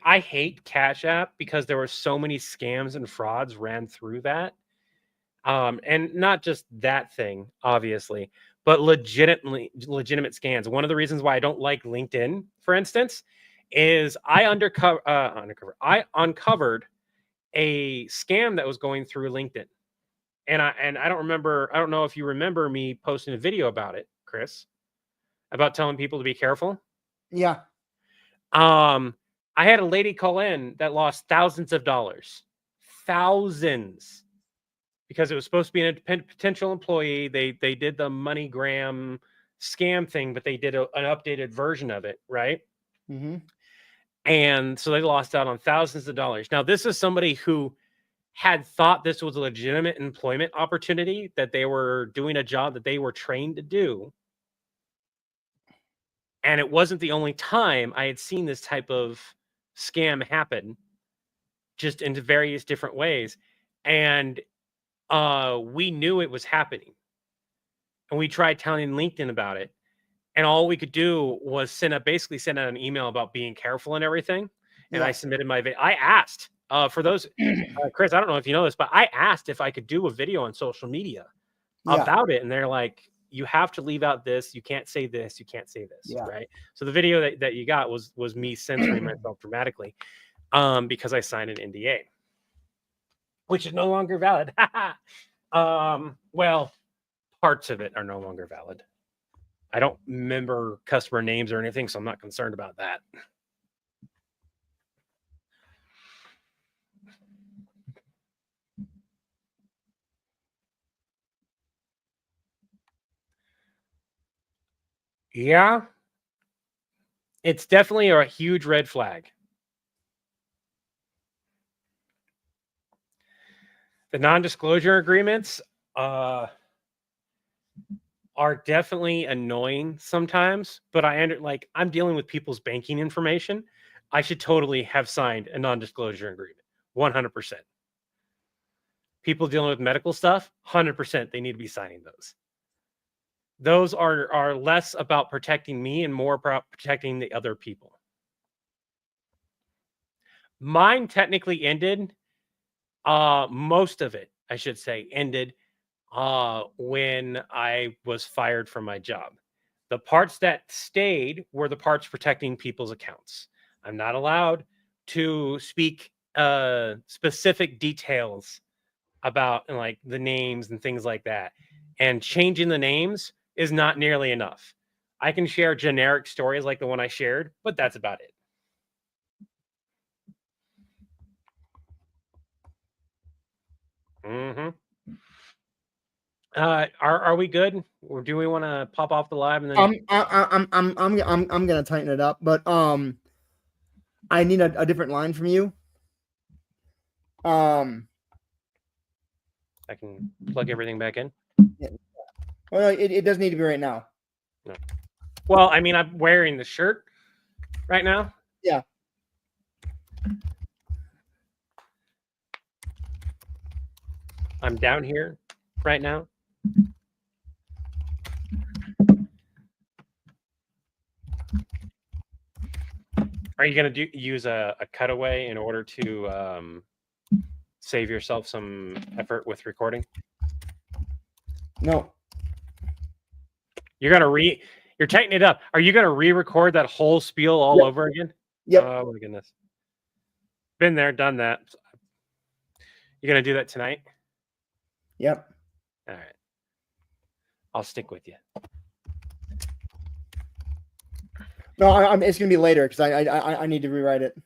I hate Cash App because there were so many scams and frauds ran through that. And not just that thing, obviously, but legitimate scams. One of the reasons why I don't like LinkedIn, for instance, is I uncovered a scam that was going through LinkedIn. And I don't know if you remember me posting a video about it, Chris, about telling people to be careful. Yeah. I had a lady call in that lost thousands of dollars. Thousands. Because it was supposed to be a potential employee. They did the MoneyGram scam thing, but they did an updated version of it, right? Mm-hmm. And so they lost out on thousands of dollars. Now, this is somebody who had thought this was a legitimate employment opportunity, that they were doing a job that they were trained to do. And it wasn't the only time I had seen this type of scam happen, just in various different ways. And we knew it was happening. And we tried telling LinkedIn about it. And all we could do was basically send out an email about being careful and everything. And I submitted I asked for those, Chris, I don't know if you know this, but I asked if I could do a video on social media about it. And they're like, you have to leave out this. You can't say this. You can't say this. Yeah. Right. So the video that you got was me censoring myself dramatically because I signed an NDA, which is no longer valid. Well, parts of it are no longer valid. I don't remember customer names or anything, so I'm not concerned about that. Yeah. It's definitely a huge red flag. The non-disclosure agreements are are definitely annoying sometimes, but I'm dealing with people's banking information. I should totally have signed a non-disclosure agreement. 100%. People dealing with medical stuff, 100%, they need to be signing those. Those are less about protecting me and more about protecting the other people. Mine technically ended, most of it, I should say, ended when I was fired from my job. The parts that stayed were the parts protecting people's accounts. I'm not allowed to speak specific details about like the names and things like that. And changing the names is not nearly enough. I can share generic stories like the one I shared, but that's about it. Mm-hmm. Are we good, or do we want to pop off the live and then? I'm gonna tighten it up, but I need a different line from you. I can plug everything back in. Well, it doesn't need to be right now. No. Well, I mean, I'm wearing the shirt right now. Yeah. I'm down here right now. Are you going to use a cutaway in order to save yourself some effort with recording? No. You're tightening it up. Are you going to re-record that whole spiel all over again? Yep. Oh my goodness. Been there, done that. You're going to do that tonight? Yep. All right. I'll stick with you. No, it's gonna be later because I need to rewrite it.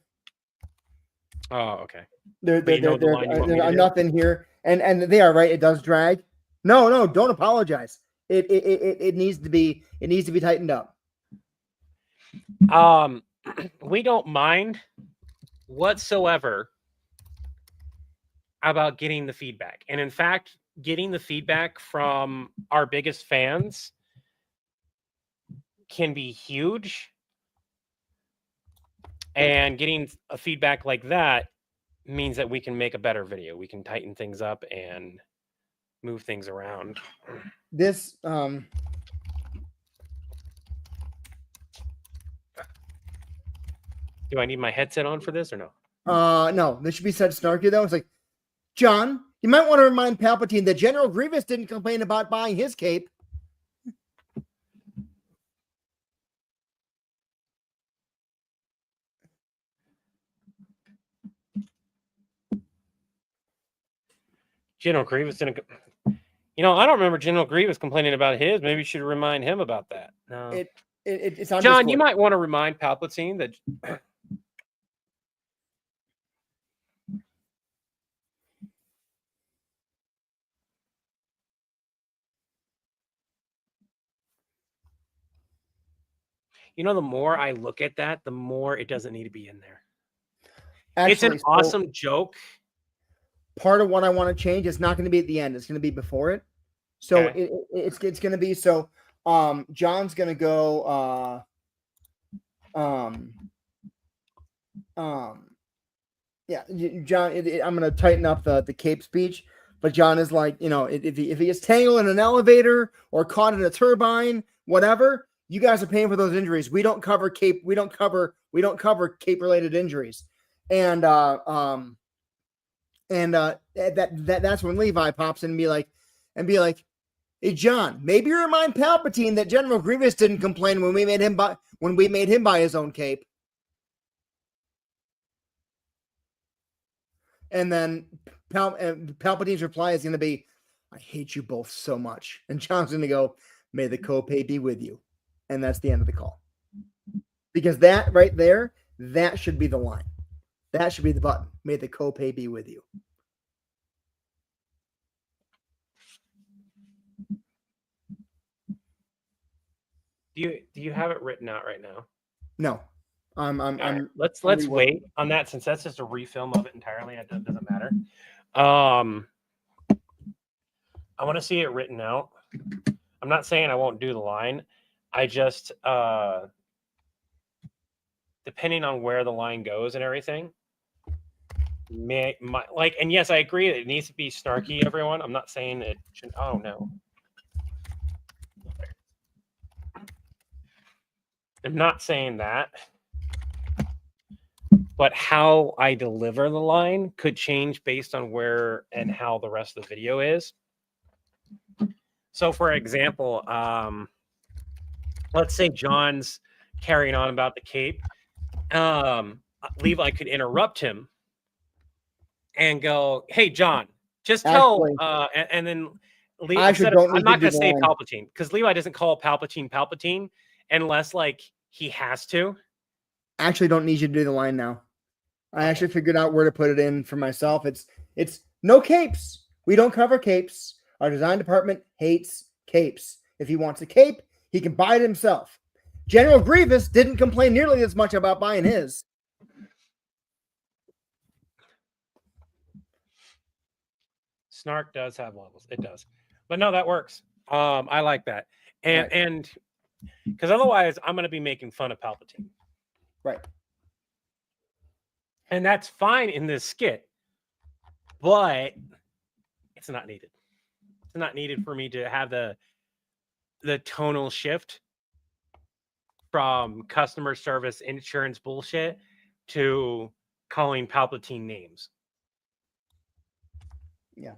Oh, okay. There's the nothing here, and they are right. It does drag. No, don't apologize. It needs to be tightened up. We don't mind whatsoever about getting the feedback, and in fact, getting the feedback from our biggest fans can be huge. And getting a feedback like that means that we can make a better video. We can tighten things up and move things around. This Do I need my headset on for this or no? No, this should be said snarky though. It's like, John, you might want to remind Palpatine that General Grievous didn't complain about buying his cape. General Grievous didn't. I don't remember General Grievous complaining about his. Maybe you should remind him about that. No. It's on John, Discord. you might want to remind Palpatine that. The more I look at that, the more it doesn't need to be in there. Actually, it's an awesome joke. Part of what I want to change is not going to be at the end. It's going to be before it. So Okay. it's going to be so. John's going to go. Yeah, John. I'm going to tighten up the cape speech, but John is like, if he is tangled in an elevator or caught in a turbine, whatever. You guys are paying for those injuries. We don't cover cape. We don't cover cape related injuries, and that's when Levi pops in and be like, hey John, maybe remind Palpatine that General Grievous didn't complain when we made him buy his own cape. And then Palpatine's reply is going to be, I hate you both so much. And John's going to go, may the copay be with you. And that's the end of the call. Because that right there, that should be the line. That should be the button. May the copay be with you. Do you have it written out right now? No. Let's wait on that, since that's just a refilm of it entirely. It doesn't matter. I want to see it written out. I'm I'm not saying I won't do the line. I just depending on where the line goes and everything. And yes, I agree it needs to be snarky, everyone. I'm not saying it should. Oh no. I'm not saying that. But how I deliver the line could change based on where and how the rest of the video is. So, for example, let's say John's carrying on about the cape. Levi could interrupt him and go, "Hey, John, just tell," and then Levi. I'm not going to say Palpatine because Levi doesn't call Palpatine unless like he has to. I actually don't need you to do the line now. I actually figured out where to put it in for myself. It's no capes. We don't cover capes. Our design department hates capes. If he wants a cape, he can buy it himself. General Grievous didn't complain nearly as much about buying his. Snark does have levels. It does. But no, that works. I like that. And because otherwise I'm going to be making fun of Palpatine. Right. And that's fine in this skit, but it's not needed. It's not needed for me to have the tonal shift from customer service insurance bullshit to calling Palpatine names. Yeah.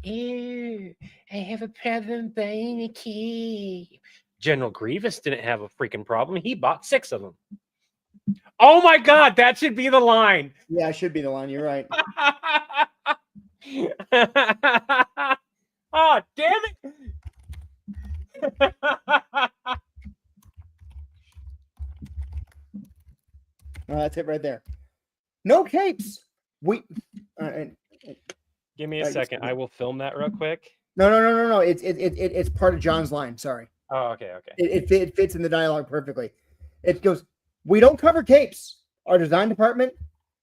Ew, I have a problem buying a key. General Grievous didn't have a freaking problem. He bought 6 of them. Oh my God, that should be the line. Yeah, it should be the line. You're right. Oh, damn it. That's it right there. No capes. Give me a second. I will film that real quick. No. It's part of John's line. Sorry. Oh, okay. It fits in the dialogue perfectly. It goes, we don't cover capes. Our design department,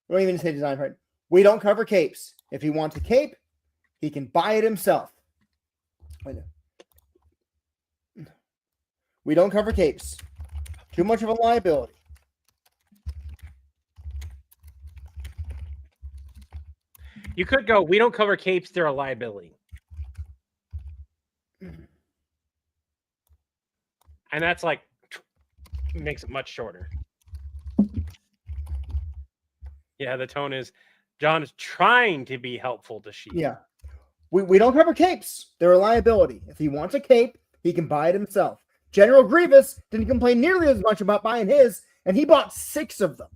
we don't even say design department. We don't cover capes. If he wants a cape, he can buy it himself. We don't cover capes. Too much of a liability. You could go, we don't cover capes, they're a liability. And that's like, makes it much shorter. Yeah, the tone is, John is trying to be helpful to Sheep. Yeah. We don't cover capes. They're a liability. If he wants a cape, he can buy it himself. General Grievous didn't complain nearly as much about buying his, and he bought 6 of them.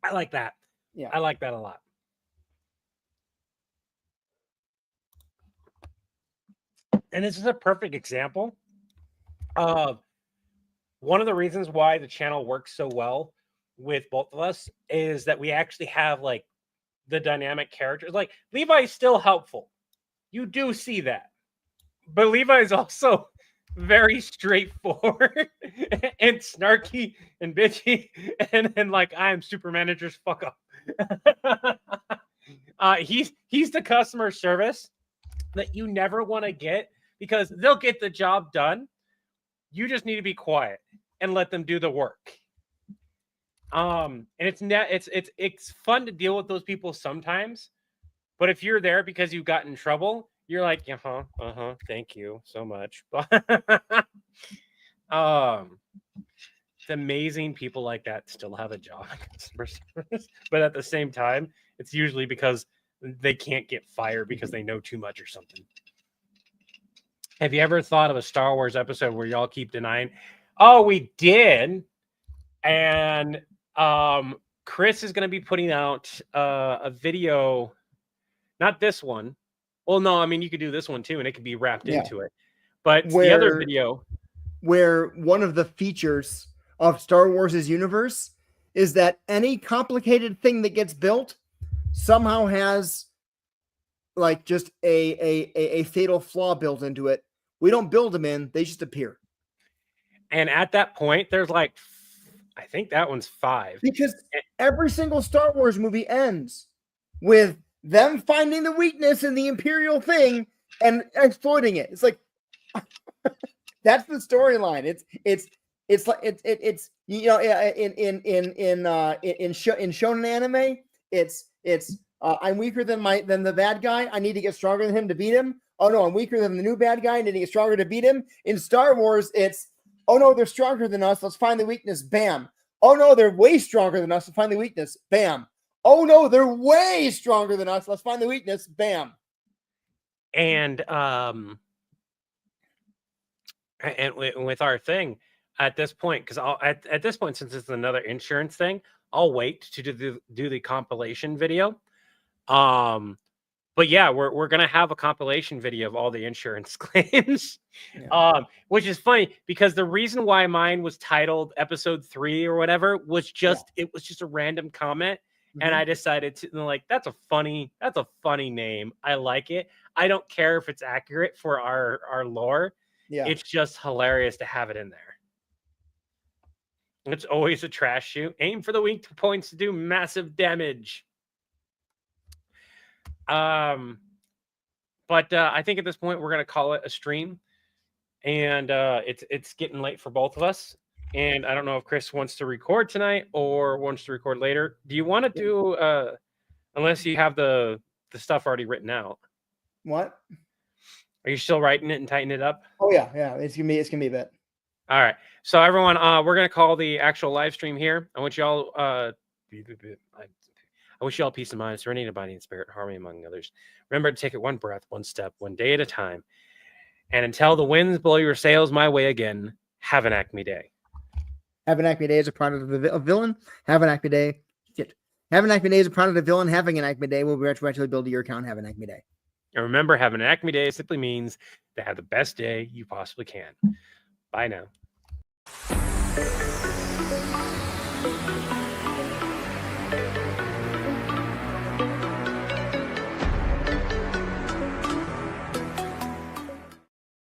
I like that. Yeah. I like that a lot. And this is a perfect example of one of the reasons why the channel works so well with both of us is that we actually have like the dynamic characters. Like Levi's still helpful. You do see that. But Levi is also very straightforward and snarky and bitchy and like I am super manager's fuck up. He's the customer service that you never want to get because they'll get the job done. You just need to be quiet and let them do the work. And it's fun to deal with those people sometimes, but if you're there because you got in trouble, you're like, thank you so much. It's amazing people like that still have a job in customer service, but at the same time, it's usually because they can't get fired because they know too much or something. Have you ever thought of a Star Wars episode where y'all keep denying? Oh, we did. And Chris is going to be putting out a video, not this one. Well, no, I mean, you could do this one too, and it could be wrapped into it. But the other video. Where one of the features of Star Wars' universe is that any complicated thing that gets built somehow has like just a fatal flaw built into it. We don't build them in, they just appear. And at that point, there's like, I think that one's 5. Because every single Star Wars movie ends with them finding the weakness in the Imperial thing and exploiting it. It's like that's the storyline. It's like it's you know in shonen anime, it's I'm weaker than the bad guy. I need to get stronger than him to beat him. Oh no, I'm weaker than the new bad guy. I need to get stronger to beat him. In Star Wars, it's oh no, they're stronger than us. Let's find the weakness. Bam. Oh no, they're way stronger than us. Let's find the weakness. Bam. Oh no, they're way stronger than us. Let's find the weakness. Bam. And with our thing at this point, because at this point, since it's another insurance thing, I'll wait to do the compilation video. But yeah, we're gonna have a compilation video of all the insurance claims. Yeah. Which is funny because the reason why mine was titled episode 3 or whatever was just it was just a random comment. And I decided to like that's a funny name. I like it. I don't care if it's accurate for our lore. Yeah. It's just hilarious to have it in there. It's always a trash shoot. Aim for the weak points to do massive damage. But I think at this point we're gonna call it a stream, and it's getting late for both of us. And I don't know if Chris wants to record tonight or wants to record later. Do you want to do unless you have the stuff already written out? What? Are you still writing it and tightening it up? Oh yeah. It's gonna be a bit. All right. So everyone, we're gonna call the actual live stream here. I want y'all I wish you all peace of mind, serenity, abiding in spirit, harmony among others. Remember to take it one breath, one step, one day at a time. And until the winds blow your sails my way again, have an Acme Day. Have an Acme Day is a product of a villain. Have an Acme Day. Shit. Have an Acme Day is a product of a villain. Having an Acme Day will retroactively build to your account. Have an Acme Day. And remember, having an Acme Day simply means to have the best day you possibly can. Bye now.